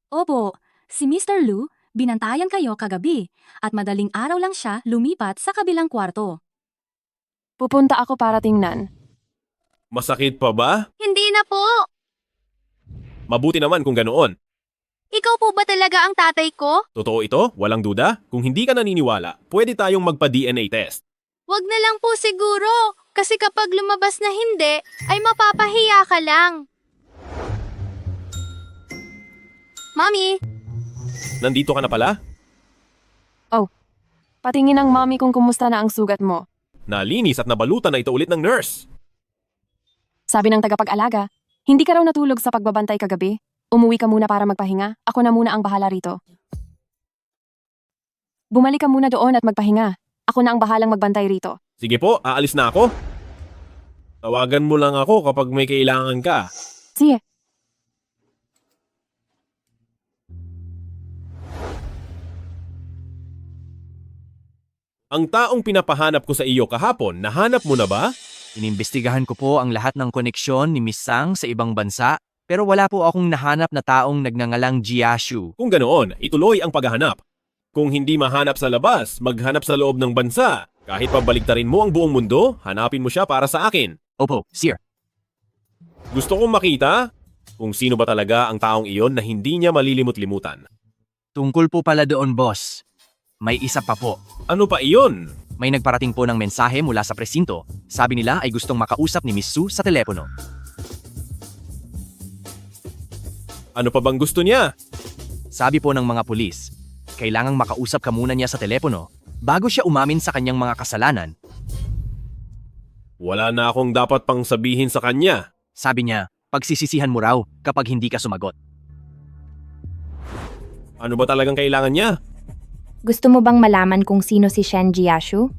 Opo, si Mr. Lu, binantayan kayo kagabi at madaling araw lang siya lumipat sa kabilang kwarto. Pupunta ako para tingnan. Masakit pa ba? Hindi na po. Mabuti naman kung ganoon. Ikaw po ba talaga ang tatay ko? Totoo ito? Walang duda? Kung hindi ka naniniwala, pwede tayong magpa-DNA test. Wag na lang po siguro. Kasi kapag lumabas na hindi, ay mapapahiya ka lang. Mami! Nandito ka na pala? Oh, patingin ng mommy kung kumusta na ang sugat mo. Nalinis at nabalutan na ito ulit ng nurse. Sabi ng tagapag-alaga, hindi ka raw natulog sa pagbabantay kagabi. Umuwi ka muna para magpahinga. Ako na muna ang bahala rito. Bumalik ka muna doon at magpahinga. Ako na ang bahalang magbantay rito. Sige po, aalis na ako. Tawagan mo lang ako kapag may kailangan ka. Sige. Ang taong pinapahanap ko sa iyo kahapon, nahanap mo na ba? Inimbestigahan ko po ang lahat ng koneksyon ni Miss Sang sa ibang bansa, pero wala po akong nahanap na taong nagngangalang Jiashu. Kung ganoon, ituloy ang paghahanap. Kung hindi mahanap sa labas, maghanap sa loob ng bansa. Kahit pabaliktarin mo ang buong mundo, hanapin mo siya para sa akin. Opo, sir. Gusto kong makita kung sino ba talaga ang taong iyon na hindi niya malilimot-limutan. Tungkol po pala doon, boss. May isa pa po. Ano pa iyon? May nagparating po ng mensahe mula sa presinto. Sabi nila ay gustong makausap ni Miss Su sa telepono. Ano pa bang gusto niya? Sabi po ng mga pulis, kailangang makausap ka muna niya sa telepono bago siya umamin sa kanyang mga kasalanan. Wala na akong dapat pang sabihin sa kanya. Sabi niya, pagsisisihan mo raw kapag hindi ka sumagot. Ano ba talagang kailangan niya? Gusto mo bang malaman kung sino si Shen Jiashu?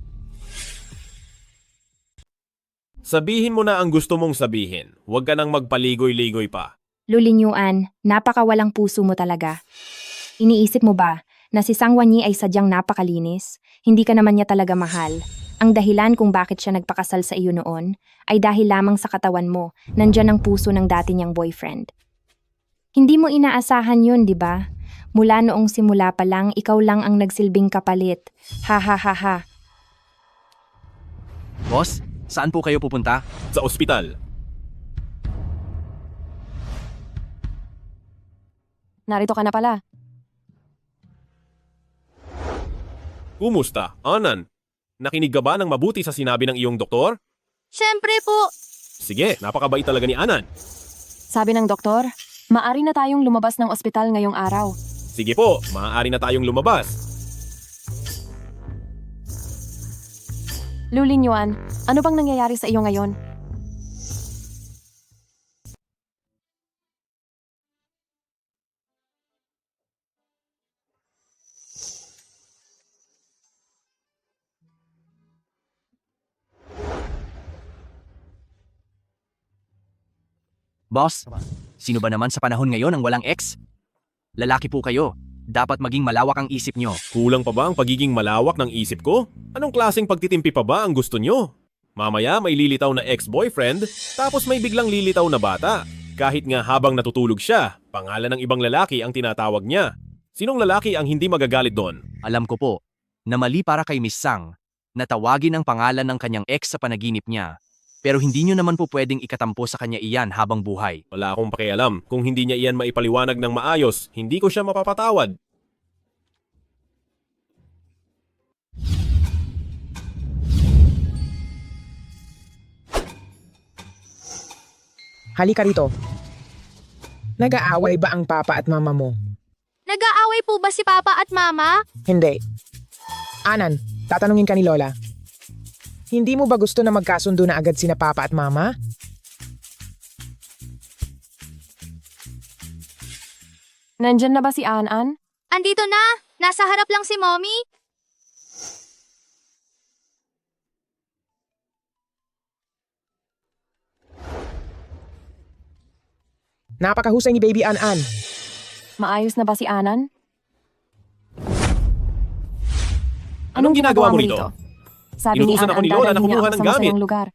Sabihin mo na ang gusto mong sabihin. Huwag ka nang magpaligoy-ligoy pa. Lulinyuan, napakawalang puso mo talaga. Iniisip mo ba na si Sang Wanyi ay sadyang napakalinis? Hindi ka naman niya talaga mahal. Ang dahilan kung bakit siya nagpakasal sa iyo noon ay dahil lamang sa katawan mo, nandyan ang puso ng dati niyang boyfriend. Hindi mo inaasahan yun, di ba? Mula noong simula pa lang, ikaw lang ang nagsilbing kapalit. Ha ha ha ha. Boss, saan po kayo pupunta? Sa ospital. Narito ka na pala. Kumusta, Anan? Nakinig ka ba ng mabuti sa sinabi ng iyong doktor? Siyempre po. Sige, napakabait talaga ni Anan. Sabi ng doktor, maari na tayong lumabas ng ospital ngayong araw. Sige po, maaari na tayong lumabas. Lu Linyuan, ano bang nangyayari sa iyo ngayon? Boss, sino ba naman sa panahon ngayon ang walang ex? Lalaki po kayo. Dapat maging malawak ang isip nyo. Kulang pa ba ang pagiging malawak ng isip ko? Anong klaseng pagtitimpi pa ba ang gusto nyo? Mamaya may lilitaw na ex-boyfriend, tapos may biglang lilitaw na bata. Kahit nga habang natutulog siya, pangalan ng ibang lalaki ang tinatawag niya. Sinong lalaki ang hindi magagalit doon? Alam ko po, na mali para kay Miss Sang, na tawagin ang pangalan ng kanyang ex sa panaginip niya. Pero hindi nyo naman po pwedeng ikatampo sa kanya iyan habang buhay. Wala akong pakialam. Kung hindi niya iyan maipaliwanag ng maayos, hindi ko siya mapapatawad. Halika rito. Nag-aaway ba ang papa at mama mo? Nag-aaway po ba si Papa at Mama? Hindi. Anan, tatanungin ka ni Lola. Hindi mo ba gusto na magkasundo na agad sina papa at mama? Nandyan na ba si An-An? Andito na. Nasa harap lang si Mommy. Napakahusay ni Baby An-An. Maayos na ba si Anan? Anong ginagawa mo rito? Sabi ni Inutusan ako An-An, ni Lola na dadalhin niya kumuha ako ng sa gamit. masayang lugar.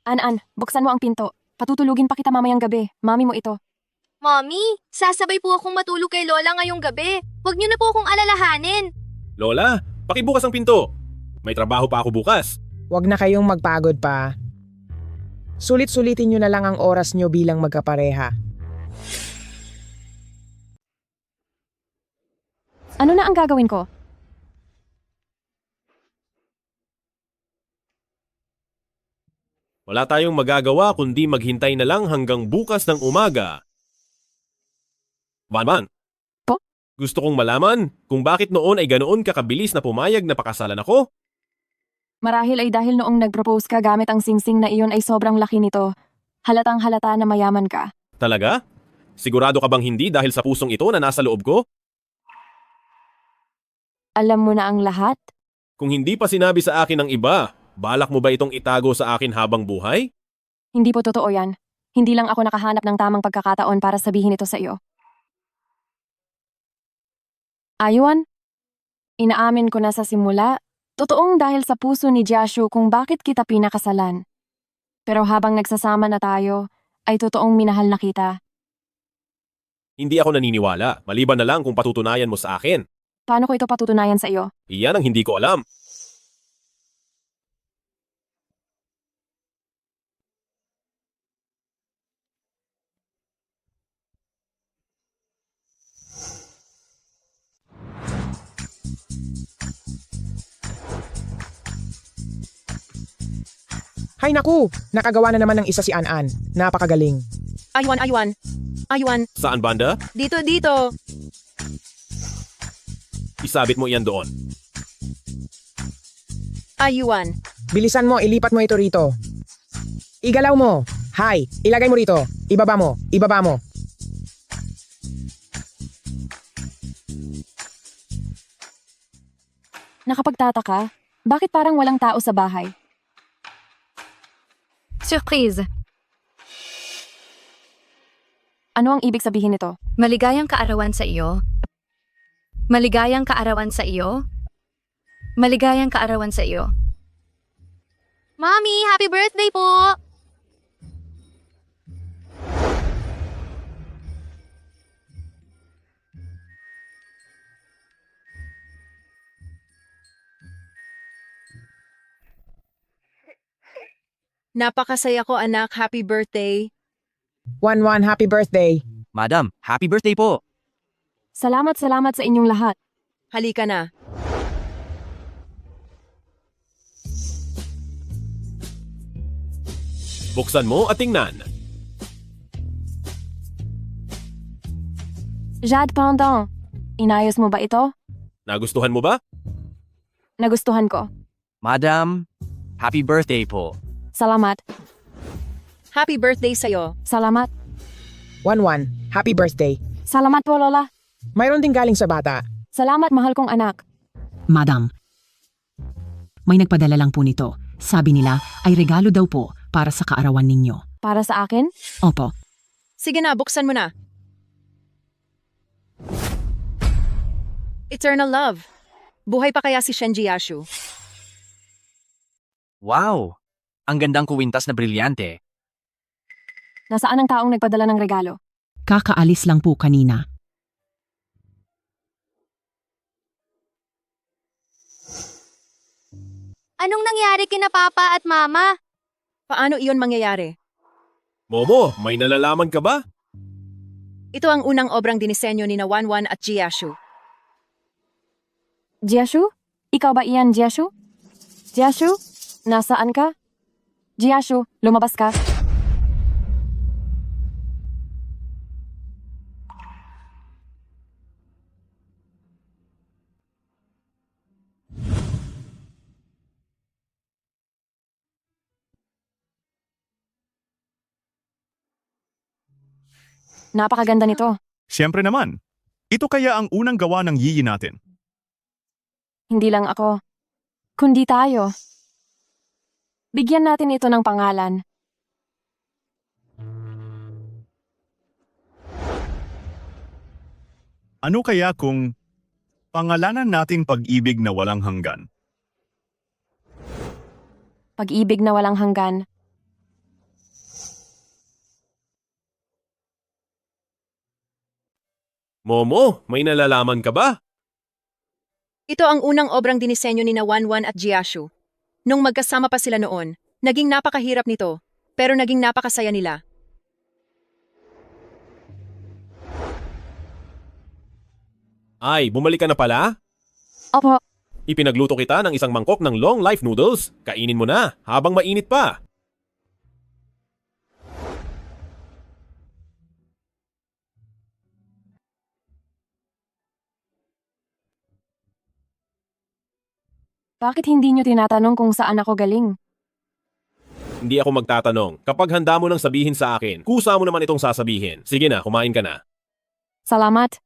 An-An, buksan mo ang pinto. Patutulugin pa kita mamayang gabi. Mami mo ito. Mommy, sasabay po akong matulog kay Lola ngayong gabi. Huwag niyo na po akong alalahanin. Lola, pakibukas ang pinto. May trabaho pa ako bukas. Huwag na kayong magpagod pa. Sulit-sulitin nyo na lang ang oras nyo bilang magkapareha. Ano na ang gagawin ko? Wala tayong magagawa kundi maghintay na lang hanggang bukas ng umaga. Banban. Po? Gusto kong malaman kung bakit noon ay ganoon kakabilis na pumayag na pakasalan ako. Marahil ay dahil noong nag-propose ka gamit ang singsing na iyon ay sobrang laki nito. Halatang halata na mayaman ka. Talaga? Sigurado ka bang hindi dahil sa pusong ito na nasa loob ko? Alam mo na ang lahat? Kung hindi pa sinabi sa akin ng iba, balak mo ba itong itago sa akin habang buhay? Hindi po totoo yan. Hindi lang ako nakahanap ng tamang pagkakataon para sabihin ito sa iyo. Aywan, inaamin ko na sa simula, totoong dahil sa puso ni Jashu kung bakit kita pinakasalan. Pero habang nagsasama na tayo, ay totoong minahal na kita. Hindi ako naniniwala, maliban na lang kung patutunayan mo sa akin. Paano ko ito patutunayan sa iyo? Iyan ang hindi ko alam. Hay naku! Nakagawa na naman ng isa si An-An. Napakagaling. Aywan. Saan banda? Dito. Isabit mo iyan doon. Aywan. Bilisan mo, ilipat mo ito rito. Igalaw mo. Hay, ilagay mo rito. Ibaba mo. Nakapagtataka, bakit parang walang tao sa bahay? Surprise! Ano ang ibig sabihin nito? Maligayang kaarawan sa iyo. Maligayang kaarawan sa iyo. Maligayang kaarawan sa iyo. Mommy, happy birthday po! Napakasaya ko anak, happy birthday. 1-1, happy birthday. Madam, happy birthday po. Salamat sa inyong lahat. Halika na. Buksan mo at tingnan. Jade Pendant, inayos mo ba ito? Nagustuhan mo ba? Nagustuhan ko. Madam, happy birthday po. Salamat. Happy birthday sa'yo. Salamat. 1-1, happy birthday. Salamat po, Lola. Mayroon din galing sa bata. Salamat, mahal kong anak. Madam, may nagpadala lang po nito. Sabi nila ay regalo daw po para sa kaarawan ninyo. Para sa akin? Opo. Sige na, buksan mo na. Eternal love. Buhay pa kaya si Shenji Yashu? Wow! Ang gandang kuwintas na brilyante. Nasaan ang taong nagpadala ng regalo? Kakaalis lang po kanina. Anong nangyari kina Papa at Mama? Paano iyon mangyayari? Momo, may nalalaman ka ba? Ito ang unang obrang dinisenyo ni na Wanwan at Jiyashu. Jiashu? Ikaw ba iyan, Jiashu? Jiashu? Nasaan ka? Jiashu, lumabas ka. Napakaganda nito. Siyempre naman. Ito kaya ang unang gawa ng yiyi natin. Hindi lang ako, kundi tayo. Bigyan natin ito ng pangalan. Ano kaya kung pangalanan nating pag-ibig na walang hanggan? Pag-ibig na walang hanggan. Momo, may nalalaman ka ba? Ito ang unang obrang dinisenyo ni na Wanwan at Jiyashu. Nung magkasama pa sila noon, naging napakahirap nito, pero naging napakasaya nila. Ay, bumalik ka na pala? Opo. Ipinagluto kita ng isang mangkok ng long life noodles. Kainin mo na, habang mainit pa. Bakit hindi nyo tinatanong kung saan ako galing? Hindi ako magtatanong. Kapag handa mo nang sabihin sa akin, kusa mo naman itong sasabihin. Sige na, kumain ka na. Salamat.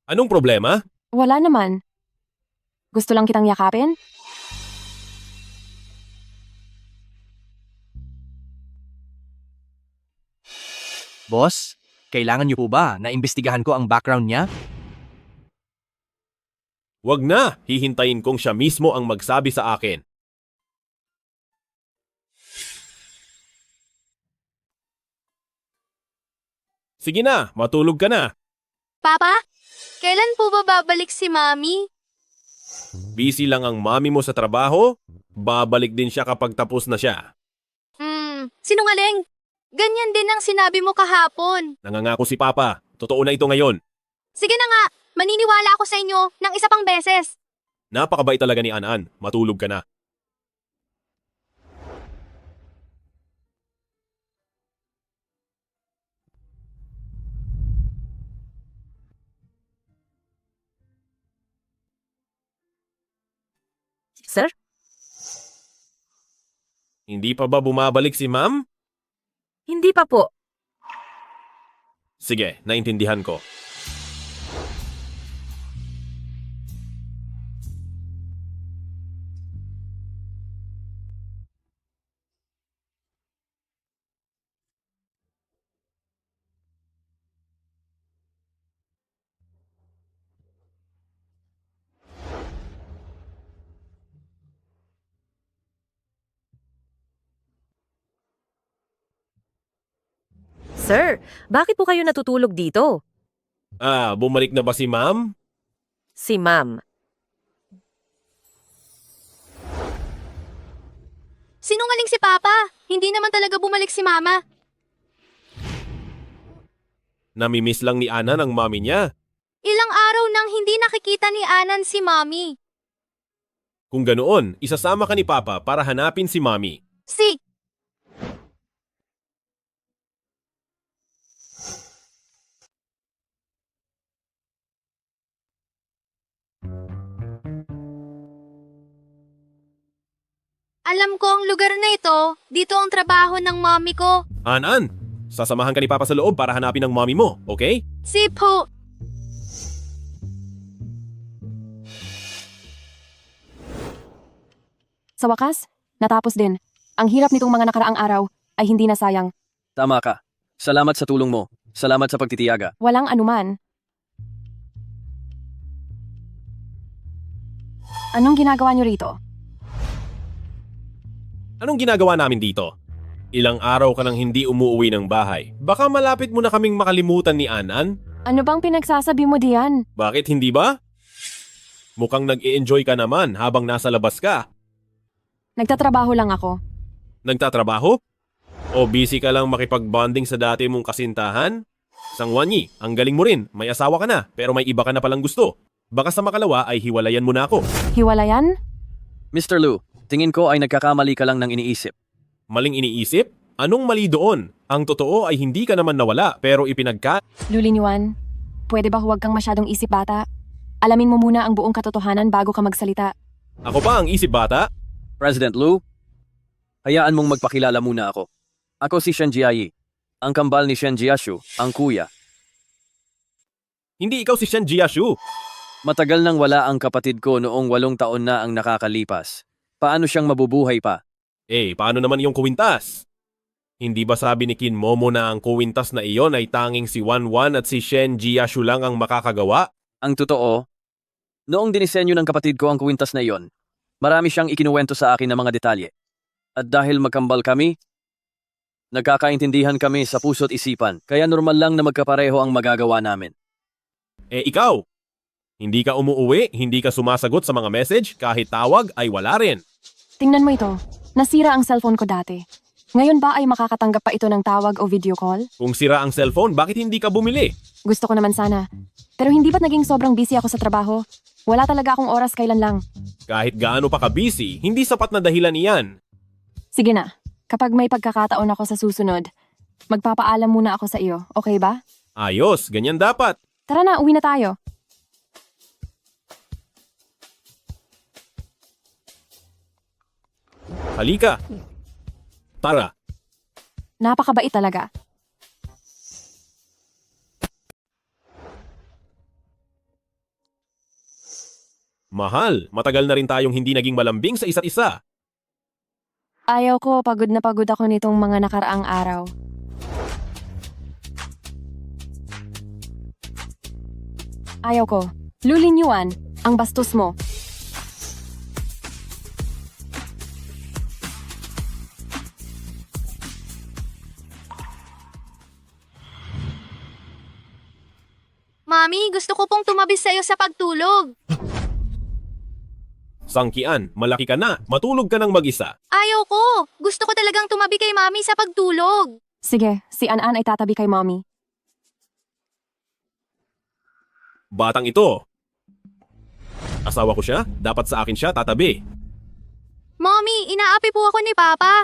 Anong problema? Wala naman. Gusto lang kitang yakapin? Boss, kailangan niyo po ba na imbestigahan ko ang background niya? Wag na, hihintayin kong siya mismo ang magsabi sa akin. Sige na, matulog ka na. Papa, kailan po ba babalik si Mami? Busy lang ang mami mo sa trabaho, babalik din siya kapag tapos na siya. Sinungaling. Ganyan din ang sinabi mo kahapon. Nangangako si Papa, totoo na ito ngayon. Sige na nga, maniniwala ako sa inyo ng isa pang beses. Napakabait talaga ni An-An, matulog ka na. Sir? Hindi pa ba bumabalik si Ma'am? Hindi pa po. Sige, naintindihan ko. Sir, bakit po kayo natutulog dito? Bumalik na ba si ma'am? Si ma'am. Sinungaling si Papa. Hindi naman talaga bumalik si Mama. Namimiss lang ni Anan ang mami niya. Ilang araw nang hindi nakikita ni Anan si Mommy. Kung ganoon, isasama ka ni Papa para hanapin si mami. Si... Alam ko ang lugar na ito. Dito ang trabaho ng mommy ko. Anan, sasamahan ka ni Papa sa loob para hanapin ang mami mo, okay? Si Po. Sa wakas, natapos din. Ang hirap nitong mga nakaraang araw ay hindi na sayang. Tama ka. Salamat sa tulong mo. Salamat sa pagtitiyaga. Walang anuman. Anong ginagawa niyo rito? Anong ginagawa namin dito? Ilang araw ka nang hindi umuuwi ng bahay. Baka malapit mo na kaming makalimutan ni Anan? Ano bang pinagsasabi mo diyan? Bakit hindi ba? Mukhang nag-i-enjoy ka naman habang nasa labas ka. Nagtatrabaho lang ako. Nagtatrabaho? O busy ka lang makipag-bonding sa dati mong kasintahan? Sangwanyi, ang galing mo rin. May asawa ka na, pero may iba ka na palang gusto. Baka sa makalawa ay hiwalayan mo na ako. Hiwalayan? Mr. Lu, tingin ko ay nagkakamali ka lang ng iniisip. Maling iniisip? Anong mali doon? Ang totoo ay hindi ka naman nawala, pero Lulinyuan, pwede ba huwag kang masyadong isip bata? Alamin mo muna ang buong katotohanan bago ka magsalita. Ako pa ang isip bata? President Lu, hayaan mong magpakilala muna ako. Ako si Shen Jiayi, ang kambal ni Shen Jiashu, ang kuya. Hindi ikaw si Shen Jiashu. Matagal nang wala ang kapatid ko noong 8 taon na ang nakakalipas. Paano siyang mabubuhay pa? Paano naman yung kuwintas? Hindi ba sabi ni Kin Momo na ang kuwintas na iyon ay tanging si Wanwan at si Shen Jiashu lang ang makakagawa? Ang totoo, noong dinisenyo ng kapatid ko ang kuwintas na iyon, marami siyang ikinuwento sa akin ng mga detalye. At dahil magkambal kami, nagkakaintindihan kami sa puso't isipan, kaya normal lang na magkapareho ang magagawa namin. Ikaw? Hindi ka umuuwi, hindi ka sumasagot sa mga message, kahit tawag ay wala rin. Tingnan mo ito. Nasira ang cellphone ko dati. Ngayon ba ay makakatanggap pa ito ng tawag o video call? Kung sira ang cellphone, bakit hindi ka bumili? Gusto ko naman sana. Pero hindi ba't naging sobrang busy ako sa trabaho? Wala talaga akong oras kailan lang. Kahit gaano pa ka busy, hindi sapat na dahilan iyan. Sige na. Kapag may pagkakataon ako sa susunod, magpapaalam muna ako sa iyo. Okay ba? Ayos, ganyan dapat. Tara na, uwi na tayo. Halika. Tara. Napakabait talaga. Mahal, matagal na rin tayong hindi naging malambing sa isa't isa. Ayaw ko, pagod na pagod ako nitong mga nakaraang araw. Ayaw ko. Lulinyuan, ang bastos mo. Mami, gusto ko pong tumabi sa'yo sa pagtulog. Sangkian, malaki ka na, matulog ka ng mag-isa. Ayaw ko. Gusto ko talagang tumabi kay Mami sa pagtulog. Sige, si An-An ay tatabi kay Mommy. Batang ito. Asawa ko siya, dapat sa akin siya tatabi. Mommy, inaapi po ako ni Papa.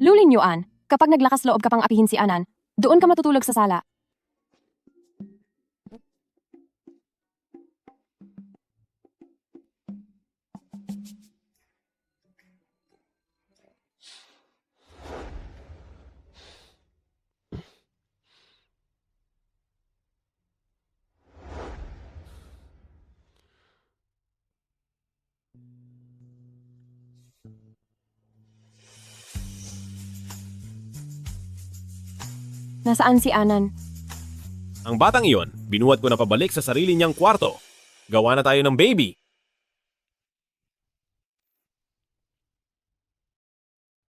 Lulinyuan, kapag naglakas loob ka pang apihin si Anan, doon ka matutulog sa sala. Nasaan si Anan? Ang batang iyon, binuhat ko na pabalik sa sarili niyang kwarto. Gawa na tayo ng baby.